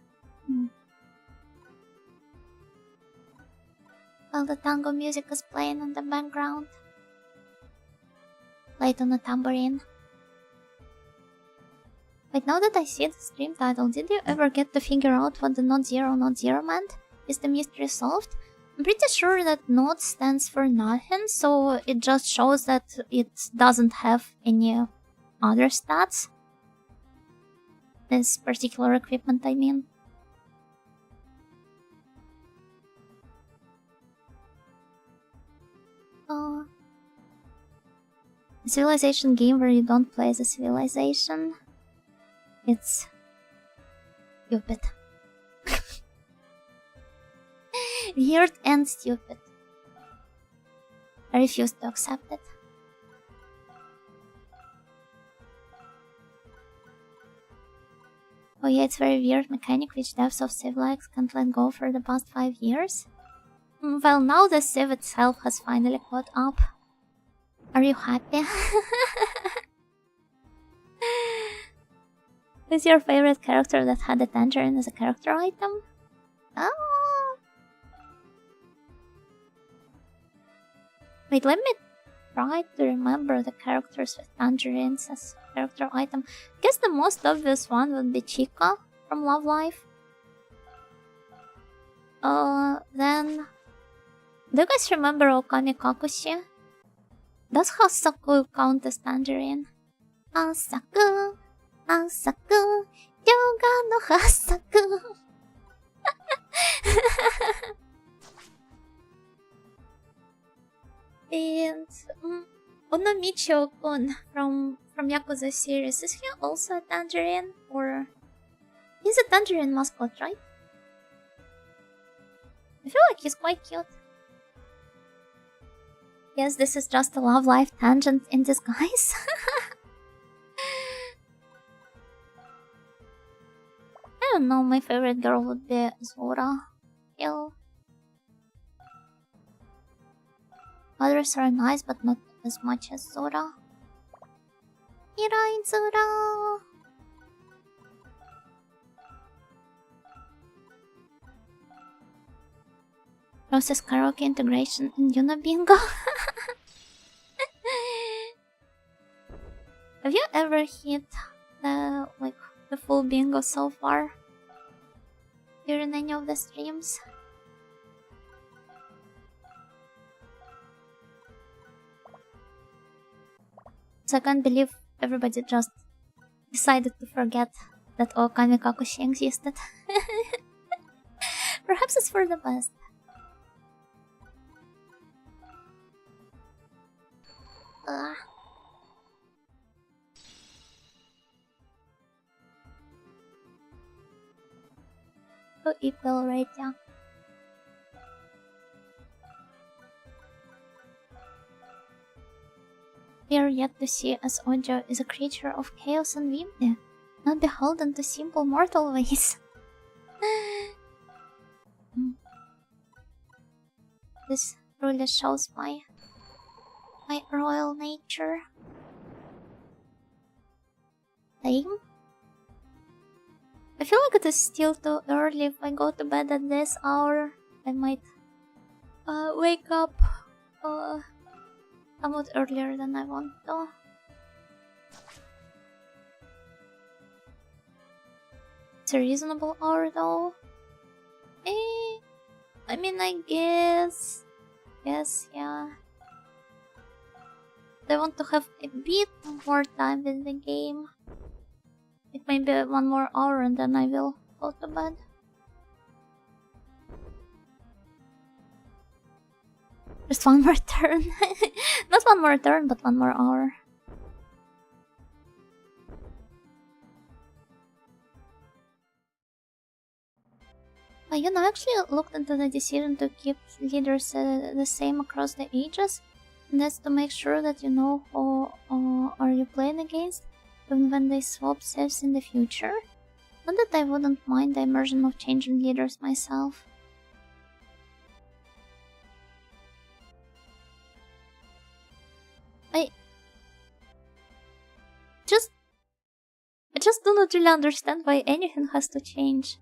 While the tango music is playing in the background. Played on a tambourine. Wait, now that I see the stream title, did you ever get to figure out what the not zero meant? Is the mystery solved? I'm pretty sure that not stands for nothing, so it just shows that it doesn't have any other stats. This particular equipment, I mean. A civilization game where you don't play as a civilization. It's stupid. Weird and stupid. I refuse to accept it. Oh yeah, it's very weird mechanic which devs of Civlex can't let go for the past 5 years. Well, now the Civ itself has finally caught up. Are you happy? Who's your favorite character that had a tangerine as a character item? Oh. Wait, let me try to remember the characters with tangerines as character item. I guess the most obvious one would be Chica from Love Life. Then... do you guys remember Okami Kakushi? Does Hasaku count as tangerine? Hasaku, Hasaku, Yoga no Hasaku. And Onomichio-kun from Yakuza series, is he also a tangerine? Or he's a tangerine mascot, right? I feel like he's quite cute. Yes, this is just a Love Life tangent in disguise. I don't know, my favorite girl would be Zora. Hill. Others are nice, but not as much as Zora. Hirai Zora! Process karaoke integration in Unabingo. Have you ever hit the full bingo so far? During any of the streams? So I can't believe everybody just decided to forget that Okami Kakushi existed. Perhaps it's for the best. Oh, April, right, yeah. We are yet to see as Ojo is a creature of chaos and whimsy, not beholden to simple mortal ways. This really shows my royal nature. Same. I feel like it is still too early. If I go to bed at this hour, I might wake up somewhat earlier than I want to. It's a reasonable hour though. I mean, I guess. Yes, yeah. I want to have a bit more time with the game. It may be 1 more hour and then I will go to bed. Just 1 more turn. Not 1 more turn, but 1 more hour. You know, I actually looked into the decision to keep leaders the same across the ages. And that's to make sure that you know who are you playing against, even when they swap saves in the future. Not that I wouldn't mind the immersion of changing leaders myself. I just do not really understand why anything has to change.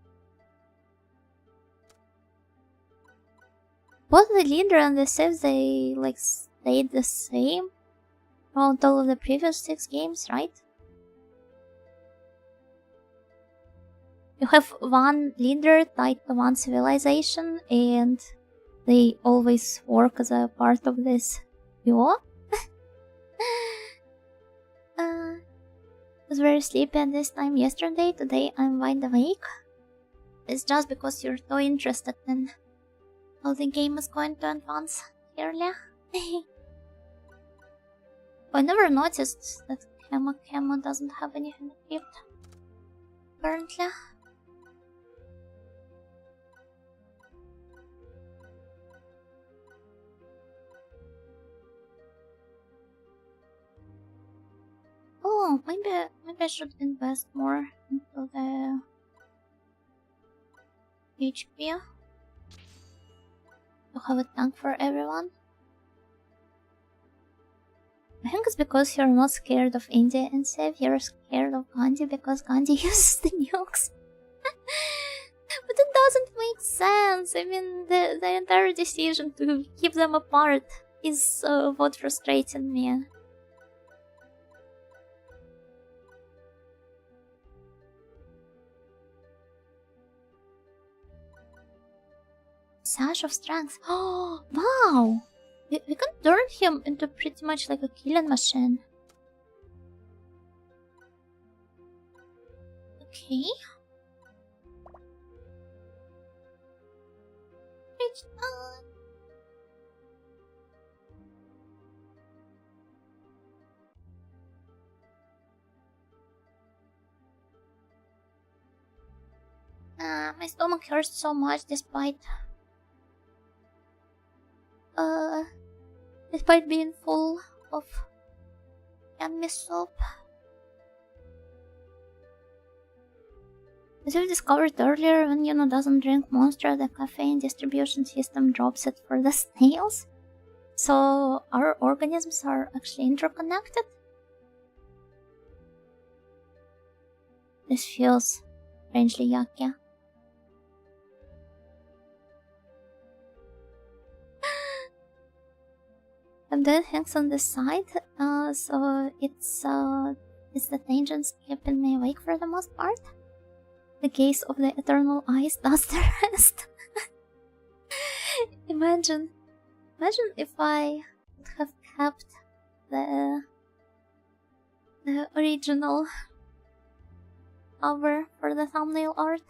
Both the leader and the saves, they like stayed the same throughout all of the previous 6 games, right? You have one leader tied to one civilization and they always work as a part of this duo. I was very sleepy at this time yesterday. Today I'm wide awake. It's just because you're so interested in how the game is going to advance earlier. I never noticed that Kemo doesn't have anything equipped currently. Oh, maybe I should invest more into the HP to have a tank for everyone. I think it's because you're not scared of India and Sev, you're scared of Gandhi because Gandhi uses the nukes. But it doesn't make sense. I mean, the entire decision to keep them apart is what frustrating me. Sash of Strength. Oh, wow! We can turn him into pretty much like a killing machine. Okay. Reach on. My stomach hurts so much despite being full of yummy soup. As we discovered earlier, when Yuno doesn't drink Monster, the caffeine distribution system drops it for the snails. So our organisms are actually interconnected. This feels strangely yucky. I'm doing things on the side, so it's the tangents keeping me awake for the most part. The gaze of the eternal eyes does the rest. Imagine if I would have kept the original cover for the thumbnail art.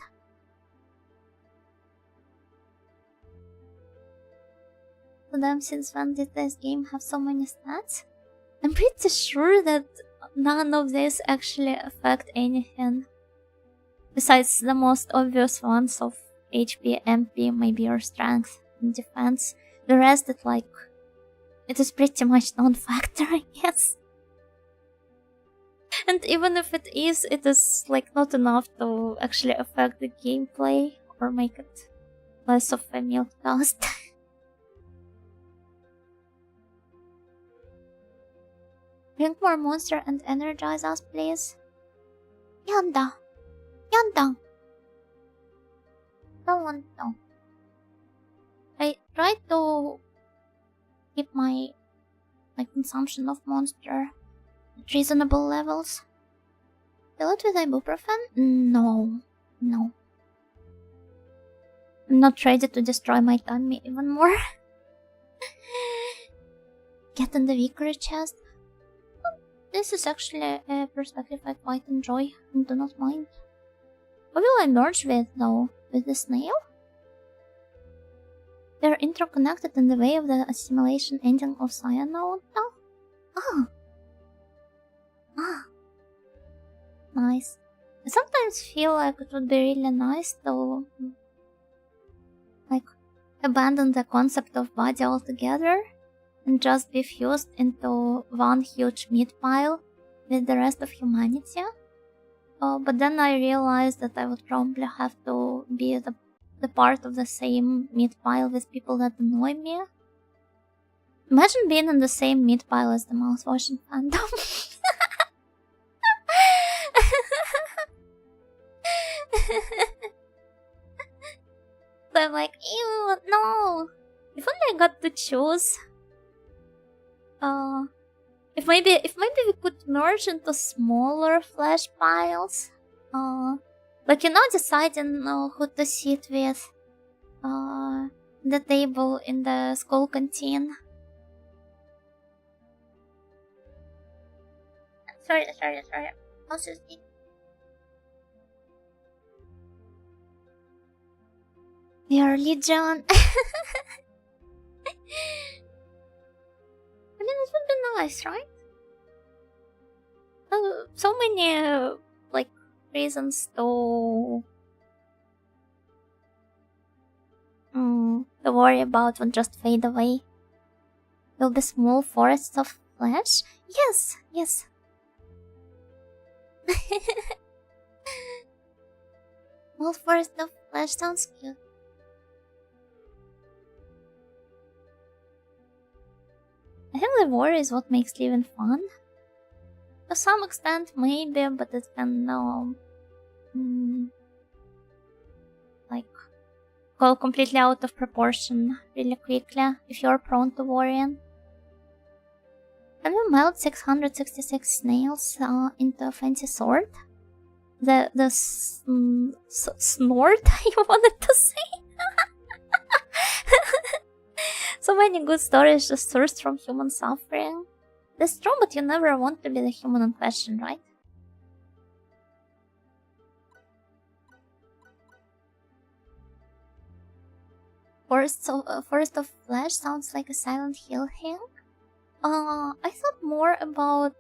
To them, since when did this game have so many stats? I'm pretty sure that none of this actually affect anything. Besides the most obvious ones of HP, MP, maybe your strength and defense. The rest it is pretty much non-factor, I guess. And even if it is not enough to actually affect the gameplay or make it less of a milquetoast. Drink more Monster and energize us, please. Yanda! Yanda! Don't want to. I try to keep my consumption of Monster at reasonable levels. Fill it with ibuprofen? No. No. I'm not ready to destroy my tummy even more. Get in the weaker chest. This is actually a perspective I quite enjoy and do not mind. What will I merge with, though? With the snail? They're interconnected in the way of the assimilation engine of cyanode, though? Ah. Ah. Nice. I sometimes feel like it would be really nice to, like, abandon the concept of body altogether and just be fused into one huge meat pile with the rest of humanity. But then I realized that I would probably have to be the part of the same meat pile with people that annoy me. Imagine being in the same meat pile as the mouthwashing fandom. So I'm like, ew, no. If only I got to choose. If maybe we could merge into smaller flesh piles. Like, you know, deciding who to sit with. The table in the school canteen. Sorry. Also, your religion. I mean, it would be nice, right? So many, like, reasons to worry about would just fade away. Will be small forests of flesh? Yes. Small forest of flesh sounds cute. I think the war is what makes living fun. To some extent, maybe, but it can like, go completely out of proportion really quickly if you're prone to worrying. Can we melt 666 snails into a fancy sword? The snort you wanted to say? So many good stories just sourced from human suffering. That's true, but you never want to be the human in question, right? Forest of Flesh sounds like a Silent Hill thing. I thought more about...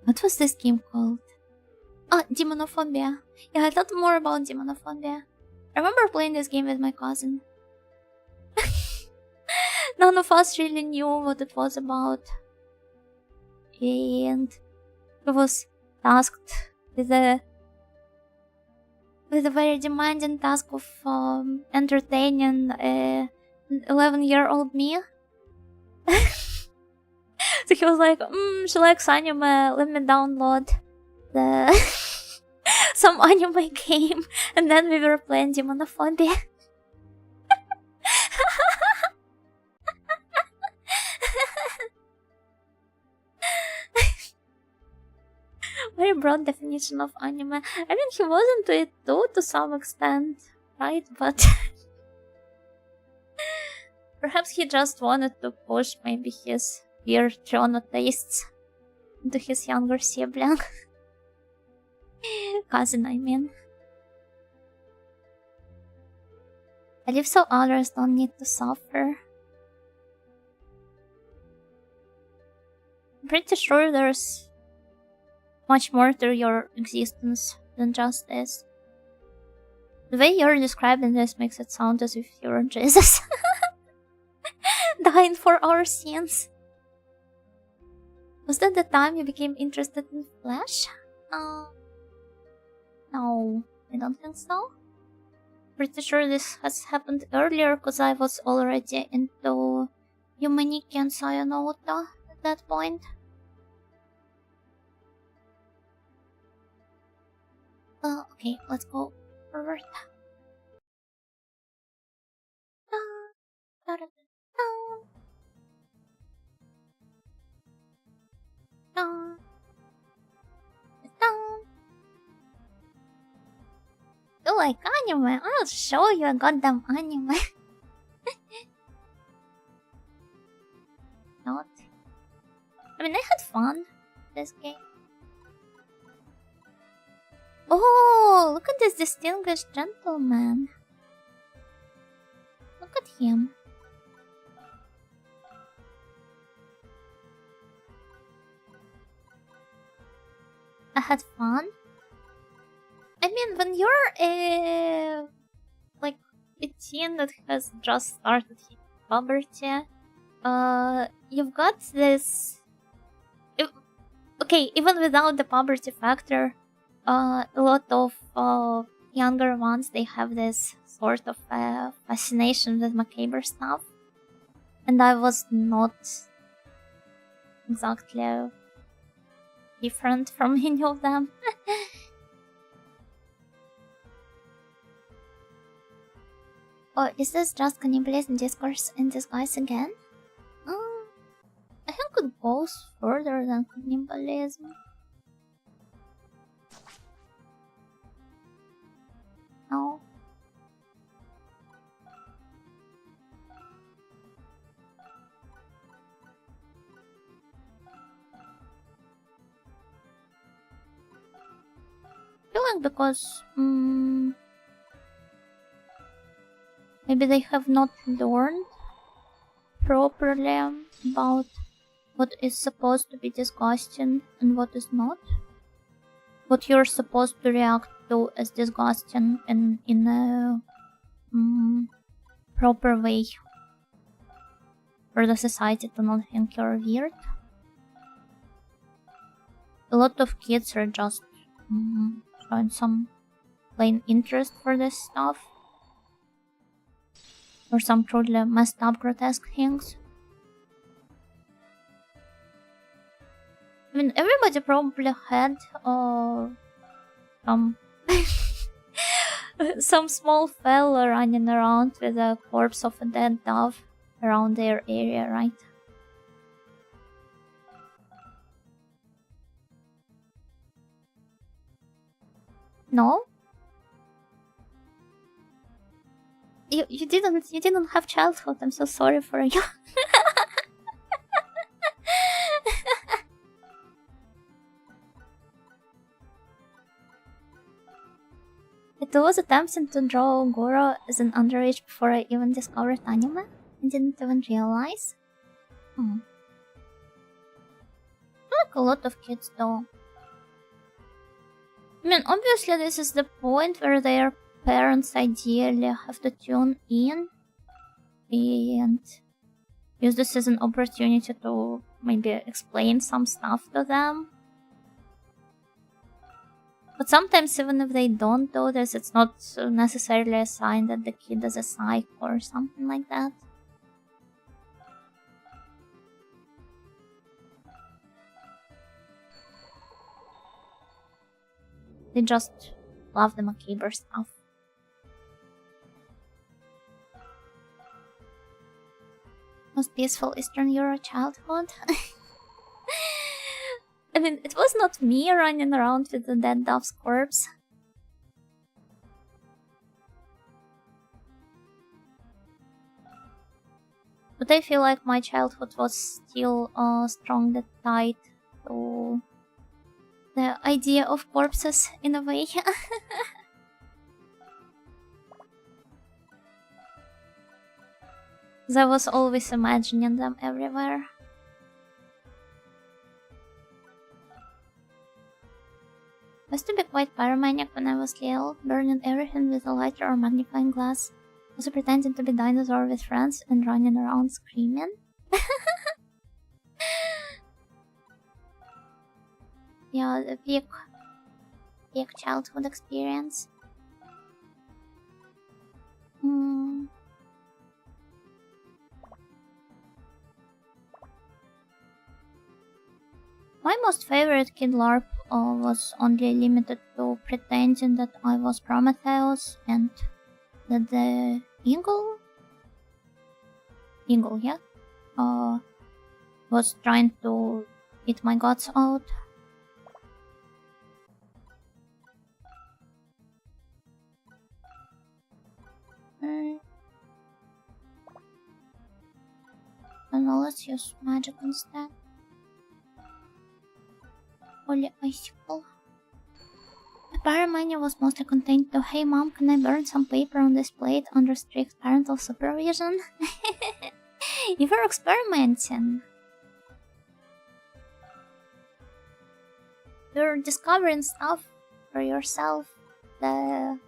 What was this game called? Demonophobia. Yeah, I thought more about Demonophobia. I remember playing this game with my cousin. None of us really knew what it was about. And he was tasked with a very demanding task of entertaining 11-year-old me. So he was like, she likes anime, let me download the some anime game, and then we were playing Demonophobia. Very broad definition of anime. I mean, he was into it too, to some extent, right? But perhaps he just wanted to push maybe his weird genre tastes into his younger sibling. Cousin, I mean. I live so others don't need to suffer. I'm pretty sure there's much more to your existence than just this. The way you're describing this makes it sound as if you're Jesus. Dying for our sins. Was that the time you became interested in flesh? No, I don't think so. Pretty sure this has happened earlier because I was already into Humaniki and Sayanota at that point. Okay, let's go forward. like anime? I'll show you a goddamn anime. Not. I mean, I had fun this game. Oh, look at this distinguished gentleman. Look at him. I had fun. I mean, when you're like a teen that has just started puberty, you've got this. Okay, even without the puberty factor, a lot of younger ones, they have this sort of fascination with macabre stuff, and I was not exactly different from any of them. Oh, is this just cannibalism discourse in disguise again? I think it goes further than cannibalism. No. I feel like because maybe they have not learned properly about what is supposed to be disgusting and what is not. What you're supposed to react to as disgusting and in a proper way for the society to not think you're weird. A lot of kids are just showing some plain interest for this stuff. Or some truly messed up grotesque things. I mean, everybody probably had some small fella running around with a corpse of a dead dove around their area, right? No? You didn't have childhood. I'm so sorry for you. It was attempting to draw Goro as an underage before I even discovered anime. I didn't even realize. I feel like a lot of kids though. I mean, obviously this is the point where their parents ideally have to tune in and use this as an opportunity to maybe explain some stuff to them. But sometimes even if they don't do this, it's not necessarily a sign that the kid is a psycho or something like that. They just love the macabre stuff. Most peaceful Eastern Euro childhood. I mean, it was not me running around with the dead dove's corpse. But I feel like my childhood was still strongly tied to the idea of corpses in a way. I was always imagining them everywhere. I used to be quite pyromaniac when I was little, burning everything with a lighter or magnifying glass, also pretending to be dinosaur with friends and running around screaming. Yeah, the peak childhood experience. My most favorite kid LARP was only limited to pretending that I was Prometheus and that the eagle, yeah, was trying to eat my guts out. And now let's use magic instead. Holy icicle. The pyromania was mostly contained to, hey mom, can I burn some paper on this plate under strict parental supervision? You were experimenting. You're discovering stuff for yourself the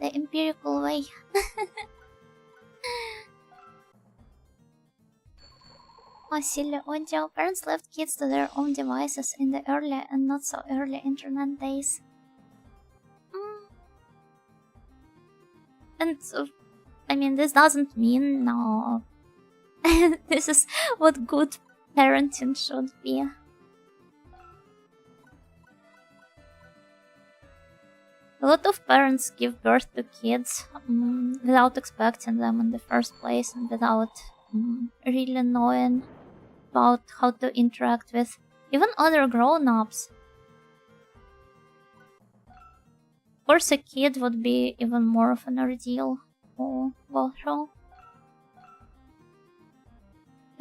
empirical way. Oh, silly audio. Parents left kids to their own devices in the early and not so early internet days. And I mean, this doesn't mean no. This is what good parenting should be. A lot of parents give birth to kids without expecting them in the first place and without really knowing about how to interact with even other grown-ups. Of course, a kid would be even more of an ordeal to go through.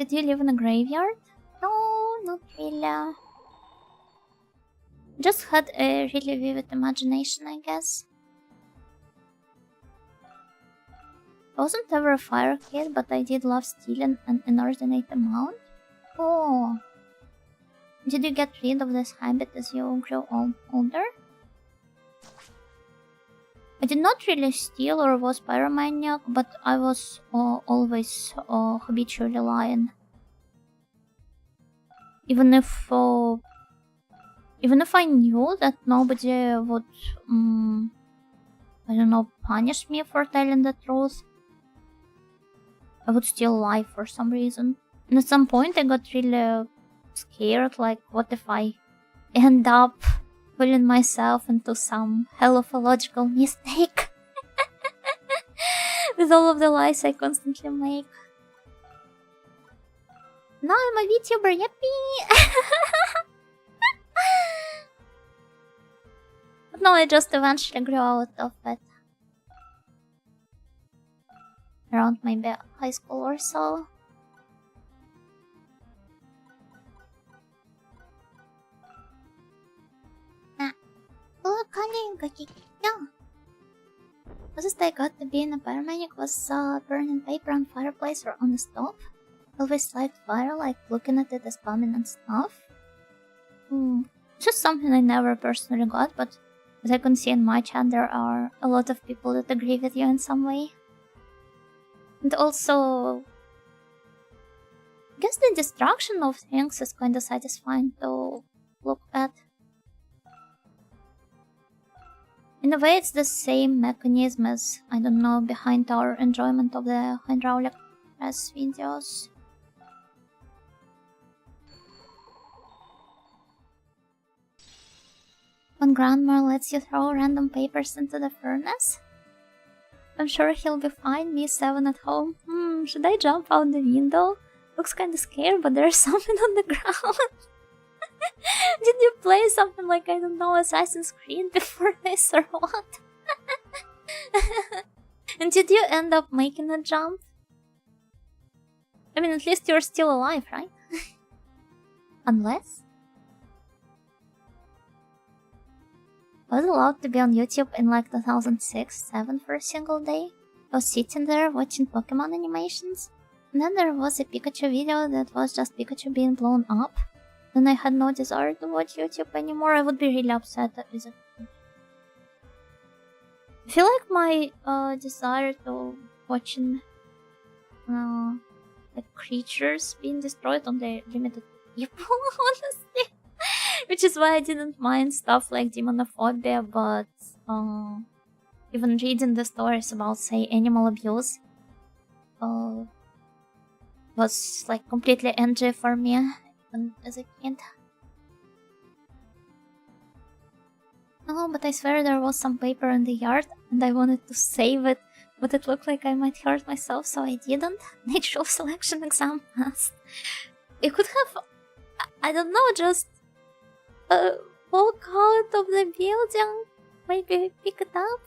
Did you live in a graveyard? No, not really. Just had a really vivid imagination, I guess. I wasn't ever a fire kid, but I did love stealing an inordinate amount. Oh. Did you get rid of this habit as you grew older? I did not really steal or was pyromaniac, but I was always habitually lying. Even if I knew that nobody would, I don't know, punish me for telling the truth, I would still lie for some reason. And at some point I got really scared, like, what if I end up pulling myself into some hell of a logical mistake with all of the lies I constantly make. Now I'm a Vtuber, yippee! But no, I just eventually grew out of it. Around maybe high school or so. Closest I got to being a pyromaniac was burning paper on fireplace or on the stove. Always liked fire, like looking at it as plumbing and stuff. It's just something I never personally got, but as I can see in my chat, there are a lot of people that agree with you in some way. And also, I guess the destruction of things is kinda satisfying to look at. In a way, it's the same mechanism as, I don't know, behind our enjoyment of the hydraulic press videos. When grandma lets you throw random papers into the furnace? I'm sure he'll be fine, me 7 at home. Should I jump out the window? Looks kinda scared, but there's something on the ground. Did you play something like, I don't know, Assassin's Creed before this or what? And did you end up making a jump? I mean, at least you're still alive, right? Unless? I was allowed to be on YouTube in like 2006-7 for a single day. I was sitting there watching Pokemon animations. And then there was a Pikachu video that was just Pikachu being blown up. Then I had no desire to watch YouTube anymore. I would be really upset with it. I feel like my desire to watching like creatures being destroyed on the limited people, honestly. Which is why I didn't mind stuff like demonophobia, but even reading the stories about, say, animal abuse was like completely NG for me, even as a kid. No, but I swear there was some paper in the yard and I wanted to save it, but it looked like I might hurt myself, so I didn't. Natural selection exam passed. It could have, I don't know, just walk out of the building, maybe pick it up.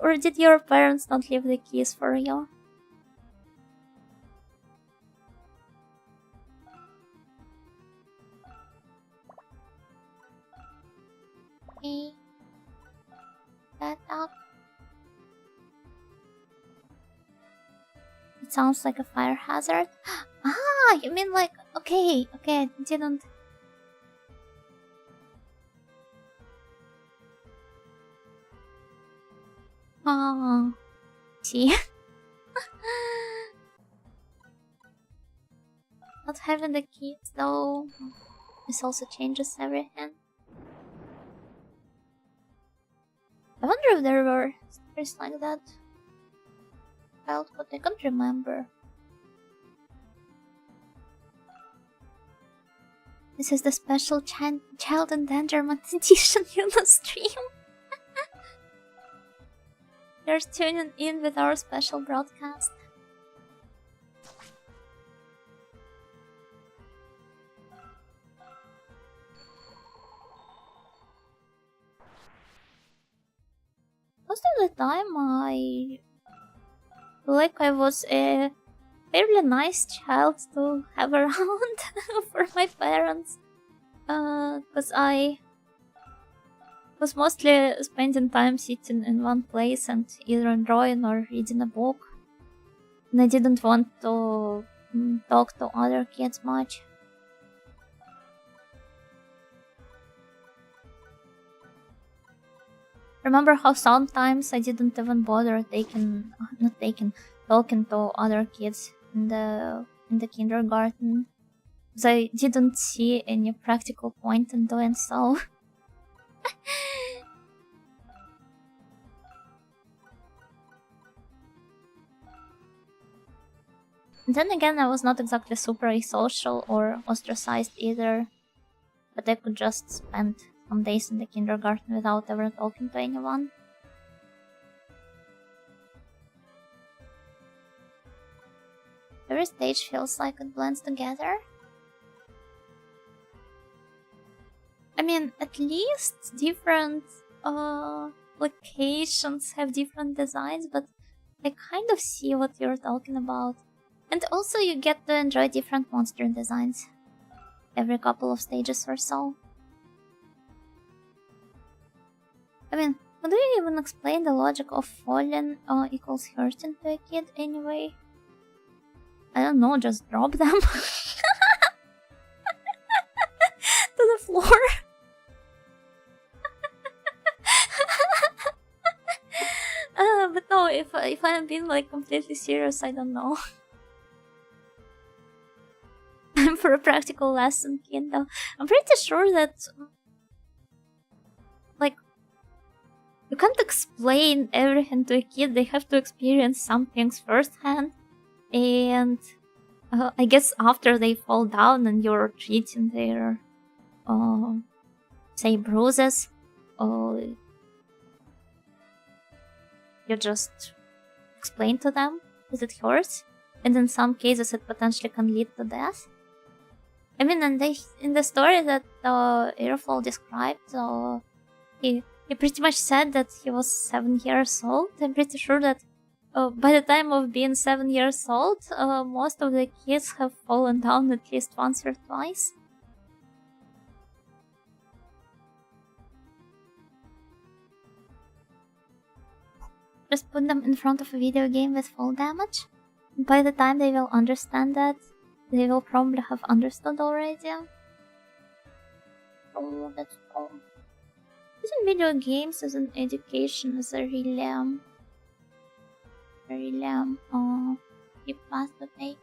Or did your parents not leave the keys for you? Okay. That up. It sounds like a fire hazard. Ah, you mean like... Okay, I didn't... Oh, see? Not having the keys though, this also changes everything. I wonder if there were stories like that. But I can't remember. This is the special child endangerment edition stream. They're tuning in with our special broadcast. Most of the time I feel like I was a fairly nice child to have around for my parents. Because I was mostly spending time sitting in one place and either drawing or reading a book. And I didn't want to talk to other kids much. Remember how sometimes I didn't even bother talking to other kids in the kindergarten, because I didn't see any practical point in doing so. And then again, I was not exactly super asocial or ostracized either, but I could just spend some days in the kindergarten without ever talking to anyone. Every stage feels like it blends together. I mean, at least different locations have different designs, but I kind of see what you're talking about. And also you get to enjoy different monster designs every couple of stages or so. I mean, how do you even explain the logic of falling equals hurting to a kid anyway? I don't know, just drop them to the floor. But no, if I'm being like completely serious, I don't know. For a practical lesson, kid, though, I'm pretty sure that like you can't explain everything to a kid. They have to experience some things firsthand, and I guess after they fall down and you're treating their say bruises, you just explain to them that it hurts, and in some cases it potentially can lead to death. I mean, in the story that Airfall described, he pretty much said that he was 7 years old. I'm pretty sure that by the time of being 7 years old, most of the kids have fallen down at least once or twice. Just put them in front of a video game with fall damage. By the time they will understand that, they will probably have understood already. Oh, that's cool. Using video games as an education is a really deep path to take.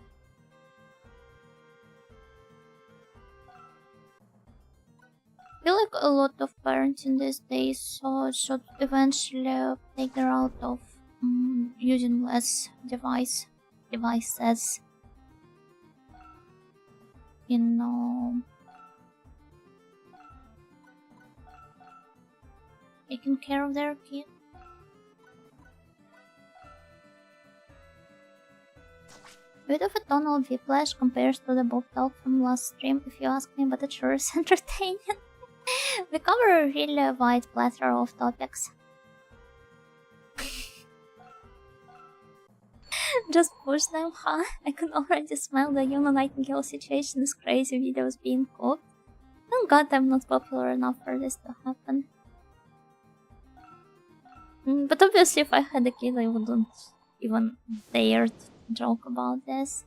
I feel like a lot of parents in these days should eventually take the route of using less devices in taking care of their kid. A bit of a tonal whiplash compares to the Bob talk from last stream, if you ask me, but it sure is entertaining. We cover a really wide plethora of topics. Just push them, huh? I can already smell the human nightingale situation is crazy videos being cooked. Thank god I'm not popular enough for this to happen. But obviously if I had a kid I wouldn't even dare to joke about this.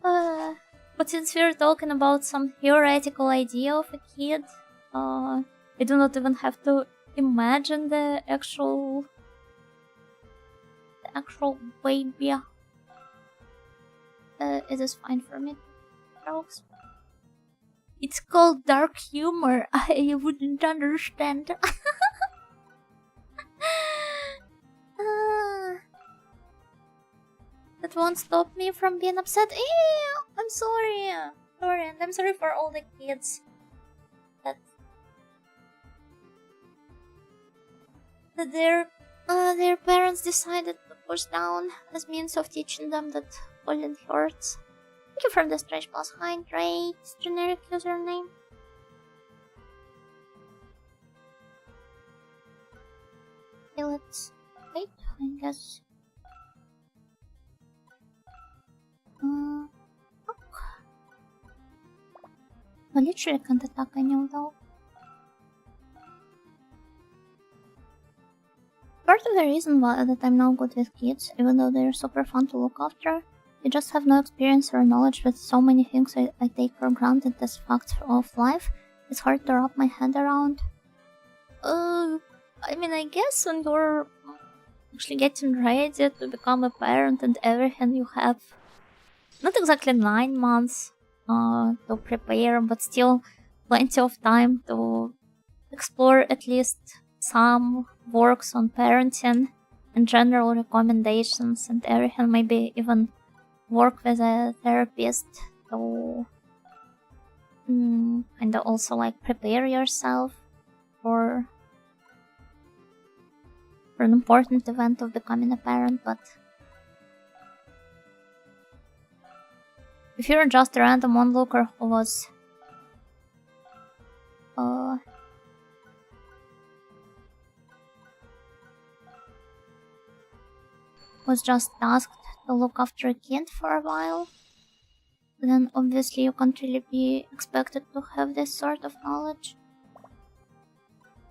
But since we're talking about some theoretical idea of a kid, I do not even have to imagine the actual baby. It is fine for me. Jokes. It's called dark humor. I wouldn't understand. That won't stop me from being upset. I'm sorry. Sorry, and I'm sorry for all the kids that their parents decided to push down as means of teaching them that bullying hurts. Thank you for the stretch plus hydrate generic username. Okay, let's wait, I guess. I literally can't attack anyone though. Part of the reason why that I'm now good with kids, even though they're super fun to look after, they just have no experience or knowledge with so many things I take for granted as facts of life. It's hard to wrap my head around. I mean, I guess when you're actually getting ready to become a parent and everything, you have not exactly 9 months to prepare, but still plenty of time to explore at least some works on parenting and general recommendations and everything. Maybe even work with a therapist to kind of also like prepare yourself for an important event of becoming a parent. But if you're just a random onlooker who was just tasked to look after a kid for a while, then obviously you can't really be expected to have this sort of knowledge.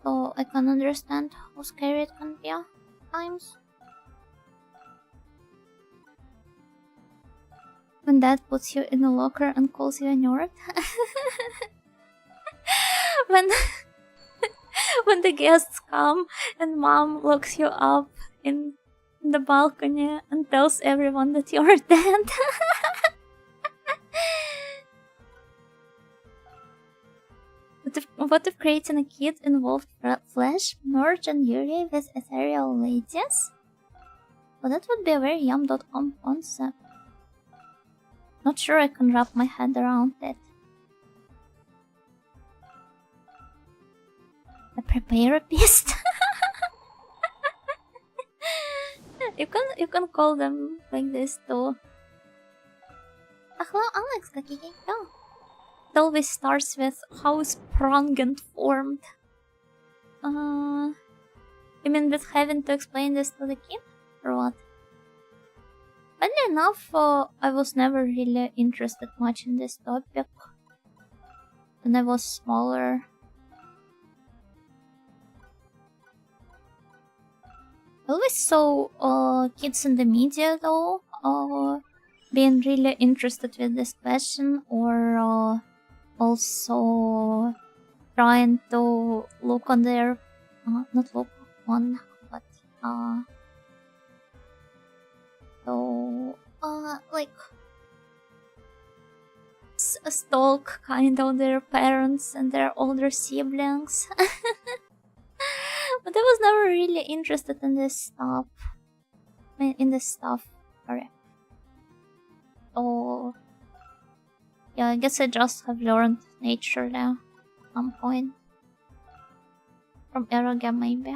So I can understand how scary it can be at times. When dad puts you in a locker and calls you a nerd. when the guests come and mom locks you up in the balcony and tells everyone that you're dead. What if creating a kid involved Flash, Merge, and Yuri with ethereal ladies? Well, that would be a very yum.com concept. Not sure I can wrap my head around it. A preparapist? You can call them like this too. Hello Alex, kakiki. Oh. It always starts with how sprung and formed. You mean with having to explain this to the kid? Or what? Funny enough, I was never really interested much in this topic when I was smaller. I always saw kids in the media though, being really interested with this question, or also trying to look on their, not look on, but like stalk kind of their parents and their older siblings. But I was never really interested in this stuff. Sorry. Oh, yeah, I guess I just have learned nature now at some point. From Erogam, maybe.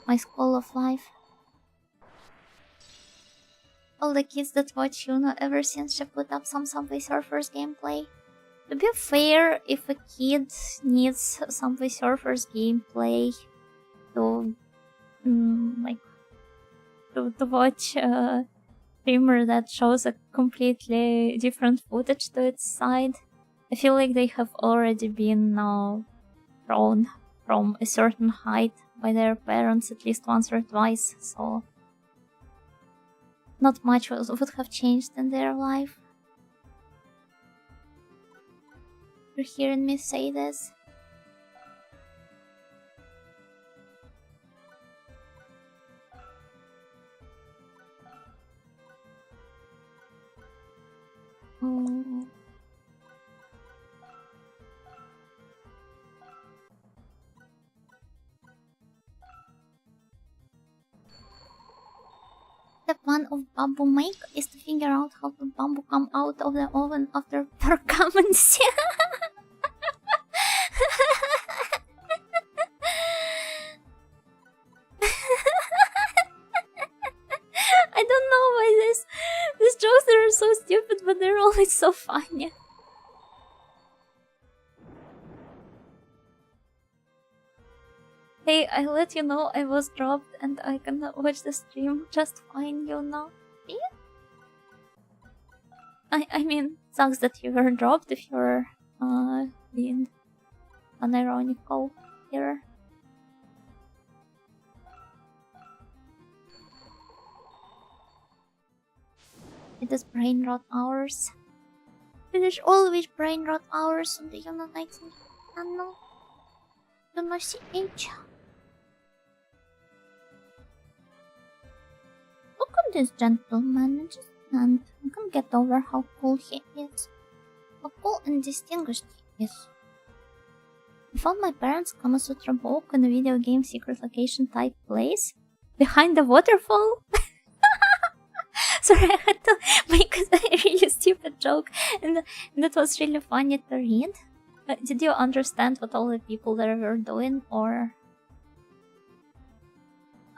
My school of life. All the kids that watch Yuna ever since she put up some Subway Surfers gameplay. To be fair, if a kid needs Subway Surfers gameplay to like to watch a streamer that shows a completely different footage to its side, I feel like they have already been thrown from a certain height by their parents at least once or twice, so not much would have changed in their life. You're hearing me say this? Oh. Step 1 of bamboo make is to figure out how the bamboo come out of the oven after performance. I don't know why these jokes are so stupid, but they're always so funny. Hey, I let you know I was dropped and I can watch the stream just fine, you know. Yeah? I mean, sucks that you were dropped if you're being unironical here. It is brain rot hours. It is always brain rot hours on the United channel. UNOCH. Look at this gentleman, just can't. I can't get over how cool he is. How cool and distinguished he is. I found my parents' Kama Sutra book in a video game secret location type place. Behind the waterfall? Sorry, I had to make a really stupid joke, and that was really funny to read. Did you understand what all the people there were doing, or...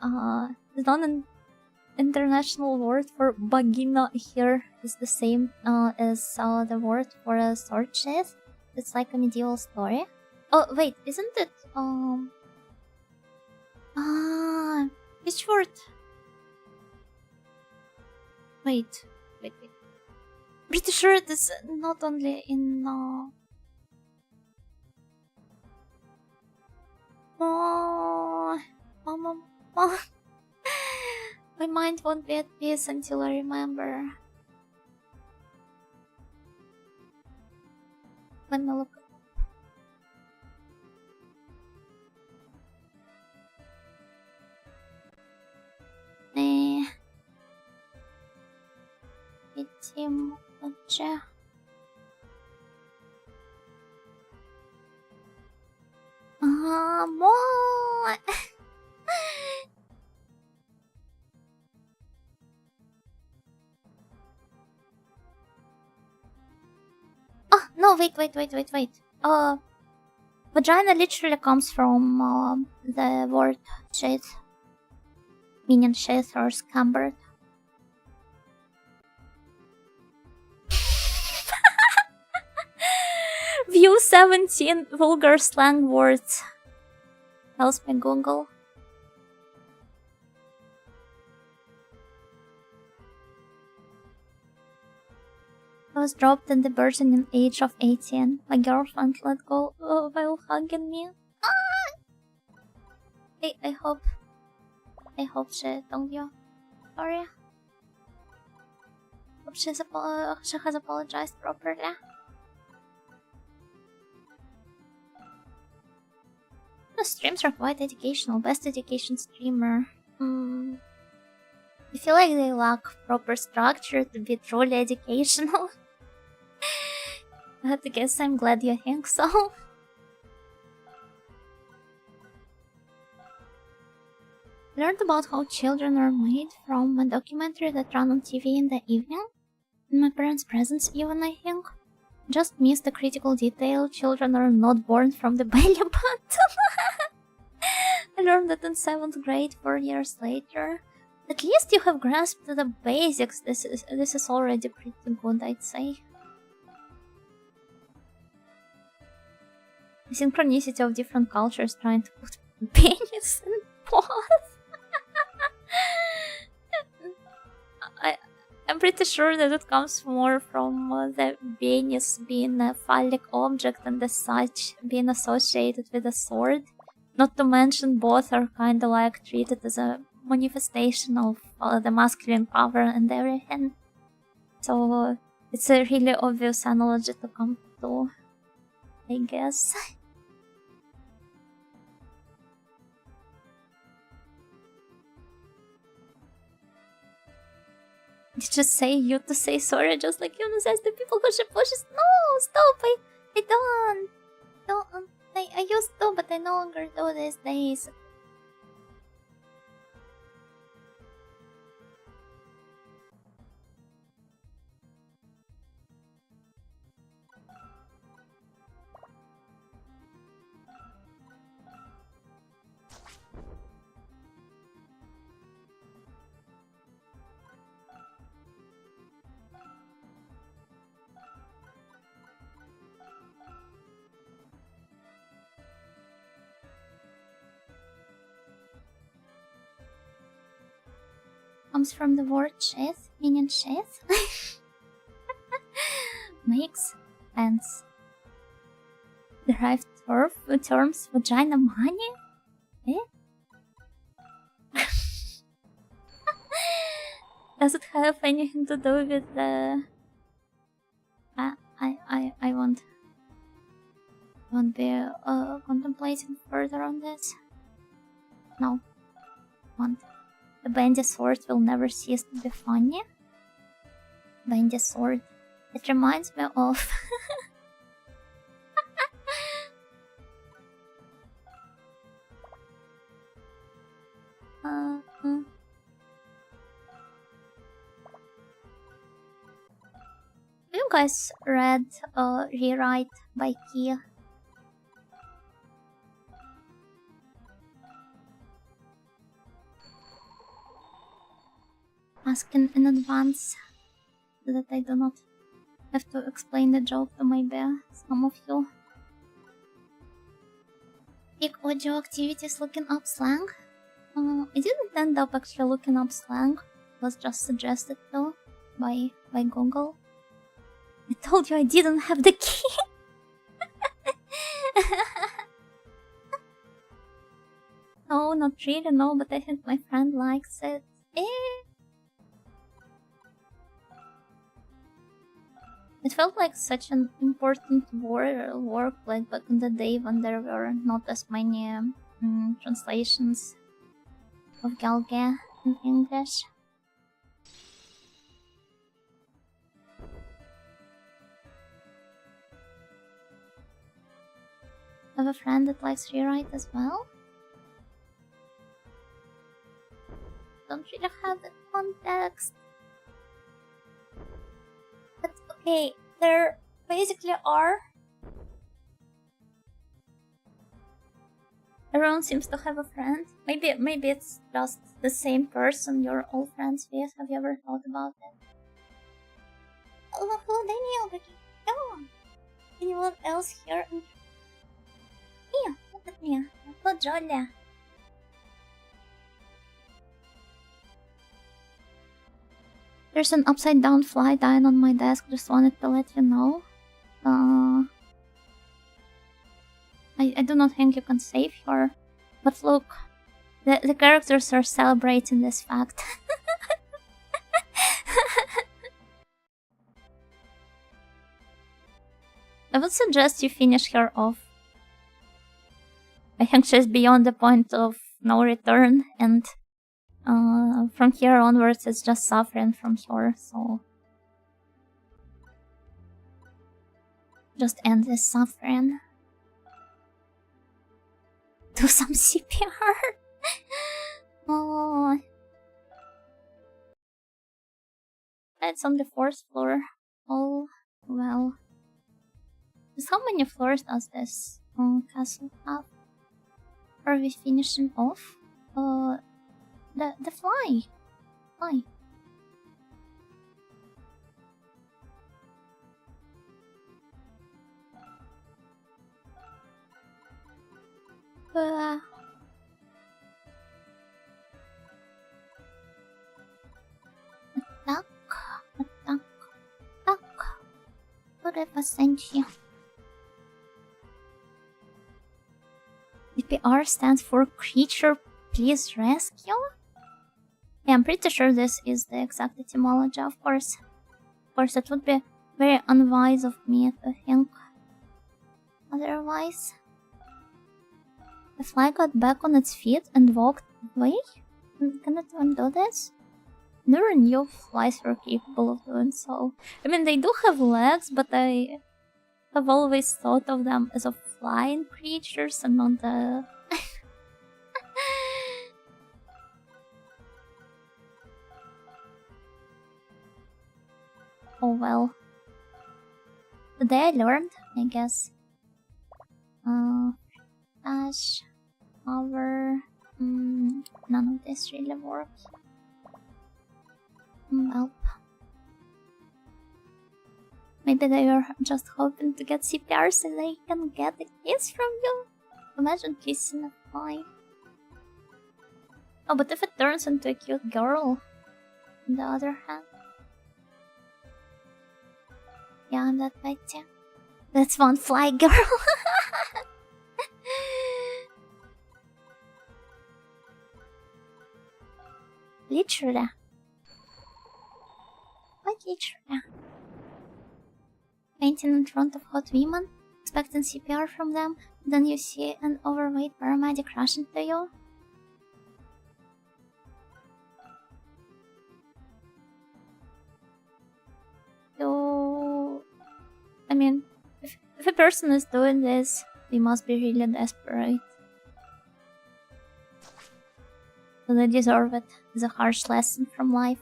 the non-international word for vagina here is the same as the word for a sword chest. It's like a medieval story. Oh, wait, isn't it, which word? Wait. Pretty sure it is not only in, my mind won't be at peace until I remember. Let me look. More. Oh no! Wait. Vagina literally comes from the word shit, meaning shit or scambered. View 17 vulgar slang words. Helps me Google. I was dropped in the burgeoning age of 18. My girlfriend let go while hugging me. Ah! Hey, I hope she told you. Sorry. Hope she has apologized properly. The streams are quite educational. Best education streamer. I feel like they lack proper structure to be truly educational. I have to guess I'm glad you think so. I learned about how children are made from a documentary that ran on TV in the evening. In my parents' presence even, I think. Just missed the critical detail. Children are not born from the belly button. I learned that in 7th grade 4 years later. At least you have grasped the basics. This is already pretty good, I'd say. Synchronicity of different cultures trying to put penis in pause. I'm pretty sure that it comes more from the penis being a phallic object and as such being associated with a sword. Not to mention both are kind of like treated as a manifestation of the masculine power and everything. So it's a really obvious analogy to come to, I guess. Just say you to say sorry, just like Yuna says to people who she pushes. No, stop! I don't. I used to, but I no longer do these days. Comes from the word sheath, meaning sheath. Makes sense. Derived terms vagina money? Eh? Does it have anything to do with the... I won't be contemplating further on this. No. Won't. The bendy sword will never cease to be funny. Bendy sword. It reminds me of... You guys read Rewrite by Key? Asking in advance so that I do not have to explain the joke to maybe some of you. Peak audio activities looking up slang. I didn't end up actually looking up slang. It was just suggested though by Google. I told you I didn't have the key. No, not really, no, but I think my friend likes it. It felt like such an important work like back in the day when there were not as many translations of Galge in English. I have a friend that likes Rewrite as well. Don't really have the context. But okay, there basically are. Everyone seems to have a friend. Maybe it's just the same person you're all friends with. Have you ever thought about it? Oh, hello, Daniel. Come on. Anyone else here? Yeah, look at me. Hello, Julia. There's an upside down fly dying on my desk, just wanted to let you know. I do not think you can save her. But look, the characters are celebrating this fact. I would suggest you finish her off. I think she's beyond the point of no return, and from here onwards it's just suffering from her, so... Just end this suffering. Do some CPR! Oh... It's on the 4th floor. Oh, well... Just how many floors does this castle have? Are we finishing off? The fly. Fly. thank you. DPR stands for Creature Please Rescue? Yeah, I'm pretty sure this is the exact etymology, of course. Of course, it would be very unwise of me to think otherwise. The fly got back on its feet and walked away? Can it even do this? Never knew flies were capable of doing so. I mean, they do have legs, but I have always thought of them as a flying creatures and not the... Oh well. Today I learned, I guess. Dash, hover... none of this really works. Well... Maybe they were just hoping to get CPR so they can get a kiss from you. Imagine kissing a fly. Oh, but if it turns into a cute girl, on the other hand. Yeah, I'm that bad too. That's one fly girl. Literally. What literally? Painting in front of hot women, expecting CPR from them, then you see an overweight paramedic rush into you. I mean, if a person is doing this, they must be really desperate. So they deserve it as a harsh lesson from life.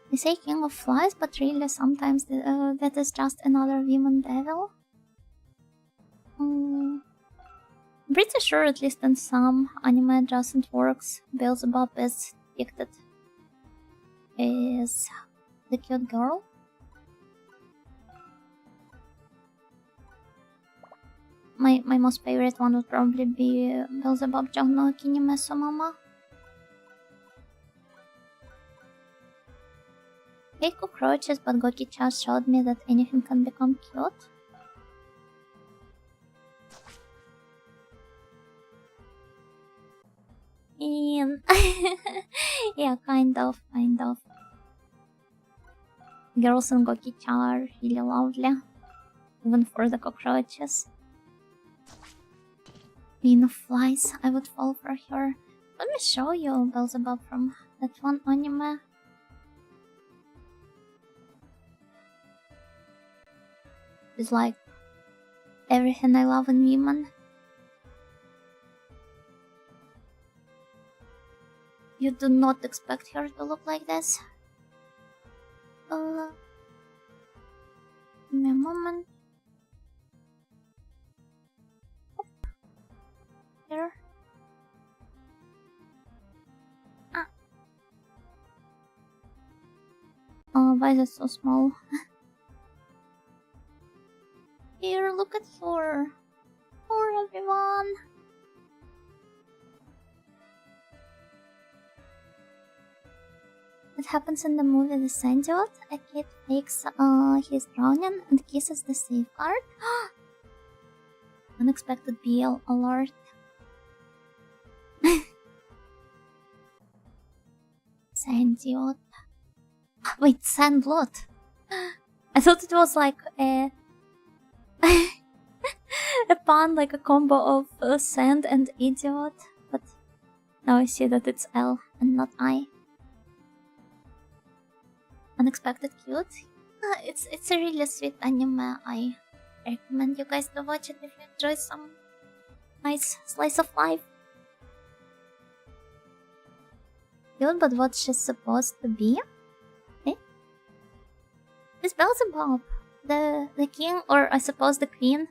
They say king of flies, but really sometimes that is just another woman devil. I'm pretty sure at least in some anime adjacent works, Beelzebub is depicted as the cute girl. My most favorite one would probably be Beelzebub no Kinimeso Mama. I hate cockroaches, but Goki-chan showed me that anything can become cute. And yeah, kind of. Girls in Goki-chan are really lovely, even for the cockroaches. Queen of flies, I would fall for her. Let me show you Beelzebub from that one anime. It's like everything I love in women. You do not expect her to look like this. Give me a moment. Here. Oh, why is it so small? Here, look at her. Poor everyone. It happens in the movie The Sandyacht. A kid fakes he's drowning and kisses the safeguard. Unexpected BL alert. Sandyacht. Wait, Sandblot. I thought it was like a a pun, like a combo of sand and idiot, but now I see that it's L and not I. Unexpected cute. It's a really sweet anime. I recommend you guys to watch it if you enjoy some nice slice of life. Cute, but what she's supposed to be? Eh? It's Beelzebub, the king, or I suppose the queen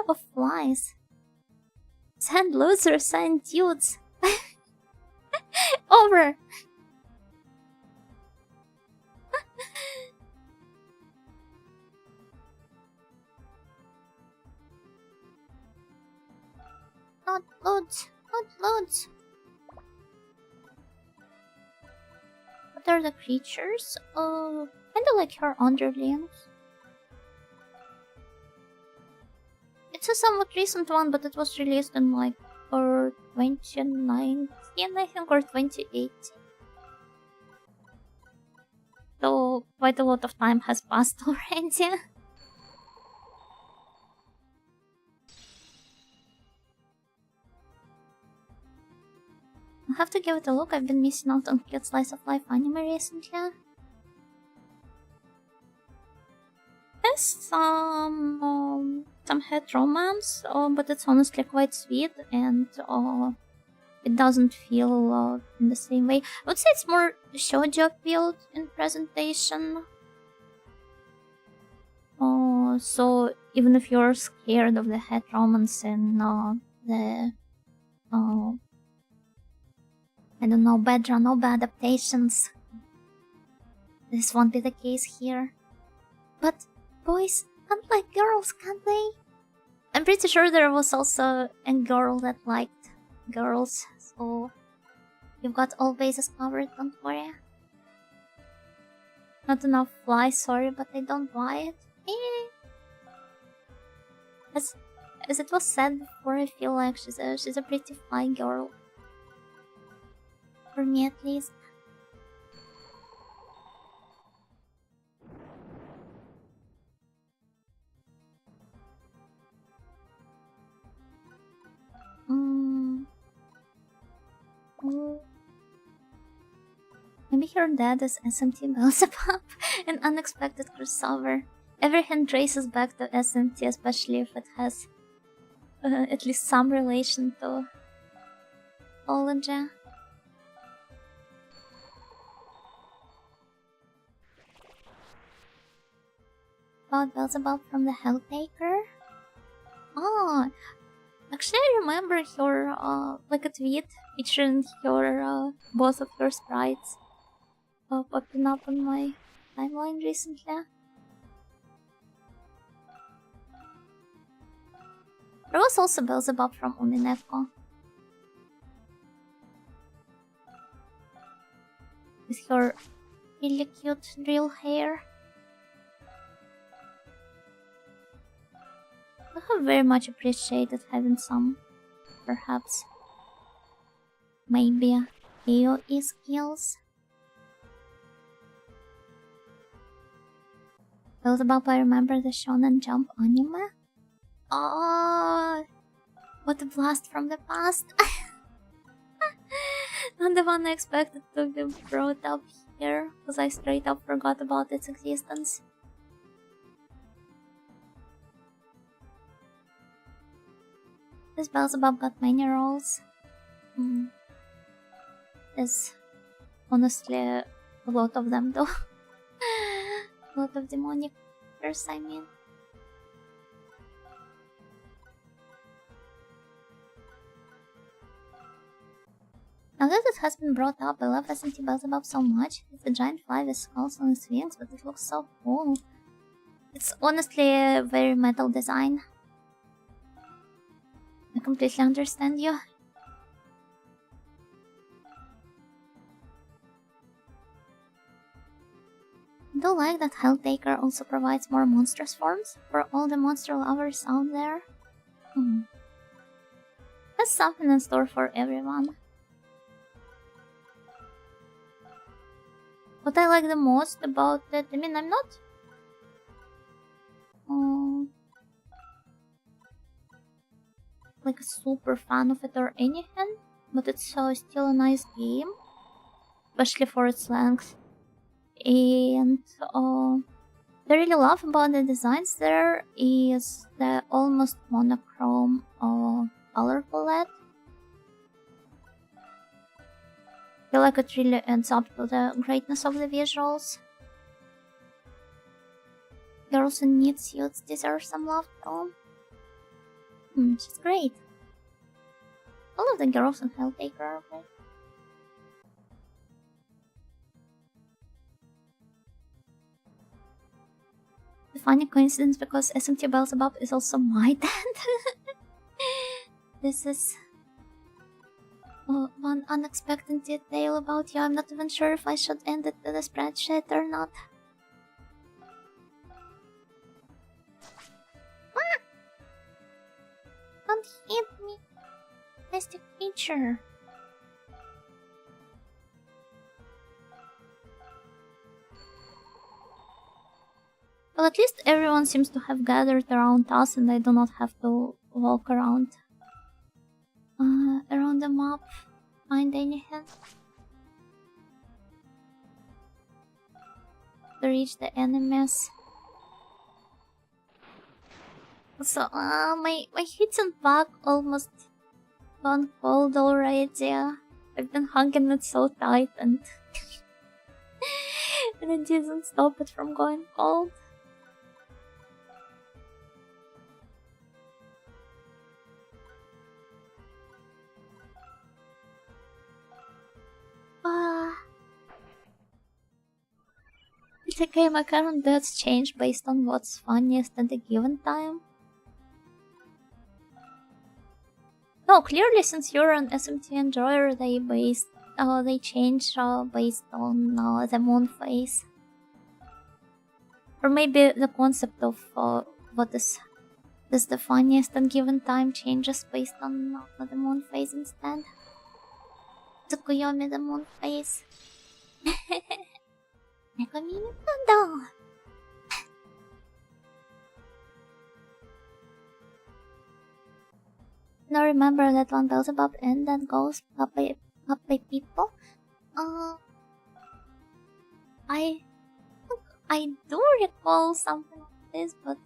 of flies. Sand losers, sand dudes. Over. Not loads. What are the creatures? Kinda like her underlings. It's a somewhat recent one, but it was released in like 2019, I think, or 2018. So quite a lot of time has passed already. I'll have to give it a look. I've been missing out on cute slice of life anime recently. There's some head romance, but it's honestly quite sweet, and it doesn't feel in the same way. I would say it's more shoujo build in presentation. So even if you're scared of the head romance and the I don't know, bad Ranoba adaptations, this won't be the case here. But boys can't like girls, can't they? I'm pretty sure there was also a girl that liked girls, so you've got all bases covered, don't worry. Not enough fly, sorry, but I don't buy it. As it was said before, I feel like she's a pretty fly girl. For me at least. Maybe her dad is SMT Beelzebub, an unexpected crossover. Every hint traces back to SMT, especially if it has at least some relation to ology. About Beelzebub from the Helltaker? Oh, actually I remember your, like a tweet featuring your, both of your sprites popping up on my timeline recently. There was also Beelzebub from Umineko. With her really cute drill hair. I have very much appreciated having some, perhaps, maybe AoE skills. Beelzebub, I remember the Shonen Jump anime. Oh, what a blast from the past! Not the one I expected to be brought up here, because I straight up forgot about its existence. This Beelzebub got many roles. There's honestly a lot of them though. A lot of demonic curse, I mean. Now that it has been brought up, I love SMT Beelzebub so much. It's a giant fly with skulls on its wings, but it looks so cool. It's honestly a very metal design. I completely understand you. I do like that Helltaker also provides more monstrous forms for all the monster lovers out there. There's something in store for everyone. What I like the most about it, I mean, I'm not like a super fan of it or anything, but it's still a nice game, especially for its length. And what I really love about the designs there is the almost monochrome color palette. I feel like it really adds up to the greatness of the visuals. Girls in neat suits deserve some love too. She's great. All of the girls in Helltaker are great. The funny coincidence because SMT Beelzebub is also my dad. This is... one unexpected detail about you. I'm not even sure if I should end it with a spreadsheet or not. Ah! Don't hit me, mystic creature. Well, at least everyone seems to have gathered around us and I do not have to walk around the map, find anything to reach the enemies. So, my hidden back almost gone cold already. I've been hugging it so tight and and it didn't stop it from going cold. It's okay, my current deaths change based on what's funniest at a given time. No, clearly since you're an SMT enjoyer, they change based on the moon phase. Or maybe the concept of what is the funniest at given time changes based on the moon phase instead. Tsukuyomi the moon phase. Now remember that one Beelzebub and that goes up by people. I do recall something like this, but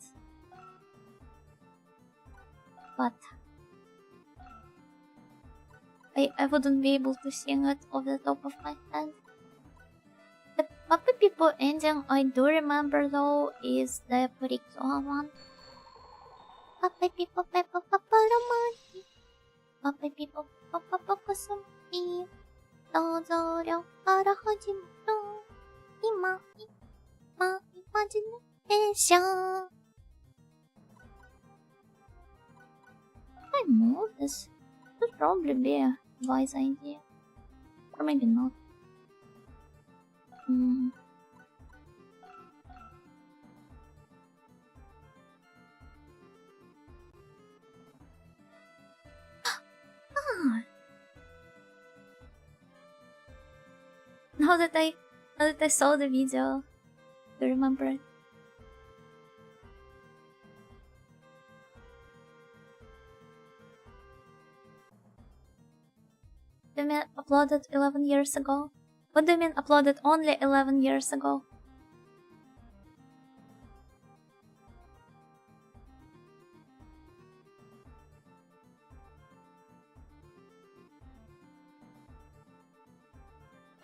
I wouldn't be able to sing it off the top of my head. The Puppy People ending I do remember though is the Purikyoa one. Puppy People Peppa Paparamaki. Puppy People Papa Pakasumi. 想像力から始まる今imagination. I know this would probably be a wise idea. Or maybe not. Now that I saw the video, I remember it. Do you mean uploaded 11 years ago? What do you mean uploaded only 11 years ago?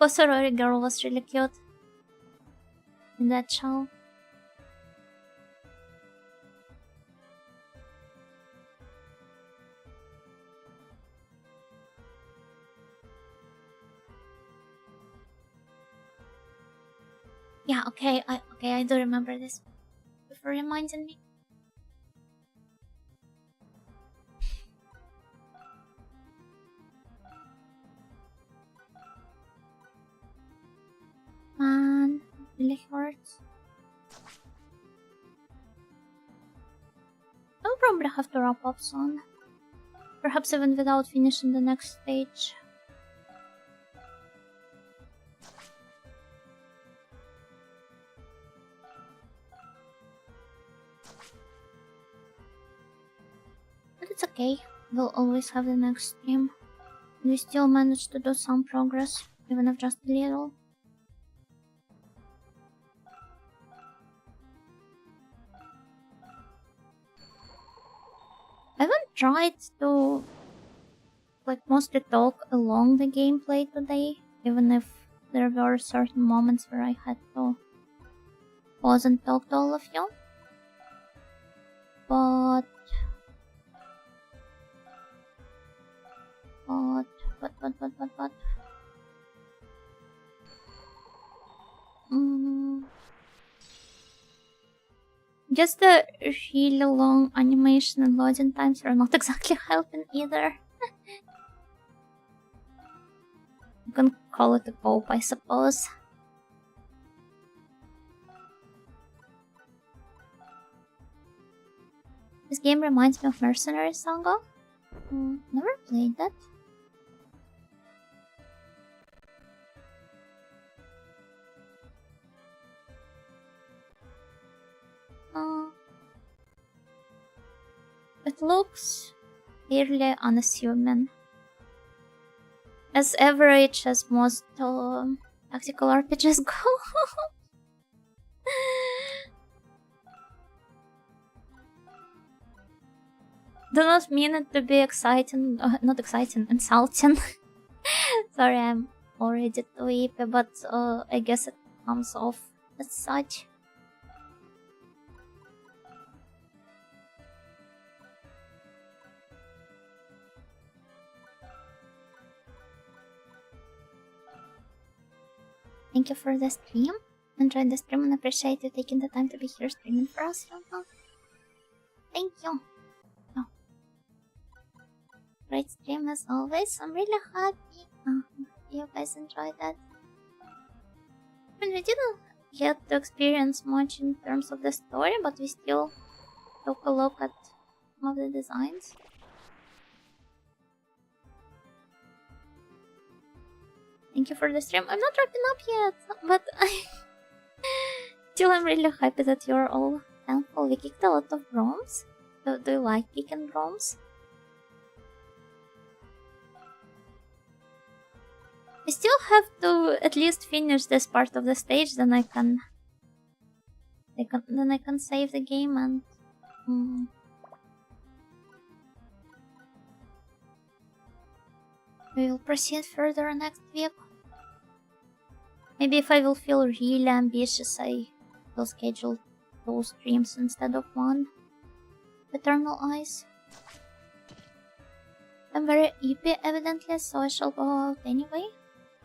Oh, sorority girl was really cute in that show. Yeah, okay, I do remember this. Before reminding me. Man, it really hurts. I'll probably have to wrap up soon. Perhaps even without finishing the next stage. But it's okay, we'll always have the next stream. We still managed to do some progress, even if just a little. I haven't tried to mostly talk along the gameplay today, even if there were certain moments where I had to pause and talk to all of you. But just the really long animation and loading times are not exactly helping either. can call it a cope, I suppose. This game reminds me of Mercenary Saga. Never played that. It looks fairly unassuming. As average as most tactical RPGs go. Do not mean it to be exciting, not exciting, insulting. Sorry, I'm already too weepy, but I guess it comes off as such. Thank you for the stream. Enjoyed the stream and appreciate you taking the time to be here streaming for us. Thank you. Oh. Great stream as always. I'm really happy. You guys enjoyed that. I mean, we didn't get to experience much in terms of the story, but we still took a look at some of the designs. Thank you for the stream. I'm not wrapping up yet, but still I'm really happy that you're all thankful. We kicked a lot of broms. Do you like kicking broms? I still have to at least finish this part of the stage, then I can save the game and we will proceed further next week. Maybe if I will feel really ambitious, I will schedule 2 streams instead of 1. Eternal Eyes. I'm very EP evidently, so I shall go out anyway.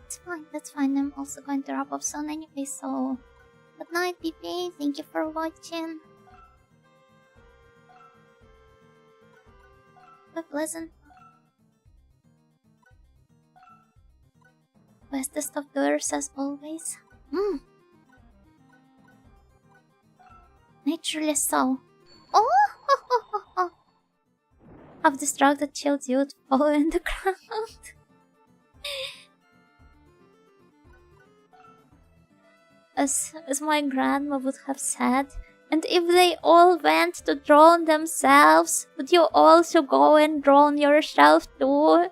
It's fine, that's fine. I'm also going to wrap up soon anyway, so... Good night, PP. Thank you for watching. Be pleasant. Bestest of doers as always. Naturally so. Oh! I've distracted child youth following the ground. As my grandma would have said, and if they all went to drown themselves, would you also go and drown yourself too?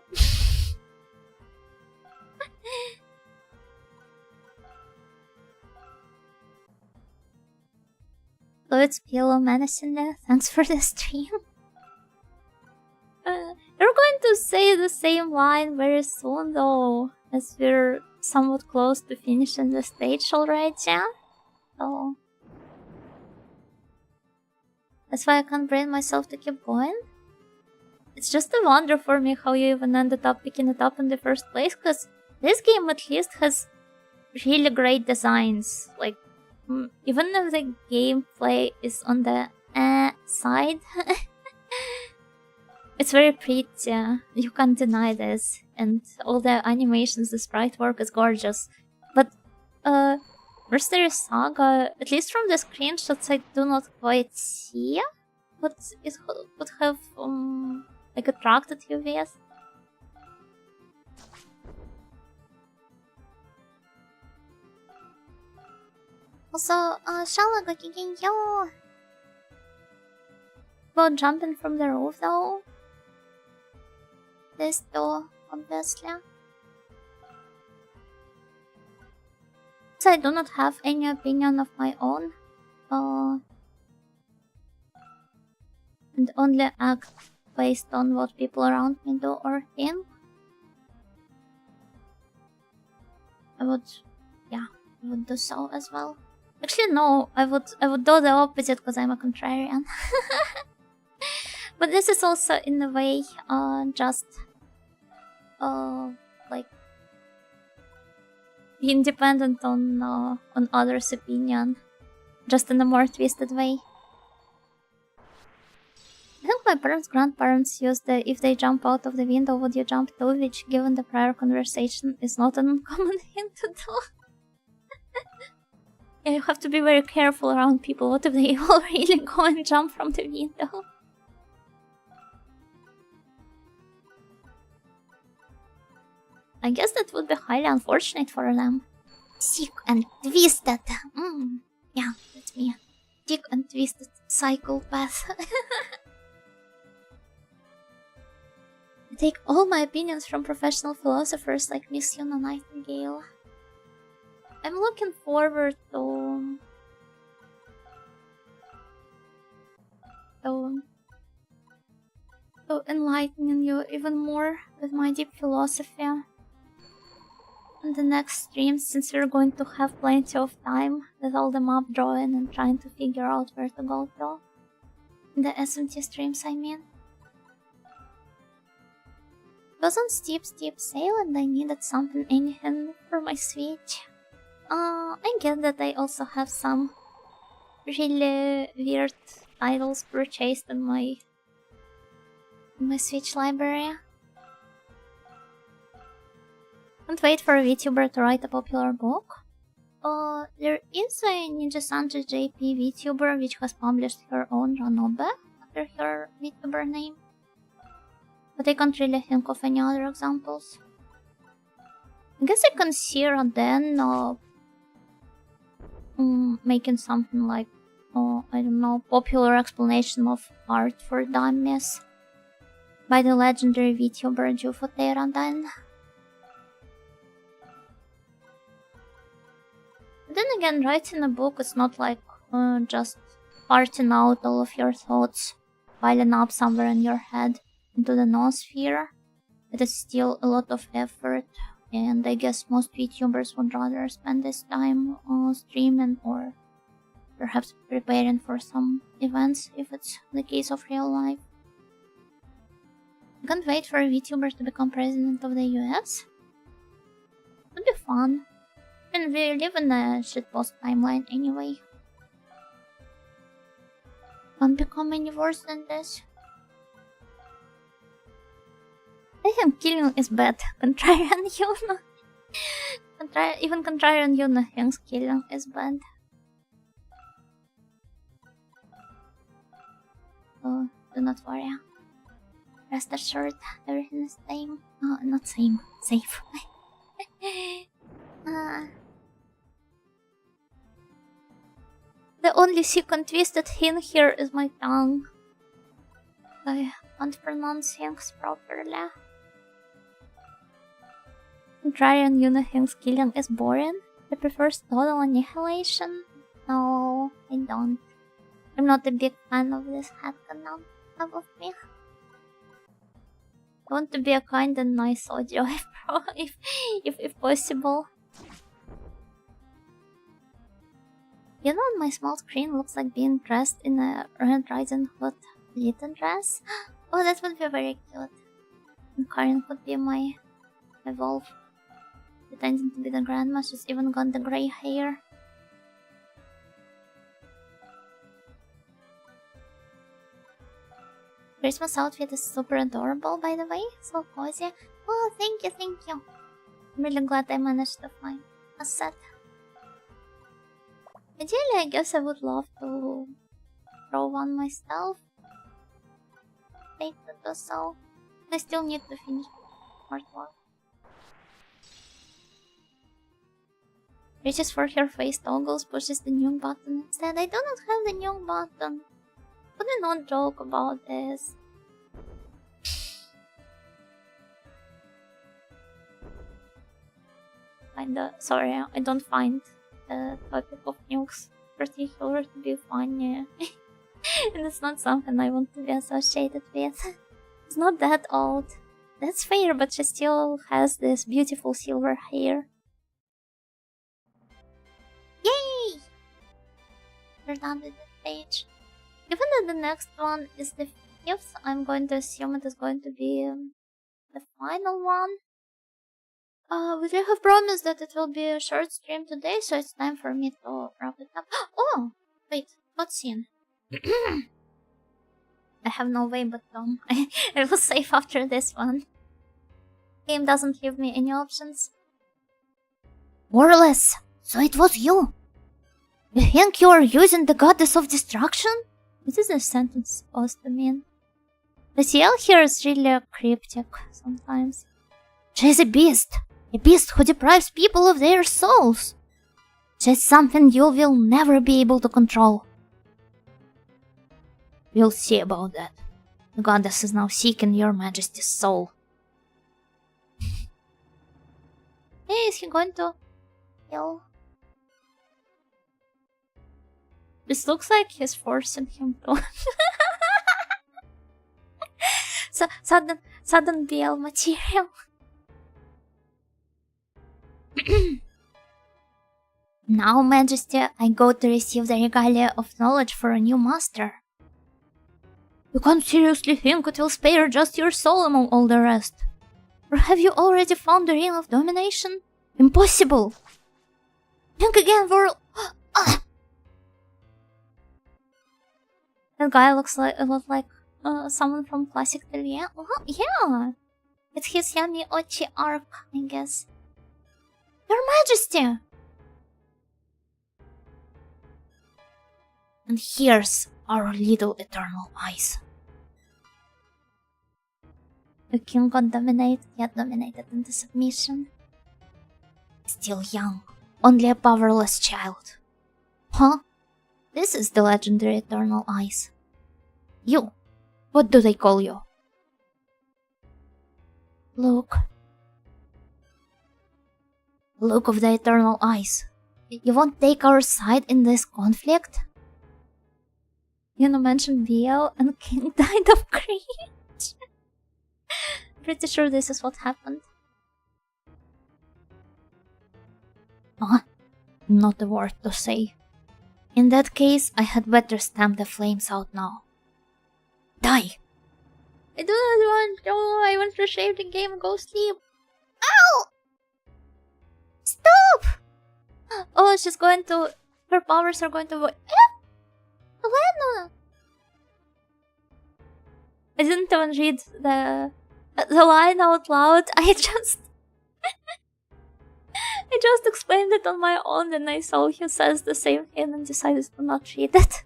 So it's Pillow menacingly. Thanks for the stream. You're going to say the same line very soon though, as we're somewhat close to finishing the stage already. So that's why I can't bring myself to keep going. It's just a wonder for me how you even ended up picking it up in the first place, because this game at least has really great designs. Like, even if the gameplay is on the side, it's very pretty. You can't deny this. And all the animations, the sprite work is gorgeous. But Mercenary Saga, at least from the screenshots, I do not quite see what it would have like attracted you with. Also, Shalaga yo. About jumping from the roof though. This door, obviously. So I do not have any opinion of my own. And only act based on what people around me do or think. I would do so as well. Actually, no, I would do the opposite because I'm a contrarian. But this is also in a way just like independent on others' opinion, just in a more twisted way. I think my parents' grandparents used the "if they jump out of the window, would you jump too?" which, given the prior conversation, is not an uncommon thing to do. Yeah, you have to be very careful around people. What if they will really go and jump from the window? I guess that would be highly unfortunate for them. Sick and twisted. Yeah, that's me. Sick and twisted psychopath. I take all my opinions from professional philosophers like Miss Yuna Nightingale. I'm looking forward to enlightening you even more with my deep philosophy in the next stream, since we're going to have plenty of time with all the map drawing and trying to figure out where to go to. In the SMT streams, I mean. It was on steep sale and I needed something anything for my Switch. I get that I also have some really weird titles purchased in my Switch library. Can't wait for a Vtuber to write a popular book. There is a Ninja Santa JP Vtuber which has published her own Ranobe under her Vtuber name. But I can't really think of any other examples. I guess I can see Raden making something like, I don't know, popular explanation of art for dummies by the legendary VTuber Jufote Raden. Then again, writing a book is not like just parting out all of your thoughts, piling up somewhere in your head into the noosphere. It is still a lot of effort, and I guess most VTubers would rather spend this time streaming or perhaps preparing for some events if it's the case of real life. I can't wait for a VTuber to become president of the US. It would be fun. And we live in a shitpost timeline anyway. Can't become any worse than this. I think killing is bad. Contrarian Yuna. Even Contrarian Yuna thinks killing is bad. So, do not worry. Rest assured, everything is same. Oh, not same. Safe. The only sick and twisted thing here is my tongue. I can't pronounce things properly. Contrarian Yuna thinks killing is boring. I prefer total annihilation. No, I don't. I'm not a big fan of this headcanon above me. I want to be a kind and nice audio if possible. You know, my small screen looks like being dressed in a Red Riding Hood Litten dress. Oh, that would be very cute. And Karin would be my evolve, pretending to be the grandma. She's even got the grey hair. Christmas outfit is super adorable, by the way. So cozy. Oh, thank you, thank you. I'm really glad I managed to find a set. Ideally, I guess I would love to draw one myself. Hate to do so. I still need to finish artwork. Reaches for her face toggles, pushes the new button instead. I do not have the new button. Could I not joke about this? Sorry, I don't find the topic of nukes particular to be funny. And it's not something I want to be associated with. It's not that old. That's fair, but she still has this beautiful silver hair. Yay! We're done with the page. Given that the next one is the 5th, I'm going to assume it is going to be the final one. But I have promised that it will be a short stream today, so it's time for me to wrap it up. Oh! Wait, what scene? I have no way but Tom. I was safe after this one. Game doesn't give me any options. Warless, so it was you. You think you are using the goddess of destruction? What is this sentence supposed to mean? The TL here is really cryptic sometimes. She's a beast who deprives people of their souls. She's something you will never be able to control. We'll see about that. The goddess is now seeking your majesty's soul. Hey, is he going to kill? This looks like he's forcing him to. Sudden BL material. Now, Majesty, I go to receive the regalia of knowledge for a new master. You can't seriously think it will spare just your soul among all the rest? Or have you already found the ring of domination? Impossible! Think again, world. That guy looks like a lot like someone from classic TV. Oh, yeah, it's his Yami Ochi arc, I guess. Your Majesty! And here's our little eternal eyes. The king got dominated, yet dominated into submission. Still young, only a powerless child. Huh? This is the legendary eternal eyes. You, what do they call you? Look. Look of the eternal eyes. You won't take our side in this conflict? You know, mentioned BL and King died of cringe. Pretty sure this is what happened. Not a word to say. In that case, I had better stamp the flames out now. Die! I do not want to. I want to save the game and go sleep. Ow! Stop! Oh, she's going to. Her powers are going to. Elena! I didn't even read the line out loud. I just explained it on my own, and I saw he says the same thing and decided to not read it.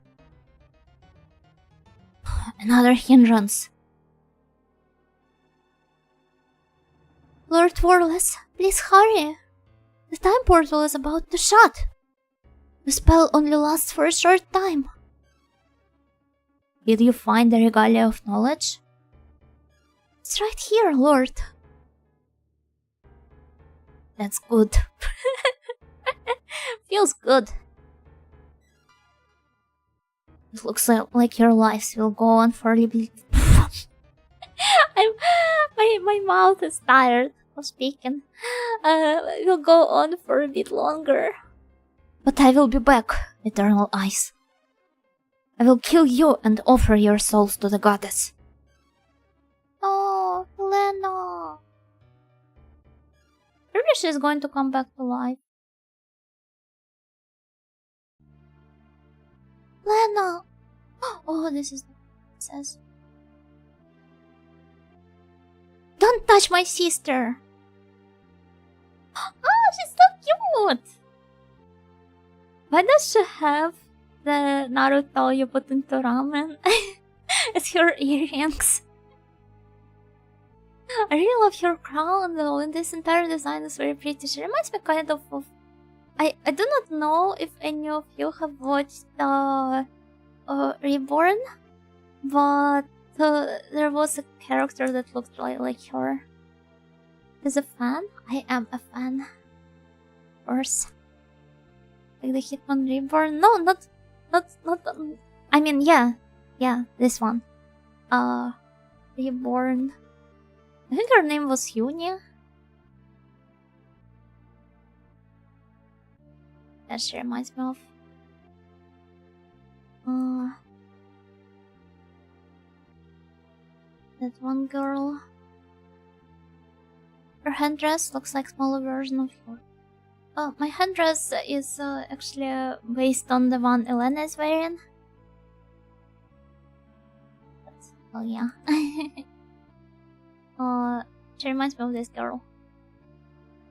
Another hindrance. Lord Warless, please hurry. The time portal is about to shut. The spell only lasts for a short time. Did you find the regalia of knowledge? It's right here, Lord. That's good. Feels good. It looks like your lives will go on for a little bit. My mouth is tired of speaking. Will go on for a bit longer. But I will be back, Eternal Eyes. I will kill you and offer your souls to the goddess. Oh, Lena. Maybe she's going to come back to life. Lena! Oh, this is what it says. Don't touch my sister! Oh, she's so cute! Why does she have the Naruto you put into ramen as her earrings? I really love her crown though, and this entire design is very pretty. She reminds me kind of I do not know if any of you have watched Reborn, but there was a character that looked like her. Is a fan? I am a fan. Of course. Like the Hitman Reborn? No, not. I mean, yeah, this one. Reborn. I think her name was Yunia. That she reminds me of. That one girl. Her headdress looks like smaller version of her. Oh, my headdress is actually based on the one Elena is wearing. Oh yeah. She reminds me of this girl.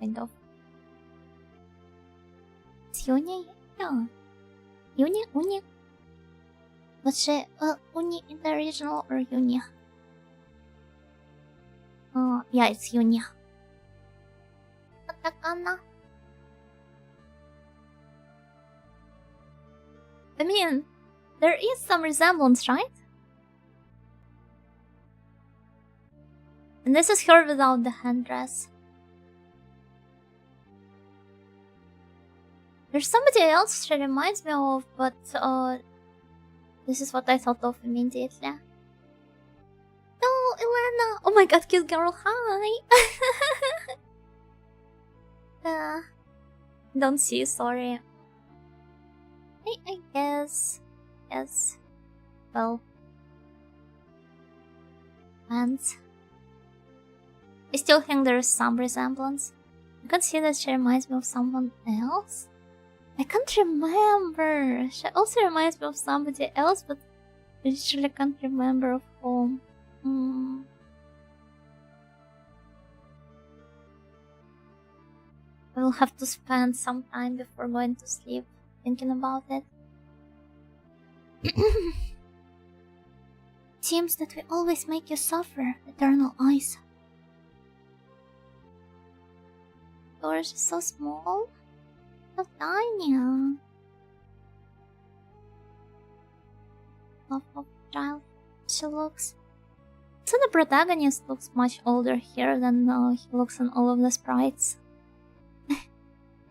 Kind of. It's Uni? Yeah. Uni? Was she Uni in the original or Uni? Yeah, it's Uni. Katakana. I mean, there is some resemblance, right? And this is her without the headdress. There's somebody else she reminds me of, but this is what I thought of immediately. Oh, Elena! Oh my god, cute girl, hi! Don't see, sorry. I guess. Yes. Well. And I still think there is some resemblance. You can see that she reminds me of someone else. I can't remember. She also reminds me of somebody else, but I literally can't remember of whom. I will have to spend some time before going to sleep thinking about it. Seems that we always make you suffer, eternal eyes. Yours is so small, so tiny. Love of child she looks. So the protagonist looks much older here than he looks in all of the sprites.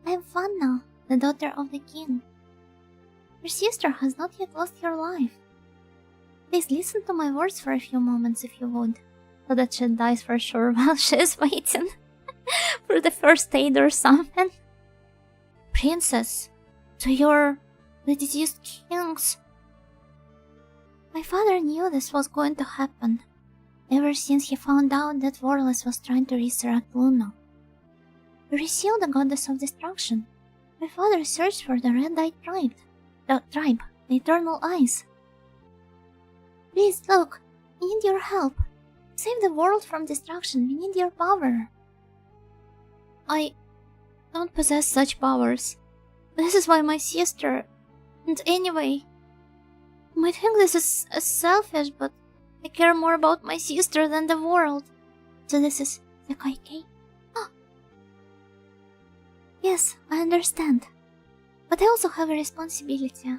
I am Fanna, the daughter of the king. Your sister has not yet lost her life. Please listen to my words for a few moments if you would, so that she dies for sure while she is waiting for the first aid or something. Princess, to the deceased kings. My father knew this was going to happen, ever since he found out that Warless was trying to resurrect Luna. To reseal the goddess of destruction, my father searched for the red-eyed tribe, the Eternal Eyes. Please, look, we need your help. Save the world from destruction, we need your power. I don't possess such powers. This is why my sister... And anyway, you might think this is selfish, but I care more about my sister than the world. So this is the Kaikei. Yes, I understand. But I also have a responsibility.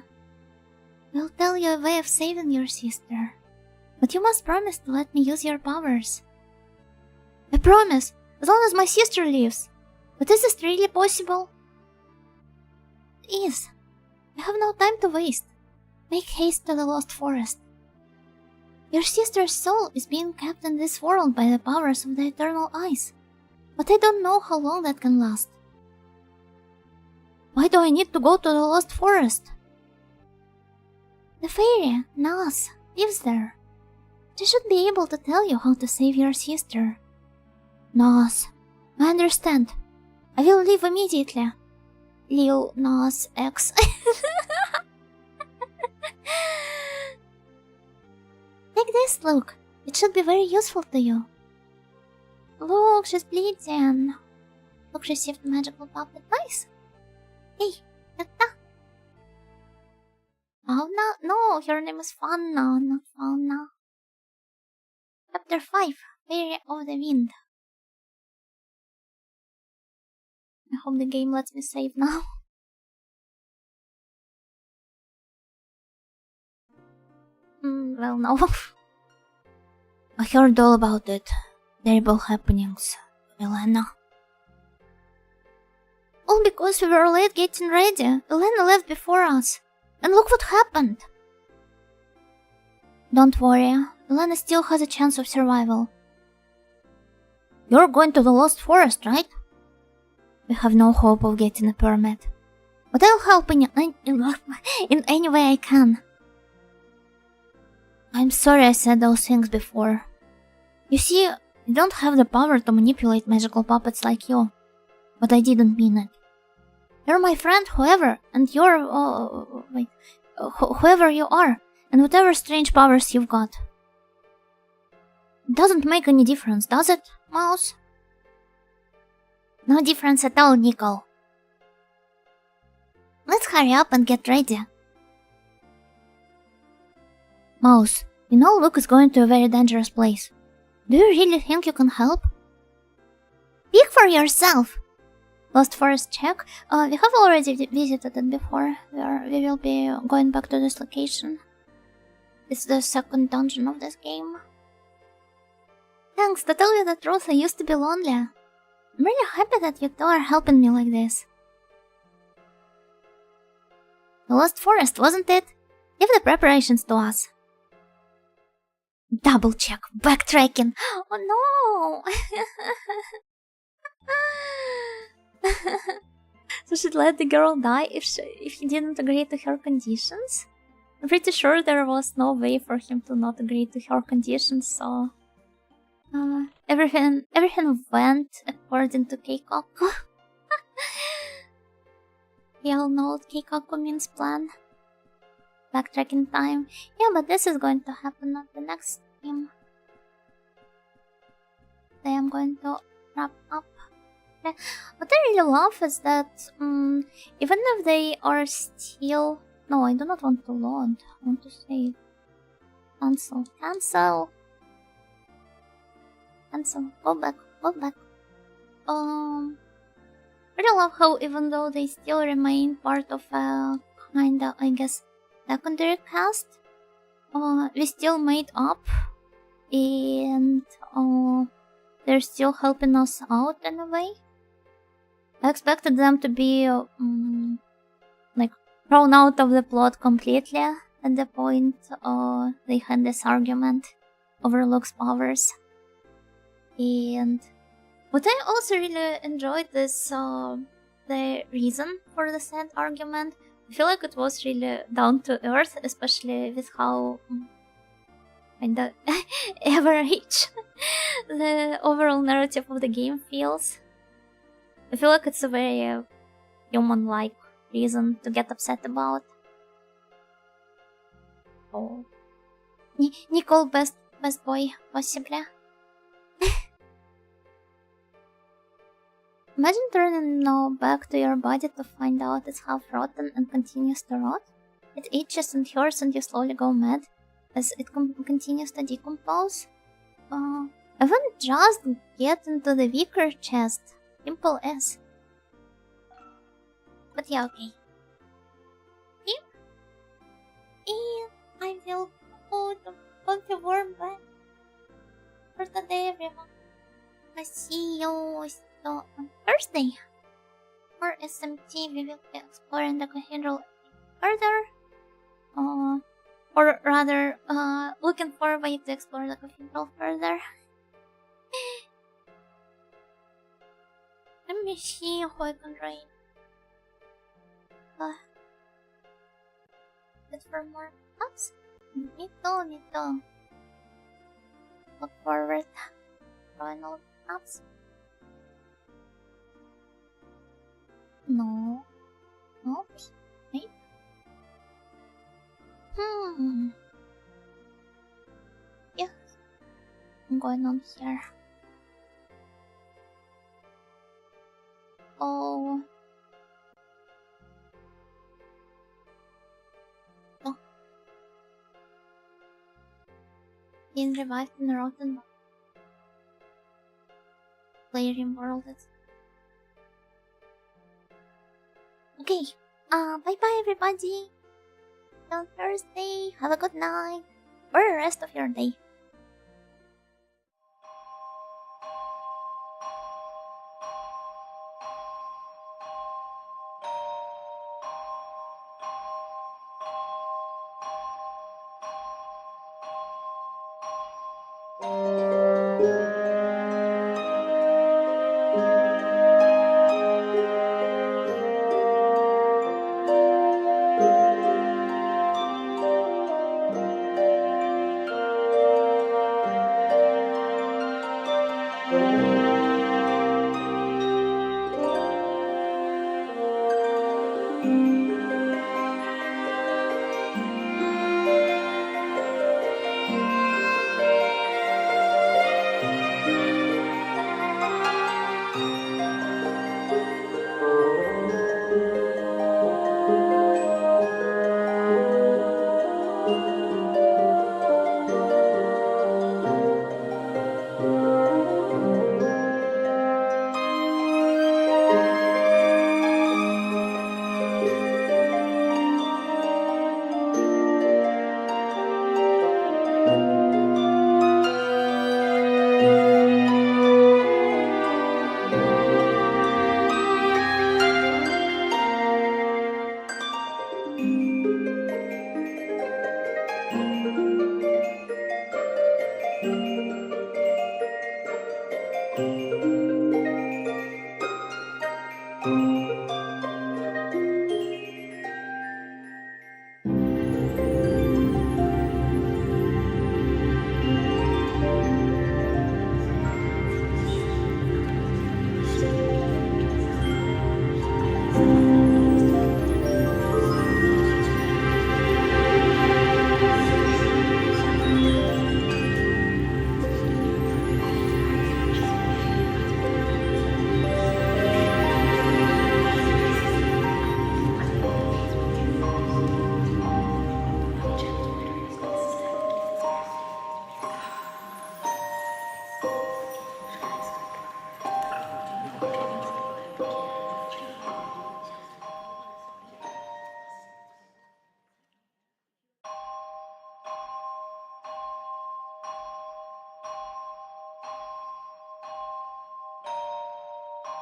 I'll tell you a way of saving your sister. But you must promise to let me use your powers. I promise, as long as my sister lives. But is this really possible? It is. I have no time to waste. Make haste to the Lost Forest. Your sister's soul is being kept in this world by the powers of the Eternal Eyes. But I don't know how long that can last. Why do I need to go to the Lost Forest? The fairy, Nas, lives there. She should be able to tell you how to save your sister. Nas, I understand. I will leave immediately. Lil Nas X. Take this, look. It should be very useful to you. Look, she's bleeding. Look, received magical puppet. Nice. Hey, Tata. Fauna? No, her name is Fauna, not Fauna. Chapter 5, Fairy of the Wind. I hope the game lets me save now. Well, no. I heard all about it. Terrible happenings, Elena. All because we were late getting ready. Elena left before us. And look what happened. Don't worry, Elena still has a chance of survival. You're going to the Lost Forest, right? We have no hope of getting a permit. But I'll help in any way I can. I'm sorry I said those things before. You see, I don't have the power to manipulate magical puppets like you. But I didn't mean it. You're my friend, whoever, and you're... whoever you are, and whatever strange powers you've got. Doesn't make any difference, does it, Mouse? No difference at all, Nicole. Let's hurry up and get ready. Mouse, you know Luke is going to a very dangerous place. Do you really think you can help? Speak for yourself! Lost Forest check. We have already visited it before. We will be going back to this location. It's the second dungeon of this game. Thanks, to tell you the truth, I used to be lonely. I'm really happy that you two are helping me like this. The Lost Forest, wasn't it? Give the preparations to us. Double check, backtracking. Oh no! So she'd let the girl die if he didn't agree to her conditions? I'm pretty sure there was no way for him to not agree to her conditions, so... everything went according to Keikaku. We all know what Keikaku means plan. Backtracking time. Yeah, but this is going to happen at the next stream. Today I'm going to wrap up. What I really love is that even if they are still... No, I do not want to load. I want to save. Cancel. Cancel. Cancel. Go back. Go back. I really love how even though they still remain part of a kinda, I guess, secondary cast, we still made up, and they're still helping us out in a way. I expected them to be like thrown out of the plot completely at the point they had this argument over Luke's powers. And what I also really enjoyed is the reason for the said argument. I feel like it was really down to earth, especially with how kinda average the overall narrative of the game feels. I feel like it's a very human-like reason to get upset about. Oh, Nicole, best boy, possibly. Imagine turning now back to your body to find out it's half rotten and continues to rot. It itches and hurts and you slowly go mad as it continues to decompose. I wouldn't just get into the weaker chest. Simple as. But yeah, okay. And I will go to the warm bed for today, everyone. I see you on Thursday. For SMT, we will be exploring the cathedral further. Or rather, looking for a way to explore the cathedral further. Let me see who I can raid. Good for more ups? Me too. Look forward to drawing all ups. No. Okay. Yeah. I'm going on here. Oh. Being revived in the rotten player in world. Okay. Bye bye everybody. Till Thursday. Have a good night. Or the rest of your day.